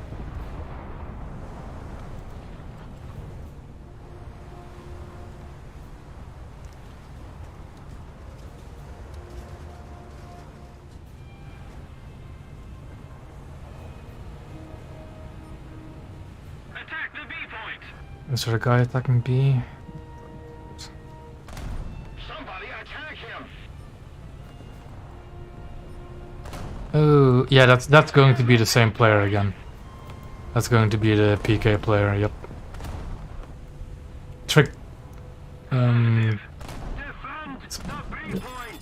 Attack the B point.
Is there a guy attacking B?
Somebody attack him.
Oh, yeah, that's going to be the same player again. That's going to be the PK player, yep. Trick.
Defend the B point.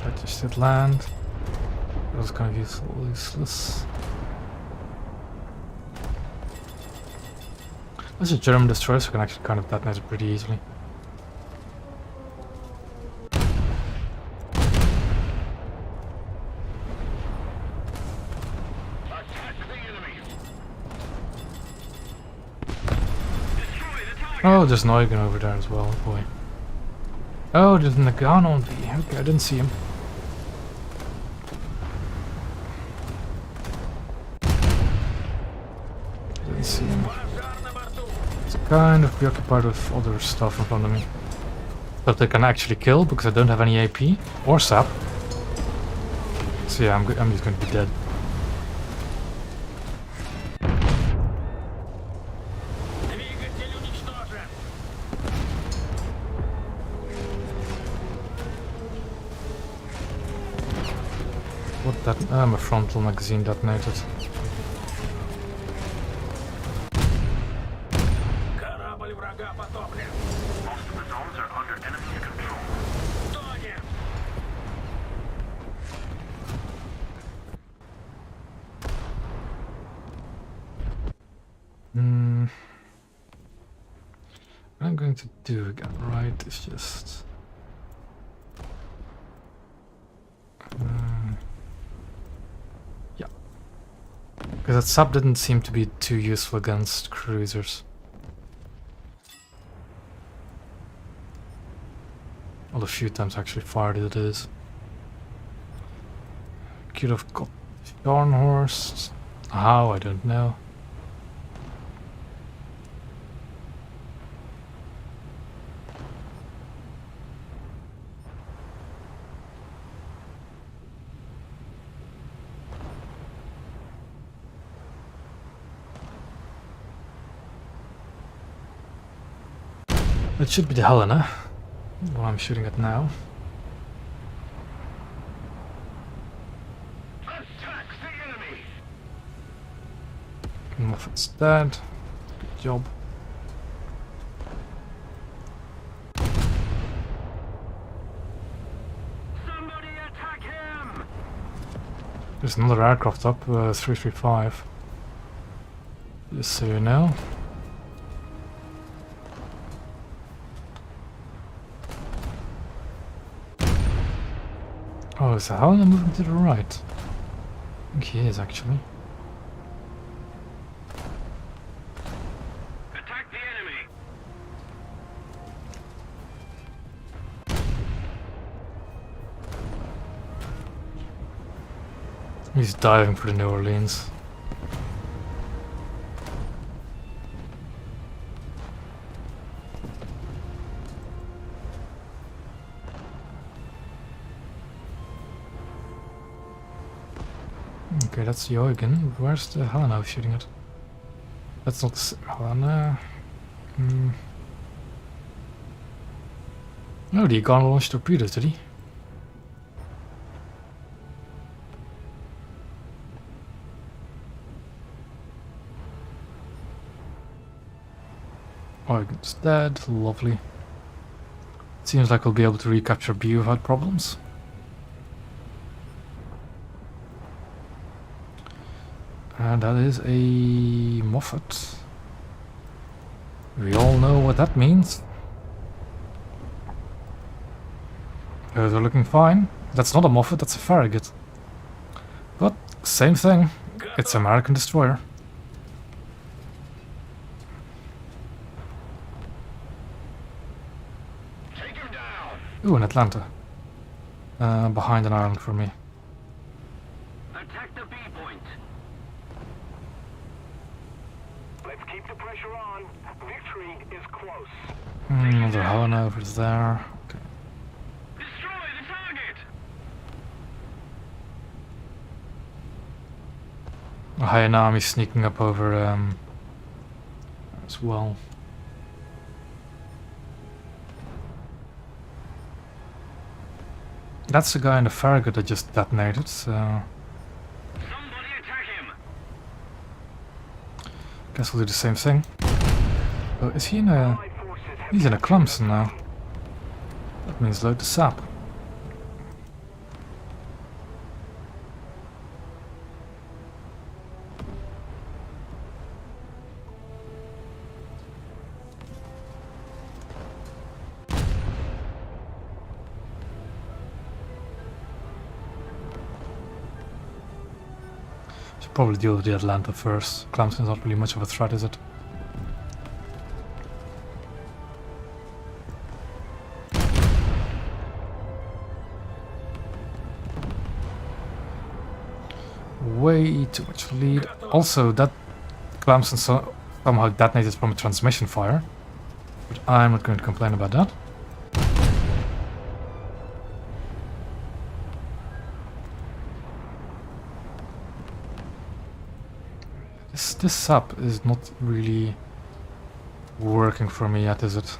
That just did land. That was kind of useless. There's a German destroyer, so I can actually kind of detonate it pretty easily.
Attack the enemy. Destroy the target.
Oh, there's Neugen over there as well, boy. Oh, there's a gun on B. Okay, I didn't see him. Didn't see him.
Пожар на борту.
He's kind of preoccupied with other stuff in front of me. That they can actually kill because I don't have any AP or sap. So yeah, I'm just going to be dead.
Двигатель уничтожен.
What that? My frontal magazine detonated.
Корабль врага потоплен. Most of the zones are under enemy control. Тонет.
What I'm going to do again, right, is just... yeah. Because that sub didn't seem to be too useful against cruisers. Well, a few times I actually fired it is. Could have got Dornhorst. How, I don't know. It should be the Helena, what I'm shooting at now.
Attack the enemy.
Moffat's dead. Good job.
Somebody attack him.
There's another aircraft up, 335. Just so you know. Oh, is the Helena moving to the right? I think he is actually.
Attack the enemy.
He's diving for the New Orleans. Okay, that's Jürgen. Where's the Helena shooting at? That's not Helena. Oh, the gun launched torpedoes, did he? Huygen's dead, lovely. Seems like we'll be able to recapture B without problems. And that is a Moffat. We all know what that means. Those are looking fine. That's not a Moffat, that's a Farragut. But, same thing. It's American destroyer.
Take him down.
Ooh, an Atlanta. Behind an island for me.
Attack the B point. Let's keep the pressure on. Victory is close.
Another Helen over there. Okay.
Destroy the target.
Hayanami sneaking up over as well. That's the guy in the Farragut that just detonated, so
Somebody attack him.
guess we'll do the same thing. Oh, is he in a...
Allied forces have
He's in a Clemson now. That means load the sap. Should probably deal with the Atlanta first. Clemson's not really much of a threat, is it? Way too much lead. Also, that Clemson somehow detonated from a transmission fire. But I'm not going to complain about that. This sap is not really working for me yet, is it?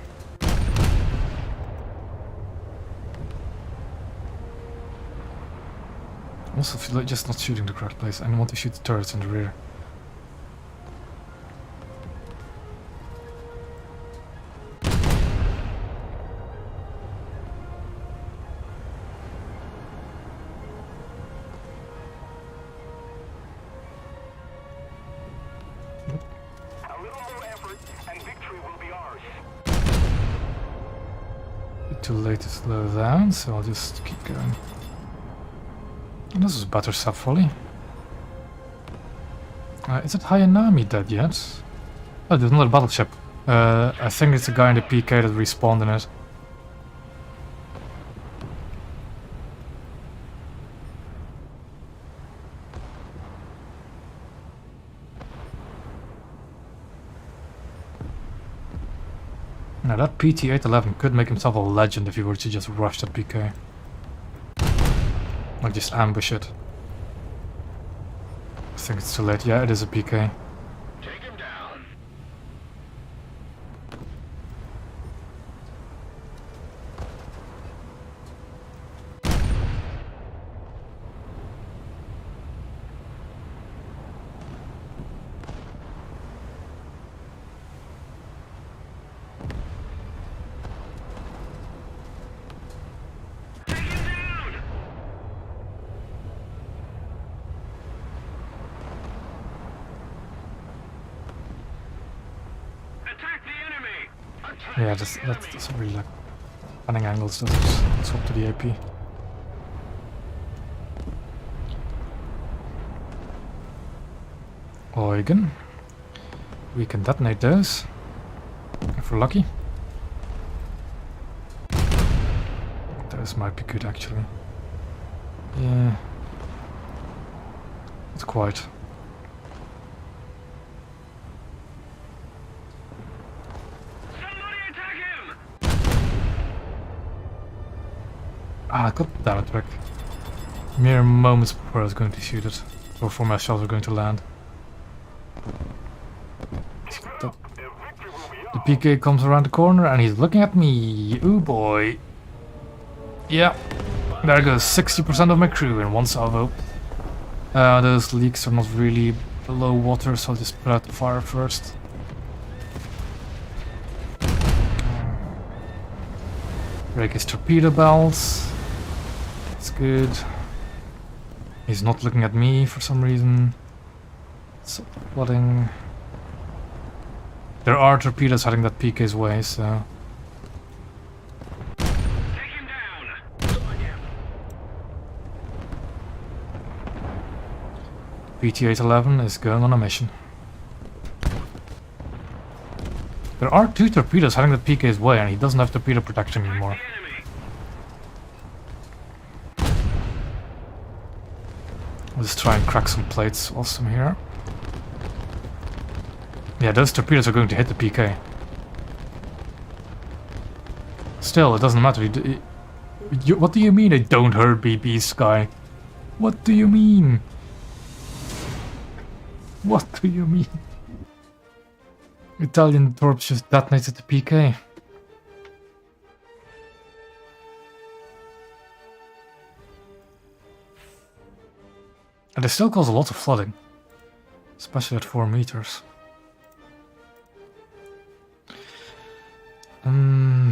Also feel like just not shooting the correct place. I want to shoot the turrets in the rear.
A little more effort and victory will be ours.
Too late to slow down, so I'll just keep going. And this is better sap volley. Is it Hayanami dead yet? Oh, there's another battleship. I think it's the guy in the PK that respawned in it. Now that PT-811 could make himself a legend if he were to just rush that PK. Like just ambush it. I think it's too late. Yeah, it is a PK.
Take him down. Take him down. Attack the enemy. Attack
Yeah,
the enemy.
that's really like panning angles. Let's swap to the AP. Eugen. We can detonate those. If we're lucky. Those might be good actually. Yeah. It's quiet.
Somebody attack him.
Ah, god damn it, back. Mere moments before I was going to shoot it. Or before my shells were going to land. The, the PK comes around the corner and he's looking at me. Ooh boy. Yeah. There goes 60% of my crew in one salvo. Those leaks are not really below water, so I'll just put out the fire first. Break his torpedo belts. That's good. He's not looking at me for some reason. So flooding. There are torpedoes heading that PK's way, so.
Take him down. Come on, yeah.
PT-811 is going on a mission. There are 2 torpedoes heading that PK's way, and he doesn't have torpedo protection anymore. Let's try and crack some plates whilst I'm here. Yeah, those torpedoes are going to hit the PK. Still, it doesn't matter. What do you mean they don't hurt BB Sky? What do you mean? What do you mean? Italian torps just detonated the PK. And it still cause a lot of flooding. Especially at 4 meters.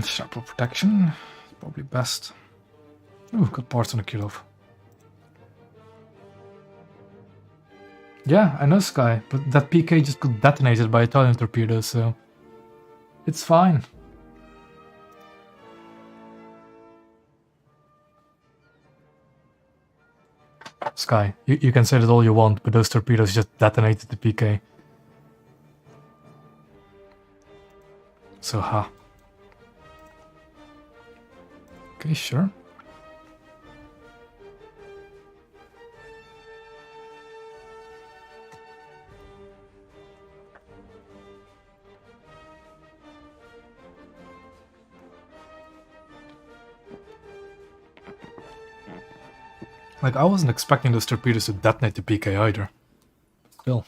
Sharper protection. Probably best. Ooh, got parts on the kill-off. Yeah, I know Sky, but that PK just got detonated by Italian torpedoes, so it's fine. Sky, you can say that all you want, but those torpedoes just detonated the PK. So, ha. Okay, sure. Like, I wasn't expecting those torpedoes to detonate the PK either. Still.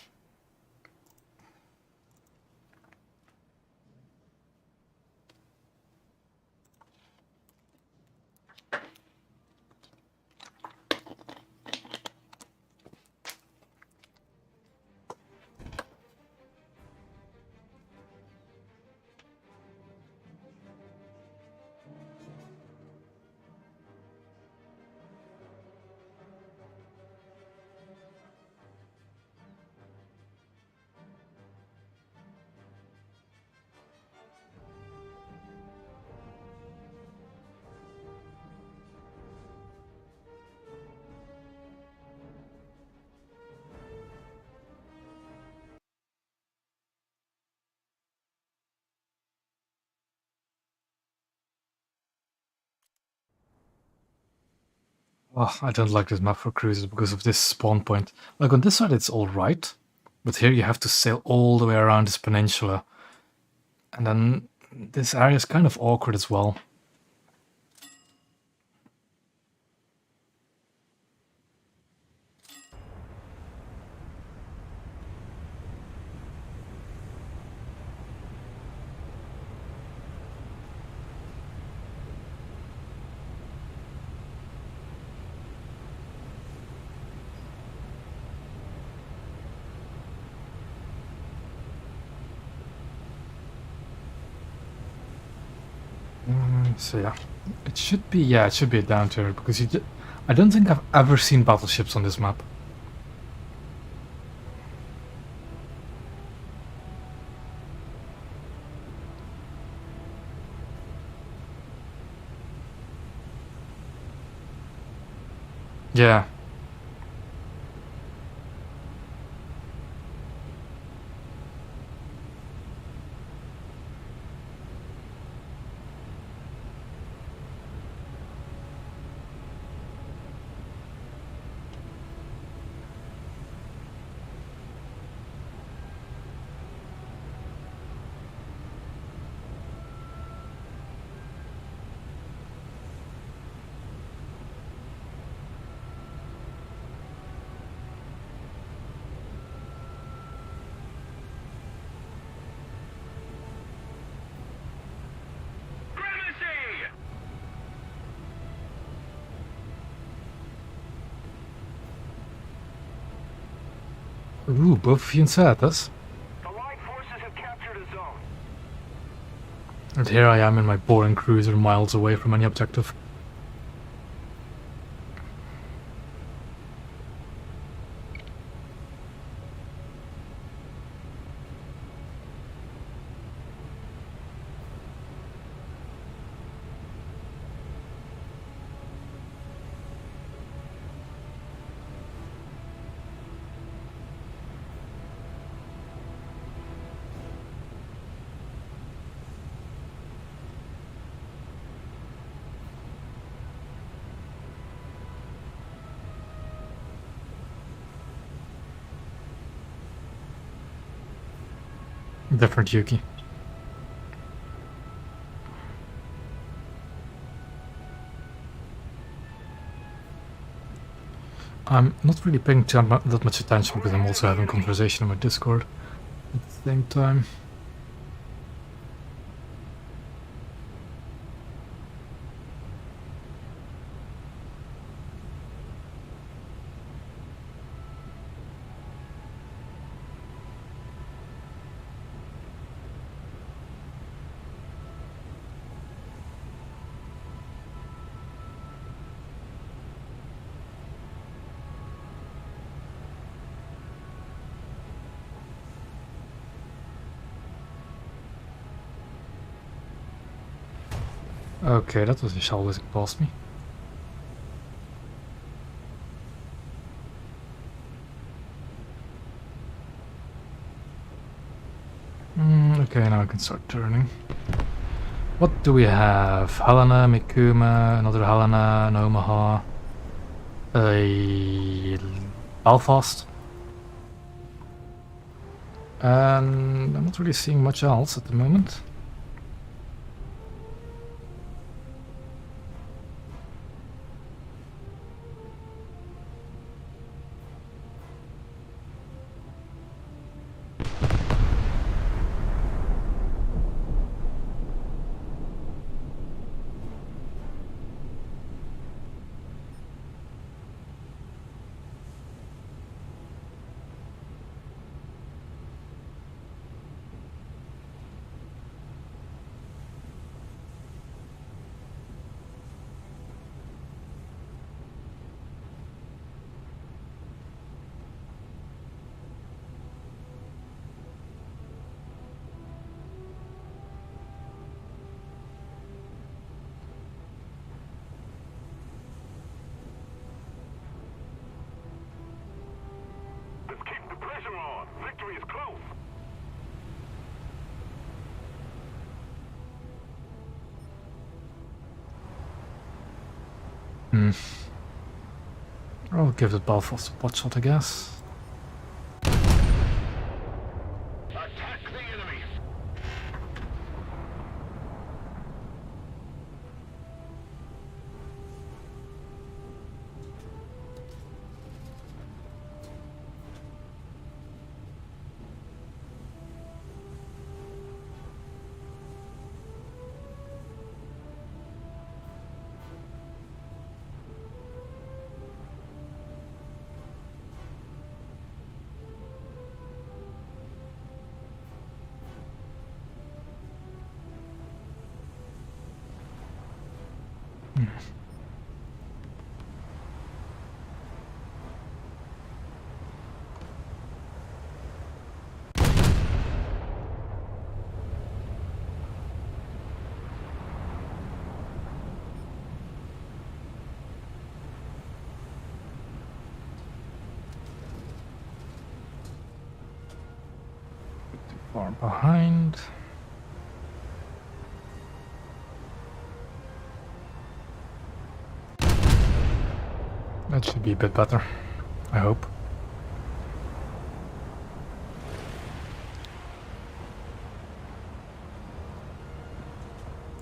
Oh, I don't like this map for cruisers because of this spawn point. Like, on this side it's alright, but here you have to sail all the way around this peninsula. And then this area is kind of awkward as well. So yeah, it should be a down turret because I don't think I've ever seen battleships on this map. Yeah. Ooh, both fiançadas.
The Allied forces have captured a zone.
And here I am in my boring cruiser miles away from any objective. Different Yuki. I'm not really paying that much attention because I'm also having conversation on my Discord at the same time. Okay, that was a shell whizzing past me. Okay, now I can start turning. What do we have? Helena, Mikuma, another Helena, an Omaha, a Belfast. And I'm not really seeing much else at the moment.
Let's keep the pressure on. Victory is close.
I'll give the Belfast a pot shot, I guess.
Attack the enemy.
Far behind. That should be a bit better, I hope.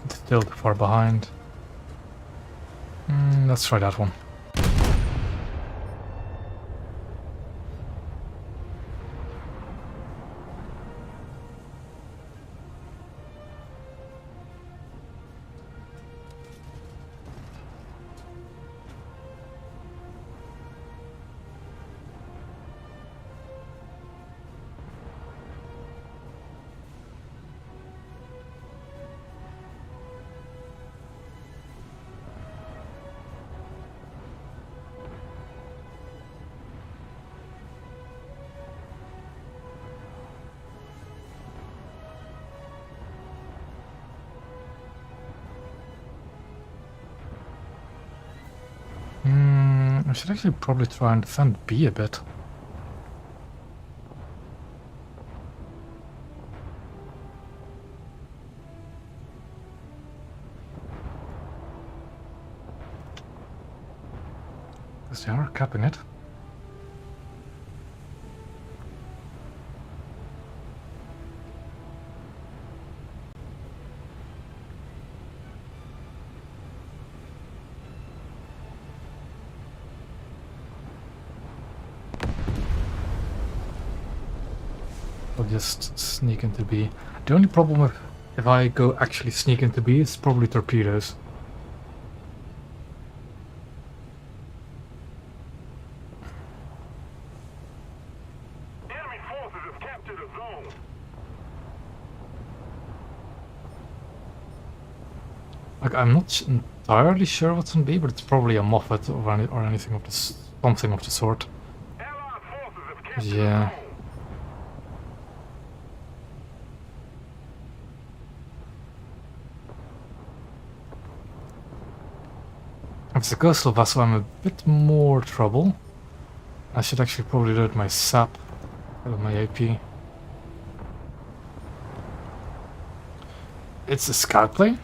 It's still too far behind. Let's try that one. should actually probably try and defend B a bit. Because they are capping it. I'll just sneak into B. The only problem if I go actually sneak into B is probably torpedoes.
Enemy forces have captured a zone.
Like, I'm not entirely sure what's on B, but it's probably a Moffat or anything of this, something of the sort.
Allied forces have captured
Yeah.
a zone.
If it's a coastal vessel, I'm a bit more trouble. I should actually probably load my SAP with my AP. It's a scout plane?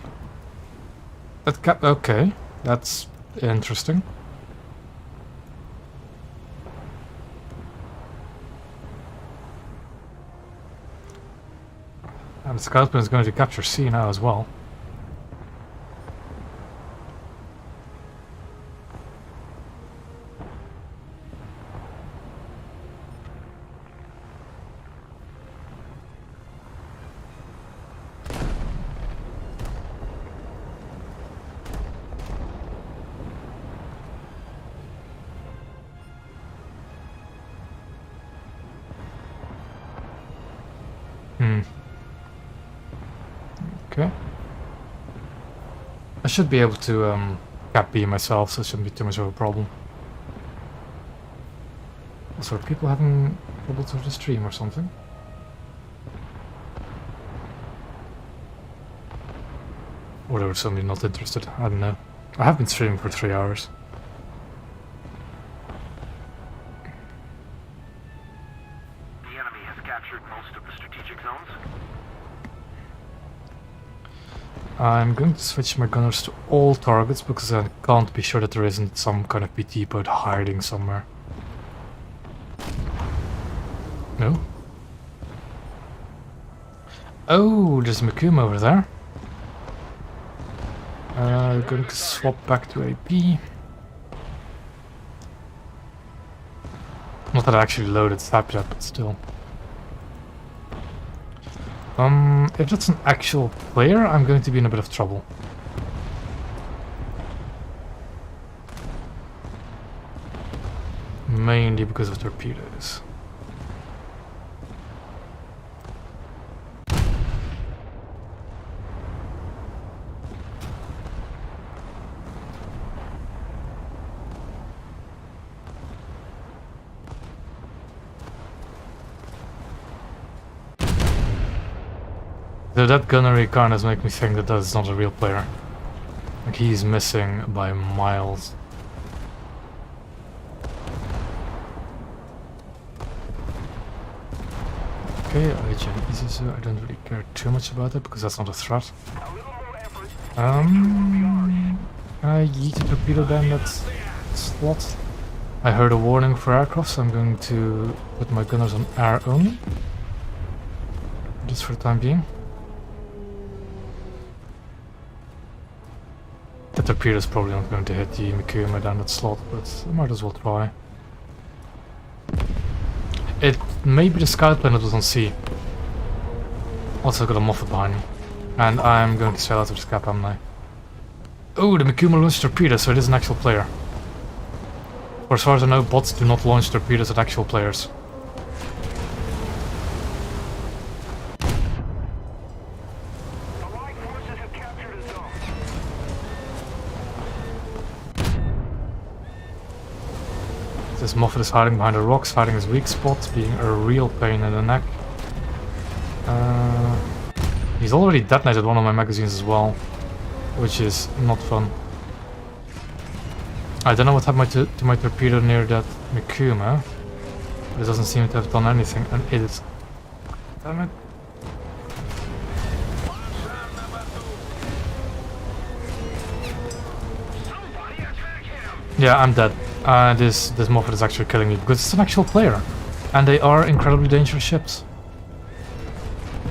Okay, that's interesting. And the scout plane is going to capture C now as well. Okay. I should be able to cap B myself, so it shouldn't be too much of a problem. Also, are people having troubles with the stream or something? Or they were somebody not interested, I don't know. I have been streaming for 3 hours.
The enemy has captured most of the strategic zones.
I'm going to switch my gunners to all targets because I can't be sure that there isn't some kind of PT boat hiding somewhere. No? Oh, there's a Makuma over there. Going to swap back to AP. Not that I actually loaded SAP yet, but still. If that's an actual player, I'm going to be in a bit of trouble. Mainly because of torpedoes. So that gunnery kind of makes me think that that's not a real player. Like, he's missing by miles. Okay, I get you an easy, so I don't really care too much about it because that's not a threat. I yeet a torpedo down that slot. I heard a warning for aircraft, so I'm going to put my gunners on air only. Just for the time being. The torpedo is probably not going to hit the Makuma down that slot, but I might as well try. It may be the scout plane that was on C. Also got a Moffat behind me. And I'm going to sail out of the cap, am I? Oh, the Makuma launched torpedoes, so it is an actual player. For as far as I know, bots do not launch torpedoes at actual players. This Moffat is hiding behind the rocks, fighting his weak spot, being a real pain in the neck. He's already detonated one of my magazines as well, which is not fun. I don't know what happened to my torpedo near that Mikuma, but it doesn't seem to have done anything, and it is... Damn it. Yeah, I'm dead. This Moffat is actually killing me, because it's an actual player, and they are incredibly dangerous ships.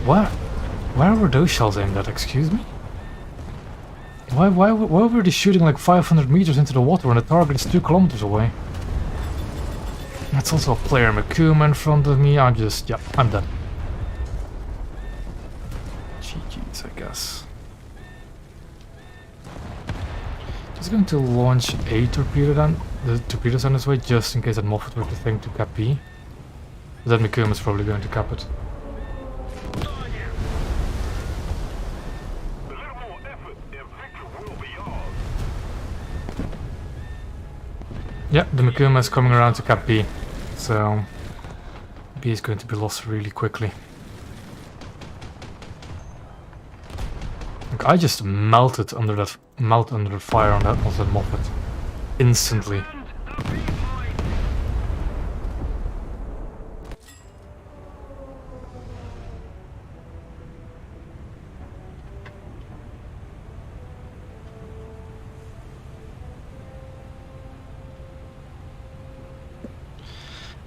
Where were those shells aimed at, excuse me? Why were they shooting like 500 meters into the water when the target is 2 kilometers away? That's also a player Mikuma in front of me. I'm dead. GG's, I guess. Just going to launch a torpedo then. The torpedoes on its way just in case that Moffat were to think to cap B. But that Mikuma is probably going to cap it. Yeah, the Mikuma is coming around to cap B, so B is going to be lost really quickly. Like, I just melted under the fire on that Moffat instantly.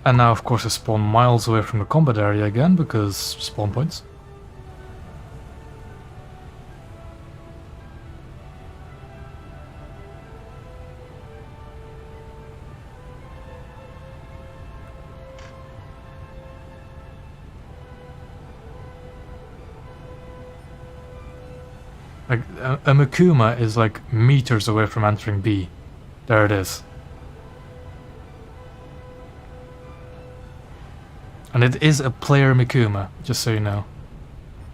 And now, of course, I spawn miles away from the combat area again, because spawn points. Like, a Mikuma is like meters away from entering B. There it is. And it is a player Mikuma, just so you know.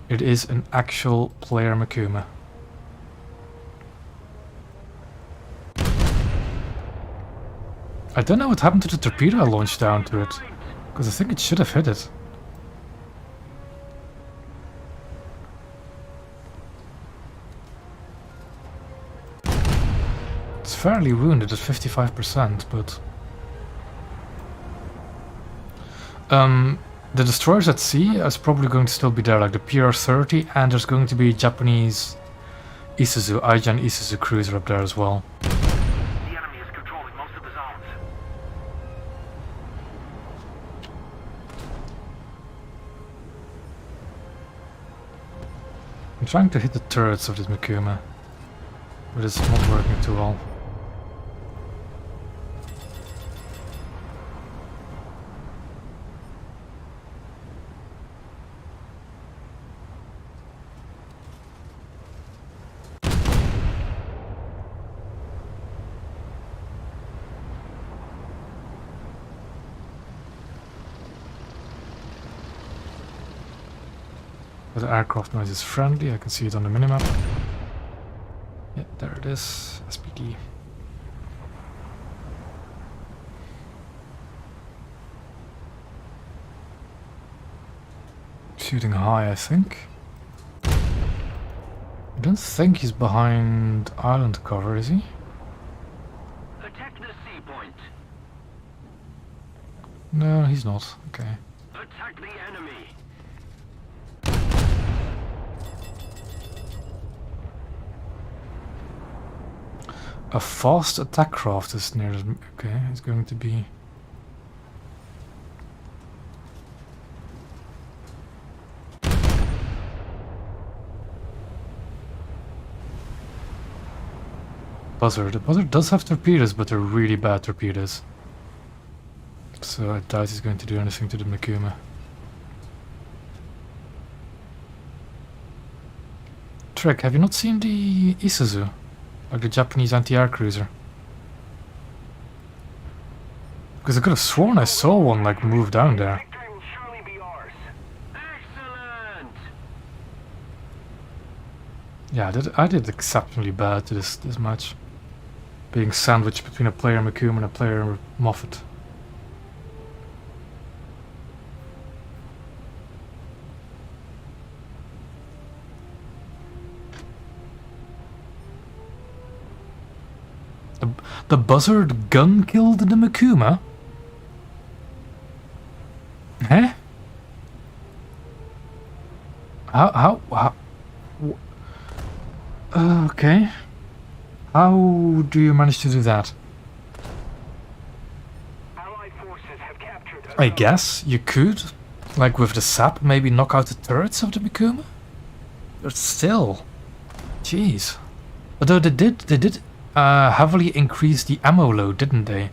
It is an actual player Mikuma. I don't know what happened to the torpedo I launched down to it, because I think it should have hit it. It's fairly wounded at 55%, but... the destroyers at sea is probably going to still be there, like the PR-30, and there's going to be Japanese Isuzu, Aijan Isuzu cruiser up there as well.
The enemy is controlling most of the zones.
I'm trying to hit the turrets of this Mikuma, but it's not working too well. The aircraft noise is friendly, I can see it on the minimap. Yeah, there it is, SPD. Shooting high, I think. I don't think he's behind island cover, is he?
Attack the sea point.
No, he's not. Okay.
Attack the enemy.
A fast attack craft is near the... Okay, it's going to be... Buzzer. The Buzzer does have torpedoes, but they're really bad torpedoes. So I doubt he's going to do anything to the Mikuma. Trek, have you not seen the Isuzu? Like the Japanese anti-air cruiser? Because I could have sworn I saw one like move down there.
Victory will surely be ours. Excellent.
Yeah, I did exceptionally bad to this match. Being sandwiched between a player Mikuma and a player Moffat. The buzzard gun killed the Makuma? Huh? How? Okay. How do you manage to do that?
Allied forces have captured a
I
zone.
guess you could, like with the sap, maybe knock out the turrets of the Mikuma? But still, jeez. Although they did heavily increase the ammo load, didn't they?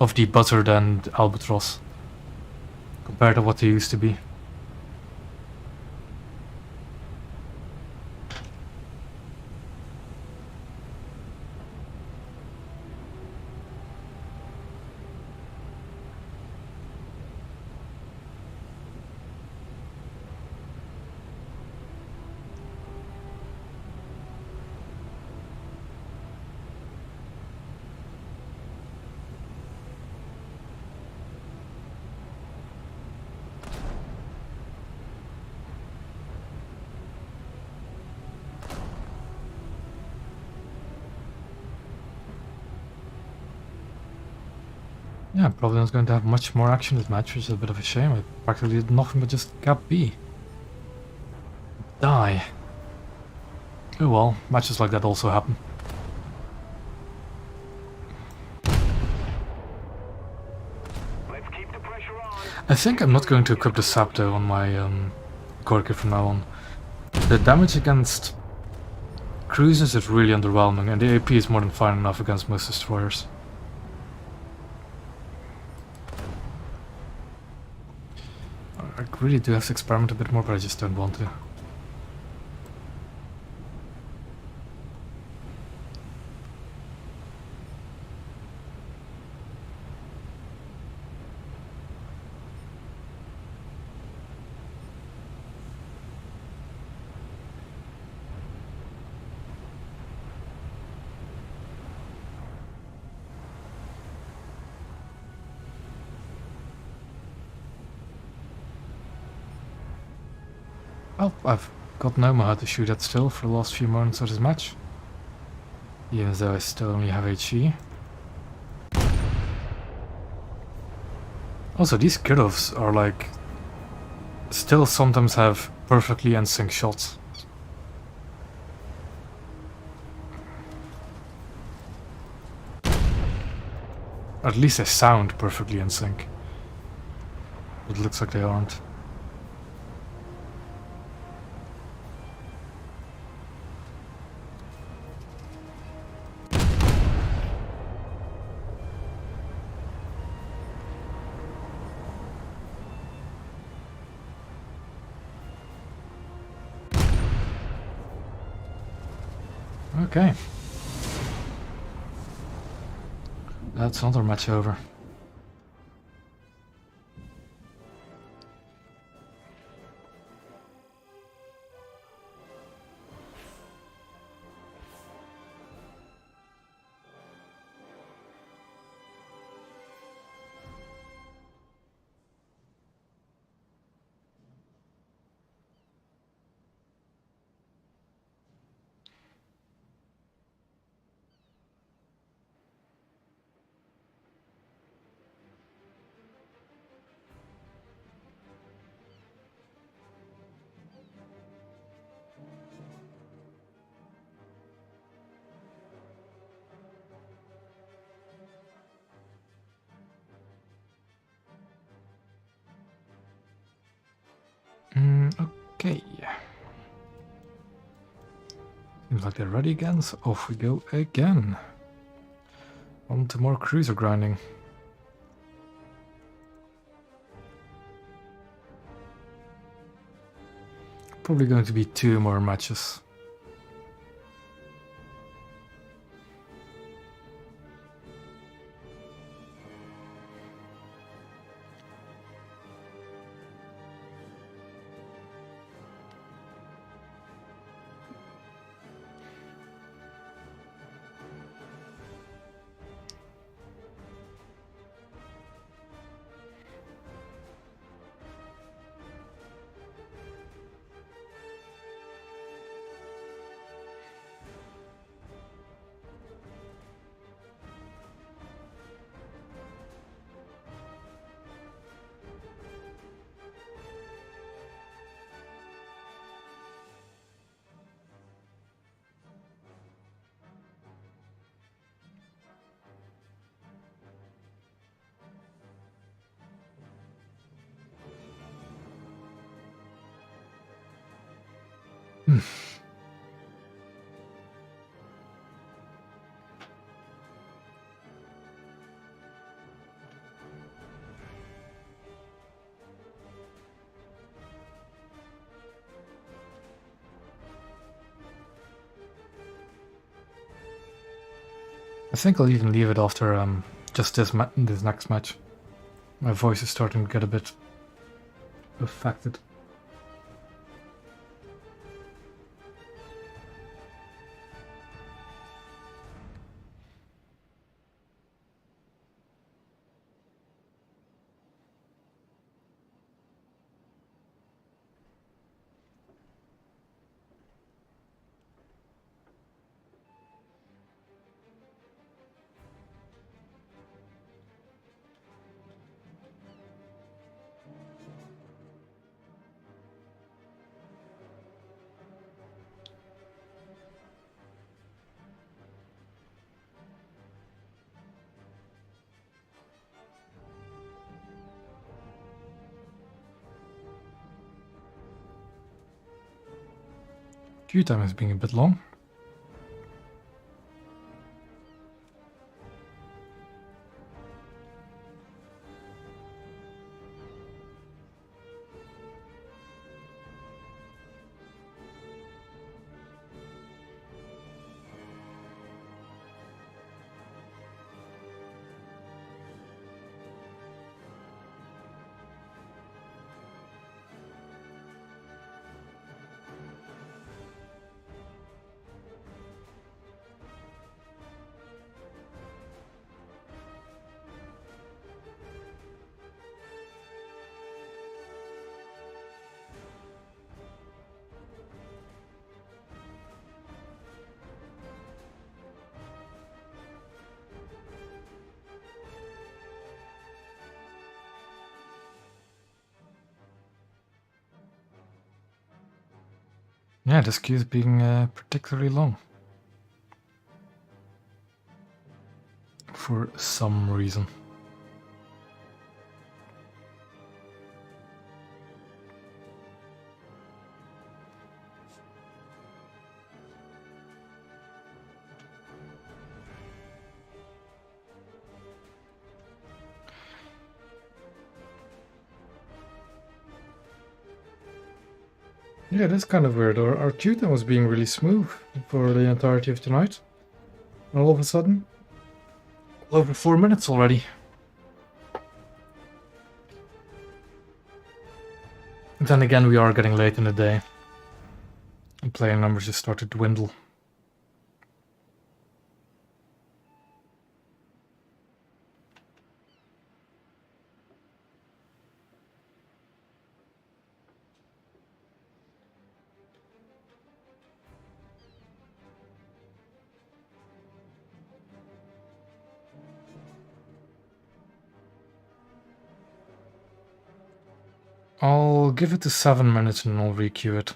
Of the Buzzard and Albatross. Compared to what they used to be. Yeah, probably not going to have much more action this match, which is a bit of a shame. I practically did nothing but just cap B. Die. Oh well, matches like that also happen.
Let's keep the pressure on.
I think I'm not going to equip the sap though on my Gorky from now on. The damage against cruisers is really underwhelming, and the AP is more than fine enough against most destroyers. I really do have to experiment a bit more, but I just don't want to. Well, I've got no more how to shoot at still for the last few moments of this match. Even though I still only have HE. Also, these Kirovs are like... still sometimes have perfectly in sync shots. At least they sound perfectly in sync. It looks like they aren't. Okay. That's another match over. Okay. Seems like they're ready again, so off we go again. On to more cruiser grinding. Probably going to be 2 more matches. I think I'll even leave it after just this next match. My voice is starting to get a bit affected. Queue time is being a bit long. Yeah, this queue is being particularly long. For some reason. Yeah, that's kind of weird. Our queue time was being really smooth for the entirety of tonight. And all of a sudden, over 4 minutes already. Then again, we are getting late in the day. And player numbers just start to dwindle. I'll give it to 7 minutes and I'll requeue it.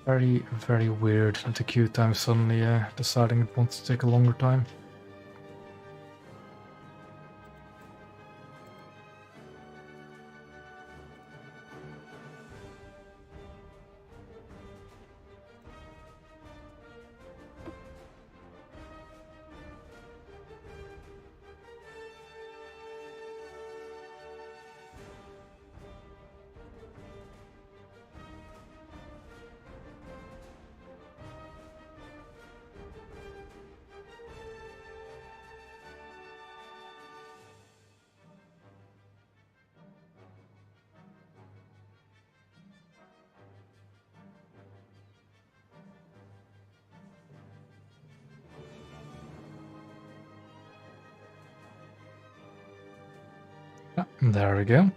Very, very weird that the queue time suddenly deciding it wants to take a longer time. Yeah, there we go.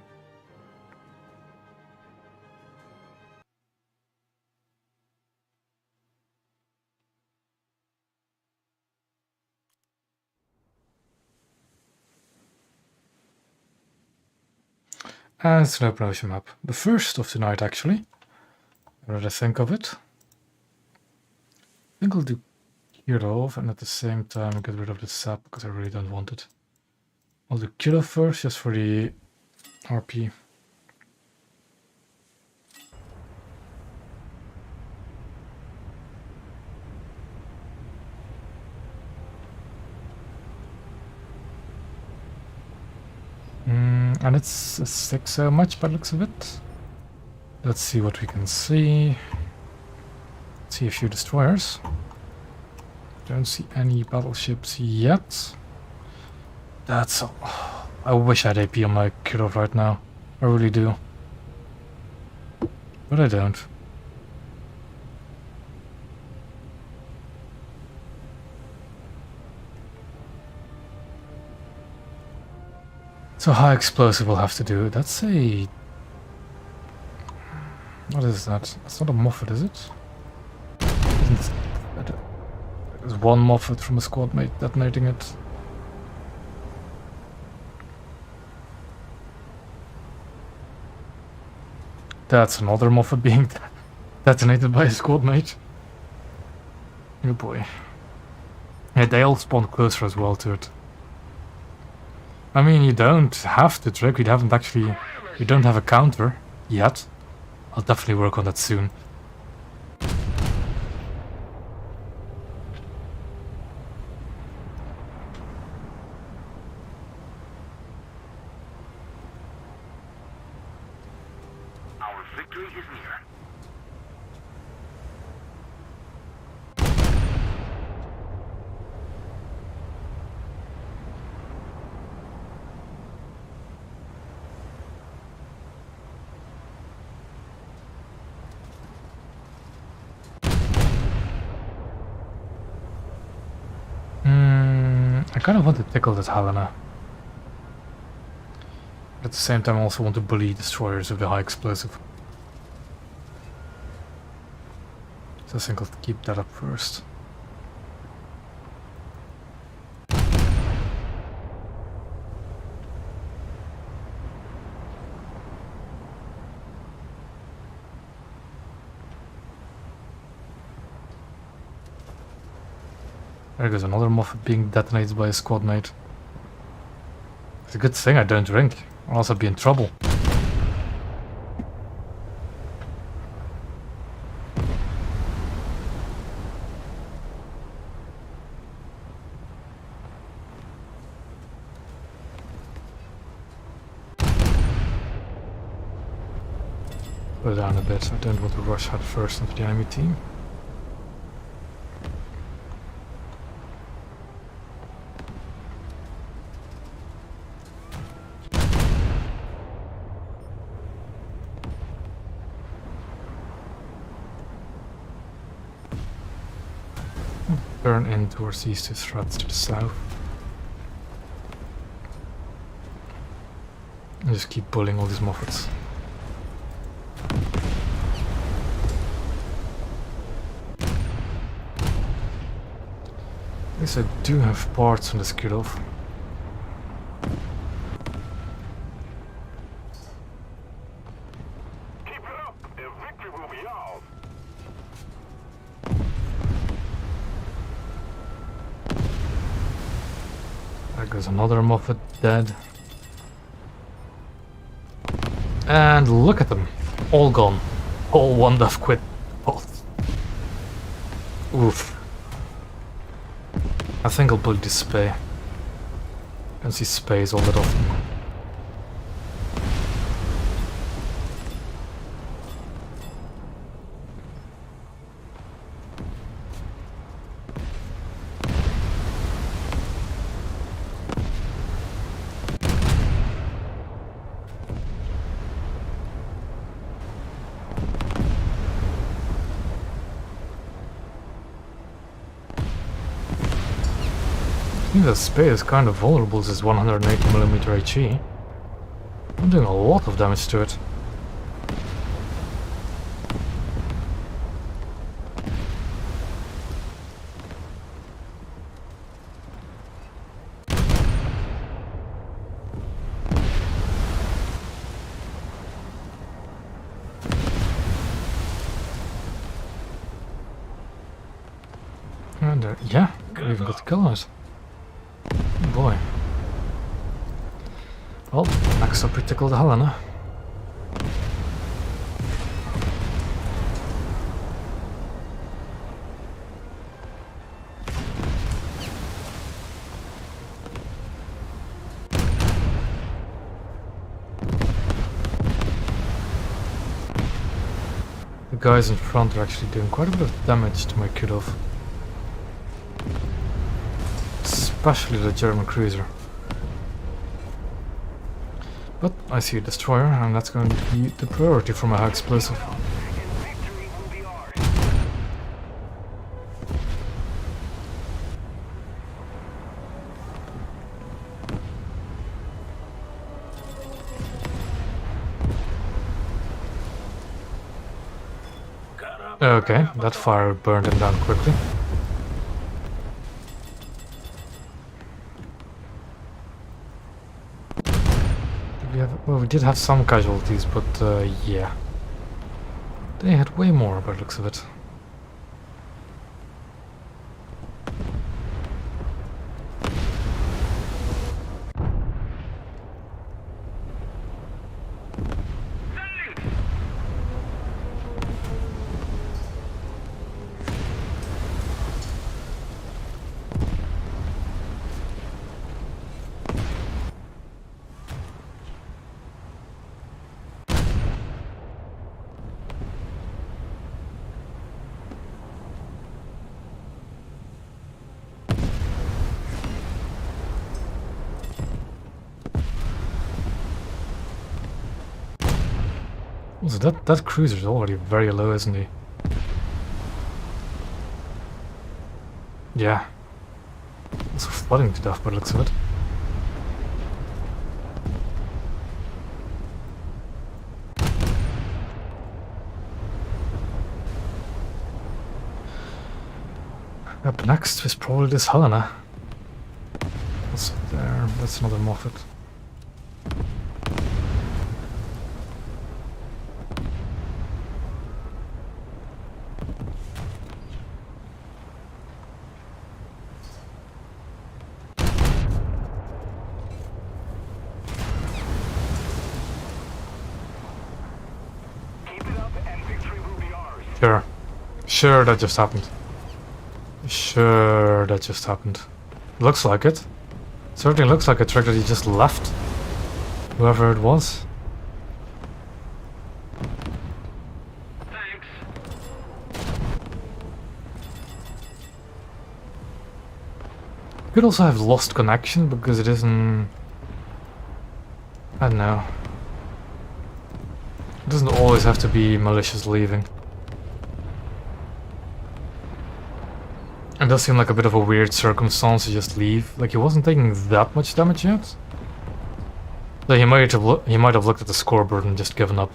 And it's an open ocean map. The first of the night, actually. Now that I think of it. I think I'll do Kirov and at the same time get rid of the sap because I really don't want it. I'll do Kirov first just for the RP. And it's a 6 so much by the looks of it. Let's see what we can see. See a few destroyers. Don't see any battleships yet. That's all. I wish I had AP on my Kirov right now. I really do. But I don't. So high explosive will have to do. That's a... What is that? That's not a Moffat, is it? There's one Moffat from a squad mate detonating it. That's another Moffat being detonated by a squad mate. Oh boy. Yeah, they all spawn closer as well to it. I mean, you don't have to trick. We haven't actually... We don't have a counter yet. I'll definitely work on that soon.
Our victory is near.
I kind of want to tickle that Helena. At the same time I also want to bully destroyers with the high explosive. So I think I'll keep that up first. There goes another Moffat being detonated by a squad mate. It's a good thing I don't drink, or else I'd be in trouble. Put it down a bit, I don't want to rush head first into the enemy team. Turn in towards these two threats to the south. And just keep pulling all these Moffats. At least I do have parts on this Kirov.
Keep it up, and victory will be ours.
There goes another Moffat dead. And look at them. All gone. All one death quit. Both. Oof. I think I'll bully this Spey. And see Speys all that often. I think the Spey is kind of vulnerable to this 180mm HE. I'm doing a lot of damage to it. And yeah, we even got the kill on it. Oh boy. Well, next up we tackle the Helena. The guys in front are actually doing quite a bit of damage to my Kudov. Especially the German cruiser. But I see a destroyer, and that's going to be the priority for my high explosive.
Victory will be ours.
Okay, that fire burned him down quickly. Well, we did have some casualties, but yeah. They had way more by the looks of it. So that cruiser's already very low, isn't he? Yeah. Also flooding to death by the looks of it. Up next is probably this Helena. What's there? That's another Moffat.
Keep it up and victory will be ours.
Sure. Sure, that just happened. Sure, that just happened. Looks like it. Certainly looks like a trick that he just left. Whoever it was.
Thanks.
Could also have lost connection because it isn't. I don't know. It doesn't always have to be malicious leaving. It does seem like a bit of a weird circumstance to just leave. Like he wasn't taking that much damage yet. Like he might have looked at the scoreboard and just given up.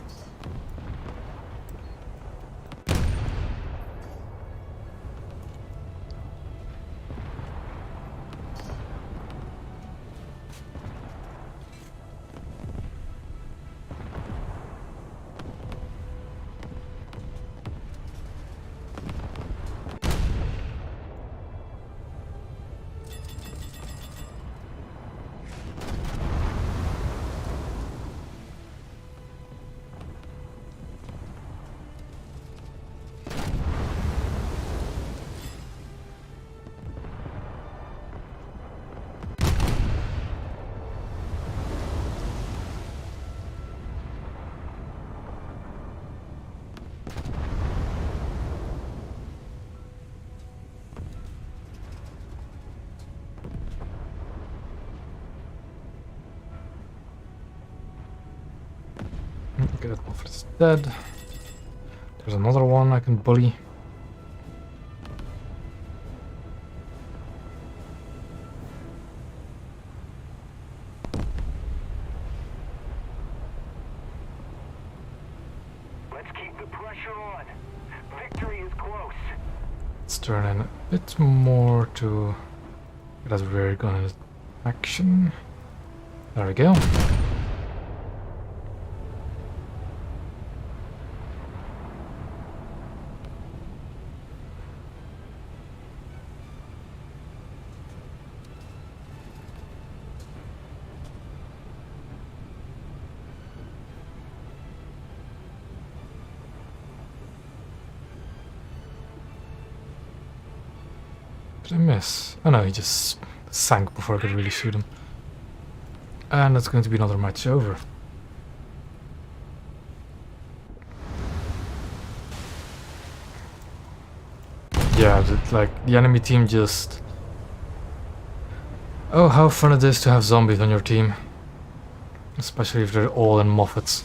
Okay, that Moffat is dead. There's another one I can bully.
Let's keep the pressure on. Victory is close.
Let's turn in a bit more to get us rear gun in action. There we go. Did I miss? Oh no, he just sank before I could really shoot him. And that's going to be another match over. Yeah, the enemy team just... Oh, how fun it is to have zombies on your team. Especially if they're all in Moffats.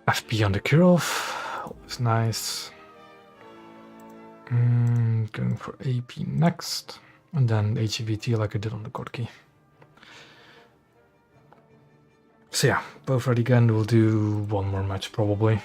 FP on the Kirov, always nice. Going for AP next, and then HEVT like I did on the Gorky. So yeah, both ready again. We'll do one more match probably.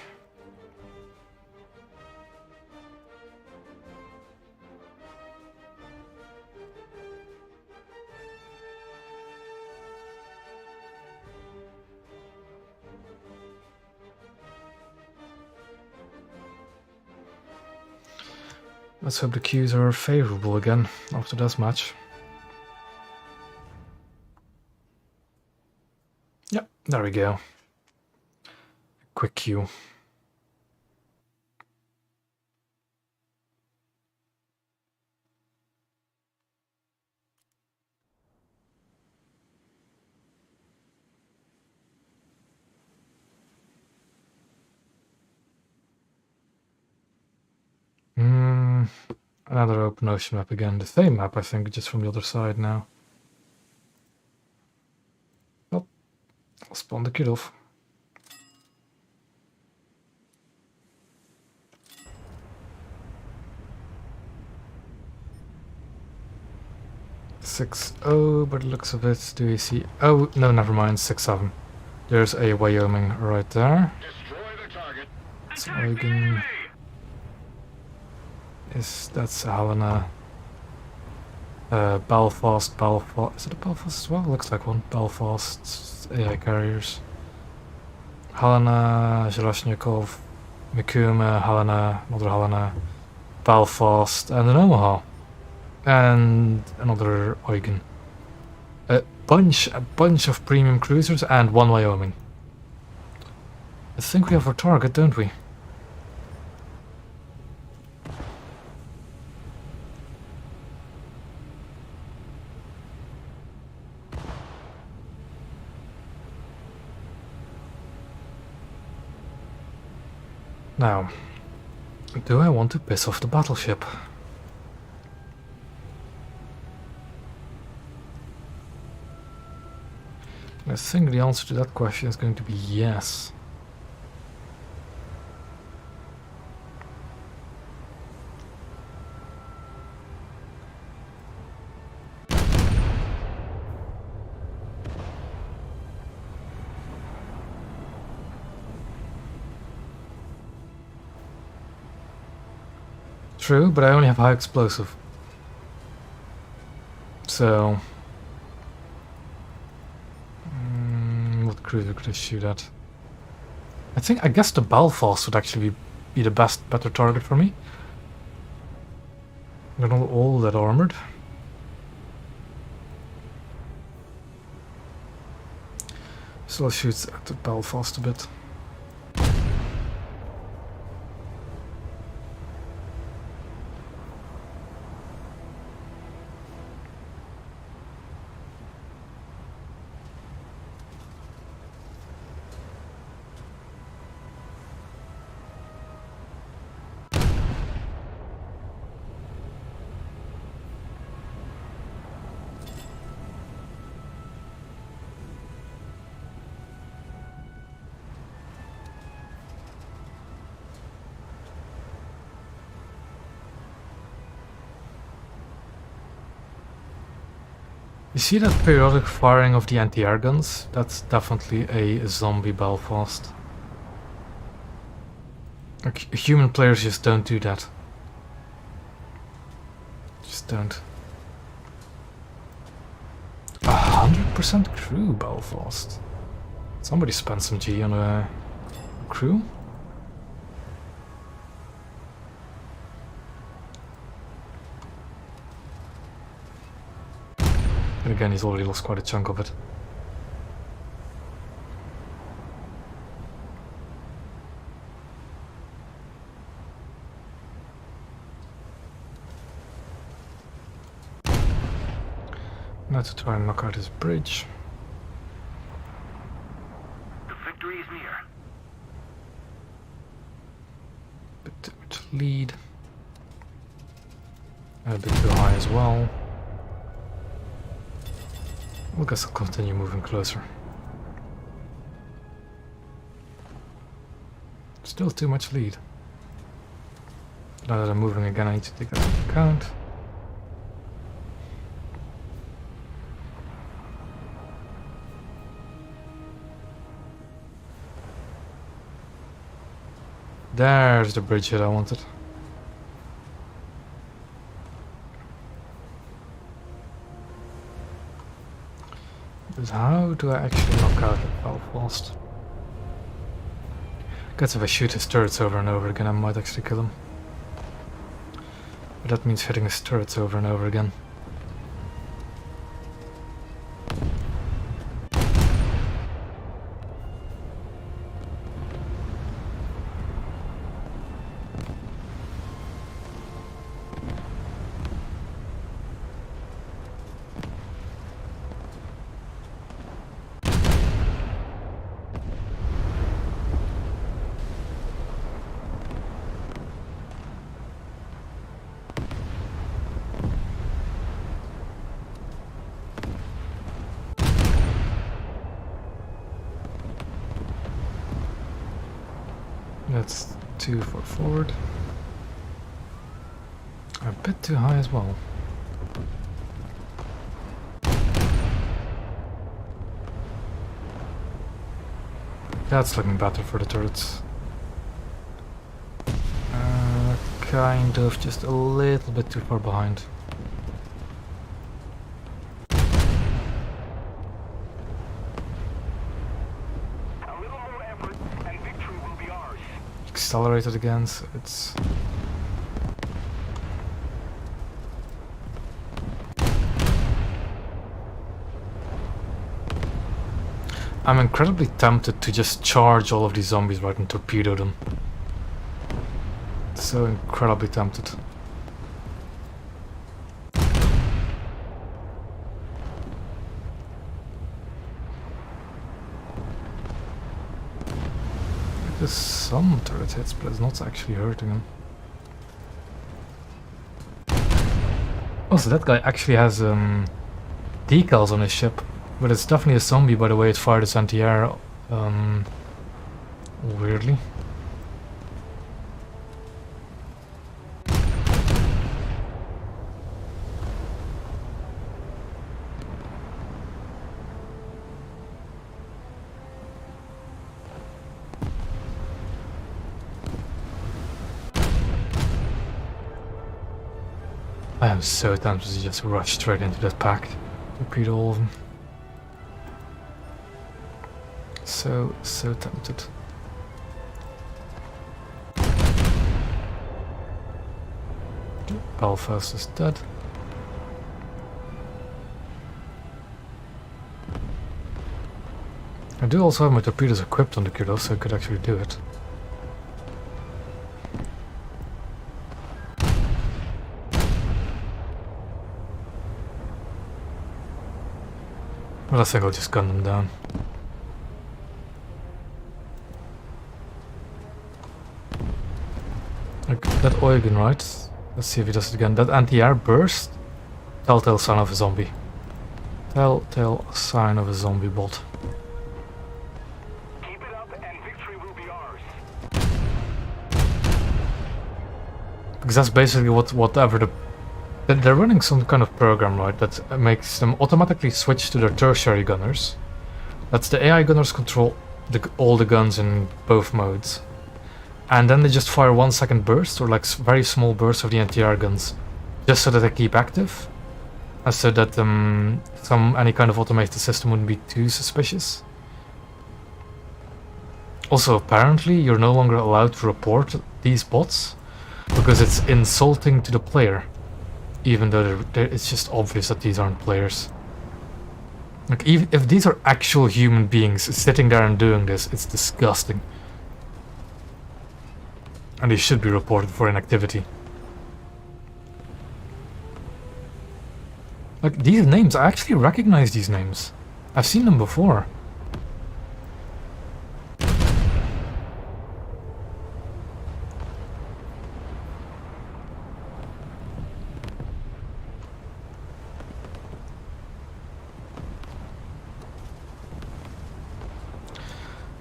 Let's hope the queues are favorable again after this match. Yep, there we go. Quick queue. Another open ocean map again. The same map, I think, just from the other side now. Well, I'll spawn the kid off. Oh, by the looks of it, do you see? Oh, no, never mind. 6-7. There's a Wyoming right there.
Destroy the target.
It's Oregon. That's Helena. Belfast. Is it a Belfast as well? Looks like one. Belfast AI carriers. Helena, Zheleznyakov, Mikuma, Helena, another Helena, Belfast, and an Omaha. And another Eugen. A bunch of premium cruisers and one Wyoming. I think we have our target, don't we? Now, do I want to piss off the battleship? I think the answer to that question is going to be yes. True, but I only have high explosive. So... what cruiser could I shoot at? I guess the Belfast would actually be the better target for me. They're not all that armored. So I'll shoot at the Belfast a bit. You see that periodic firing of the anti-air guns? That's definitely a zombie Belfast. Like, human players just don't do that. Just don't. 100% crew, Belfast. Somebody spent some G on a crew. And again, he's already lost quite a chunk of it. Now to try and knock out his bridge.
The victory is near.
Bit too much lead. A bit too high as well. I guess I'll continue moving closer. Still too much lead. Now that I'm moving again, I need to take that into account. There's the bridge that I wanted. But how do I actually knock out the Belfast? Guess if I shoot his turrets over and over again, I might actually kill him. But that means hitting his turrets over and over again. That's too far forward. A bit too high as well. That's looking better for the turrets. Kind of just a little bit too far behind. Accelerated again, so it's... I'm incredibly tempted to just charge all of these zombies right and torpedo them. So incredibly tempted. There's some turret hits, but it's not actually hurting him. Also, that guy actually has decals on his ship, but it's definitely a zombie by the way it fired its anti-air. Weirdly. I am so tempted to just rush straight into that pack. Repeat all of them. So tempted. Belfast is dead. I do also have my torpedoes equipped on the Kudos, so I could actually do it. Well, I think I'll just gun them down. Like that Eugen, right? Let's see if he does it again. That anti-air burst? Telltale sign of a zombie. Telltale sign of a zombie bot.
Keep it up and victory will be ours.
Because that's basically whatever the... They're running some kind of program, right, that makes them automatically switch to their tertiary gunners. That's the AI gunners control all the guns in both modes. and then they just fire 1 second burst, or like very small bursts of the anti-air guns, just so that they keep active, and so that any kind of automated system wouldn't be too suspicious. Also, apparently, you're no longer allowed to report these bots because it's insulting to the player, even though it's just obvious that these aren't players. Like, even if these are actual human beings sitting there and doing this, it's disgusting. And they should be reported for inactivity. Like, these names, I actually recognize these names. I've seen them before.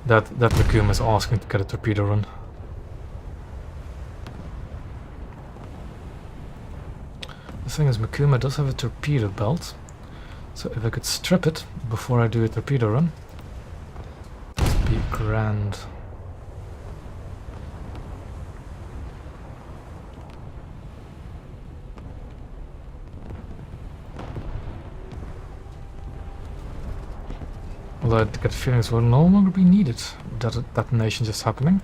That Vacuum is asking to get a torpedo run. The thing is, Makuma does have a torpedo belt, so if I could strip it before I do a torpedo run, that'd be grand. Although I get feelings will no longer be needed with that detonation just happening.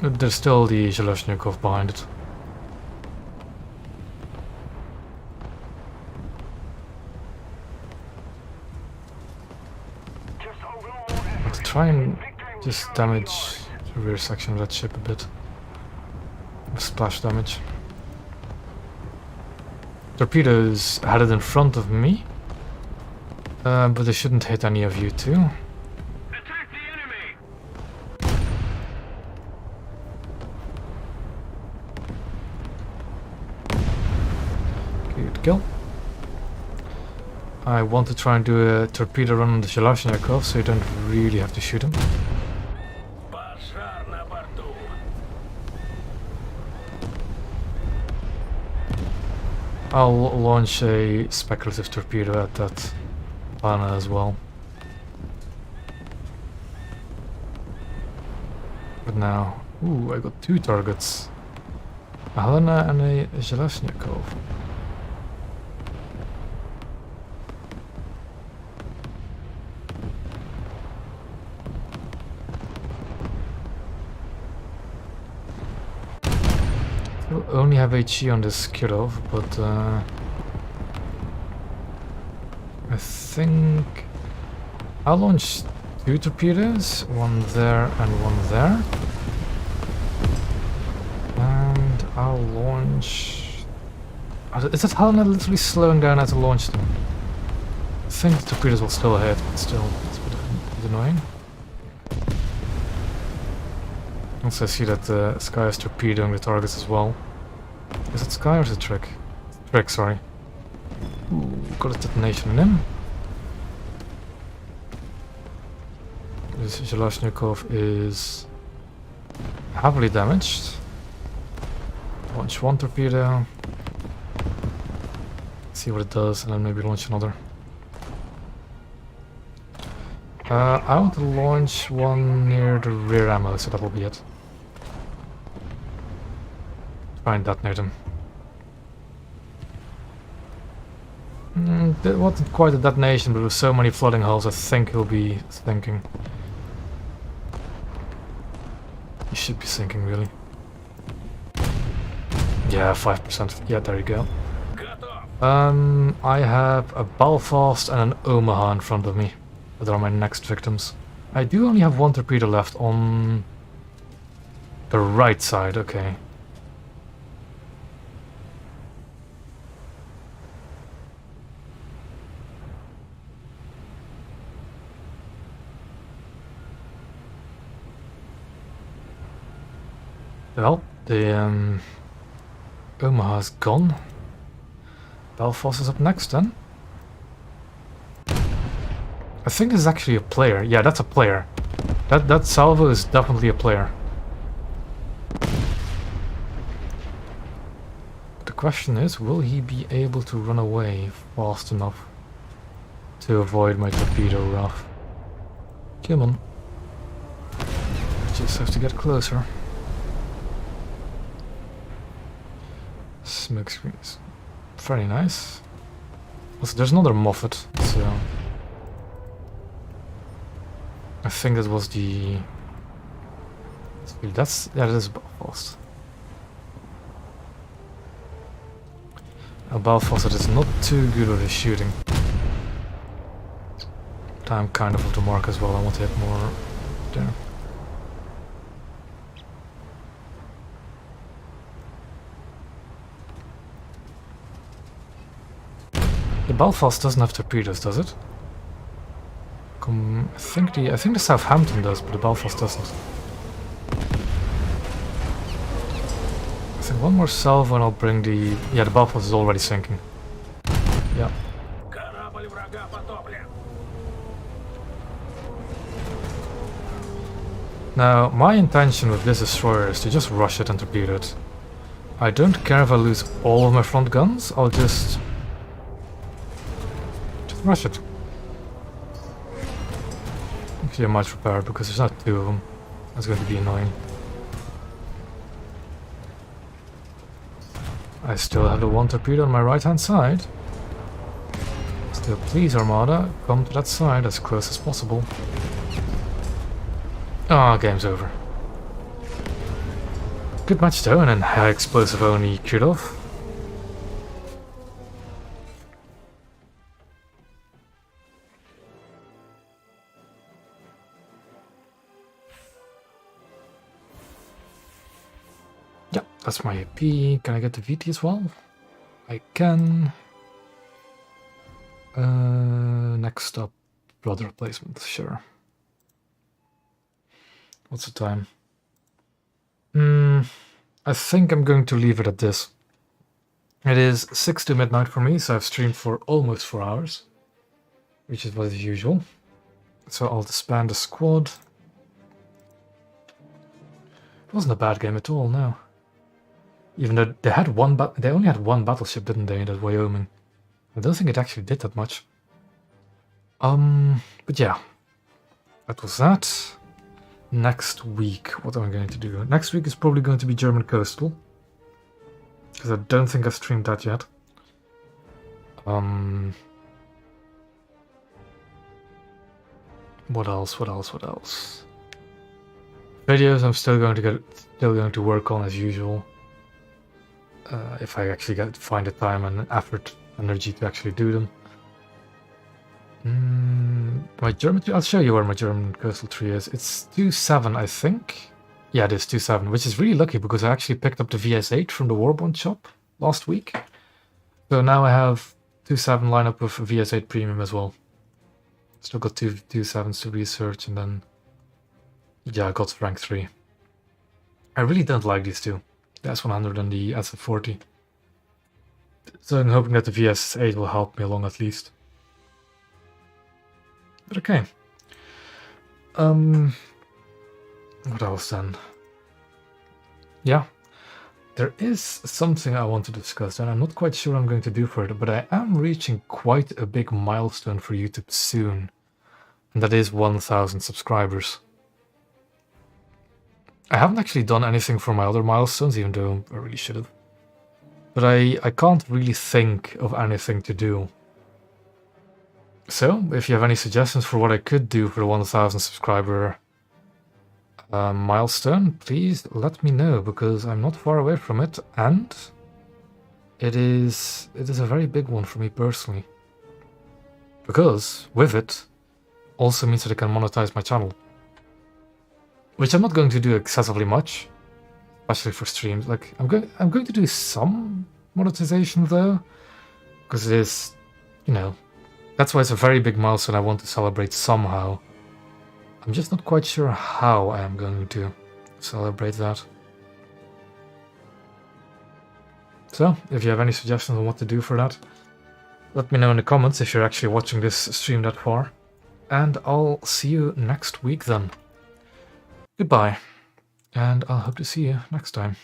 There's still the Zhelezhnikov behind it. To try and just damage the rear section of that ship a bit. Splash damage. Torpedoes headed in front of me. But they shouldn't hit any of you two.
Attack the enemy!
Good kill. I want to try and do a torpedo run on the Zhelezhnikov, so you don't really have to shoot him. I'll launch a speculative torpedo at that Pana as well. But now, ooh, I got 2 targets. A Helena and a Zhelezhnikov. We'll only have HE on this Kirov, but I think I'll launch 2 torpedoes, 1 there and 1 there. And I'll launch... Is that Helena literally slowing down as I launch them? I think the torpedoes will still hit, but still, it's a bit annoying. Also, I see that Sky is torpedoing the targets as well. Is it Sky or is it Trick? Trick, sorry. Ooh, got a detonation in him. This Zhelezhnikov is heavily damaged. Launch 1 torpedo. See what it does, and then maybe launch another. I want to launch 1 near the rear ammo, so that will be it. Try and detonate him. That wasn't quite a detonation, but with so many flooding holes, I think he'll be sinking. He should be sinking, really. Yeah, 5%. Yeah, there you go. I have a Belfast and an Omaha in front of me. That are my next victims. I do only have 1 torpedo left on the right side, okay. Well, the Omaha's gone. Belfast is up next then. I think this is actually a player. Yeah, that's a player. That salvo is definitely a player. The question is, will he be able to run away fast enough to avoid my torpedo rough? Come on. just have to get closer. Smoke screens. Very nice. Also, there's another Moffat, so... I think that was the... That's... yeah, that is Belfast. Belfast is not too good with the shooting. But I'm kind of off the mark as well, I want to hit more there. The Belfast doesn't have torpedoes, does it? I think the Southampton does, but the Belfast doesn't. I think one more salvo and I'll bring the... yeah, the Belfast is already sinking. Yeah. Now, my intention with this destroyer is to just rush it and torpedo it. I don't care if I lose all of my front guns, I'll just rush it. Actually, I might repair because there's not two of them. That's going to be annoying. I still have the one torpedo on my right hand side. Still, please, Armada, come to that side as close as possible. Ah, game's over. Good match though, and then high explosive only cured off. Yeah, that's my AP. Can I get the VT as well? I can. Next up, blood replacement, sure. What's the time? I think I'm going to leave it at this. It is 6 to midnight for me, so I've streamed for almost 4 hours, which is what is usual. So I'll disband the squad. It wasn't a bad game at all, no. Even though they had they only had one battleship, didn't they, in that Wyoming? I don't think it actually did that much. But yeah, that was that. Next week, what am I going to do? Next week is probably going to be German Coastal, because I don't think I've streamed that yet. What else? What else? What else? Videos I'm still going to work on as usual. If I actually find the time and effort, energy to actually do them. My German, I'll show you where my German coastal tree is. It's 2-7, I think. Yeah, it is 2-7, which is really lucky because I actually picked up the VS8 from the Warbond shop last week. So now I have 2-7 lineup with VS8 Premium as well. Still got 2-7s to research, and then yeah, I got rank 3. I really don't like these two, the S100 and the SF40. So I'm hoping that the VS8 will help me along at least. But okay. What else then? Yeah. There is something I want to discuss, and I'm not quite sure what I'm going to do for it, but I am reaching quite a big milestone for YouTube soon. And that is 1,000 subscribers. I haven't actually done anything for my other milestones, even though I really should have. But I can't really think of anything to do. So, if you have any suggestions for what I could do for the 1,000 subscriber milestone, please let me know, because I'm not far away from it, and it is a very big one for me personally. Because with it also means that I can monetize my channel, which I'm not going to do excessively much, especially for streams. Like I'm going to do some monetization though, because it is, you know, that's why it's a very big milestone I want to celebrate somehow. I'm just not quite sure how I am going to celebrate that. So, if you have any suggestions on what to do for that, let me know in the comments if you're actually watching this stream that far. And I'll see you next week then. Goodbye, and I'll hope to see you next time.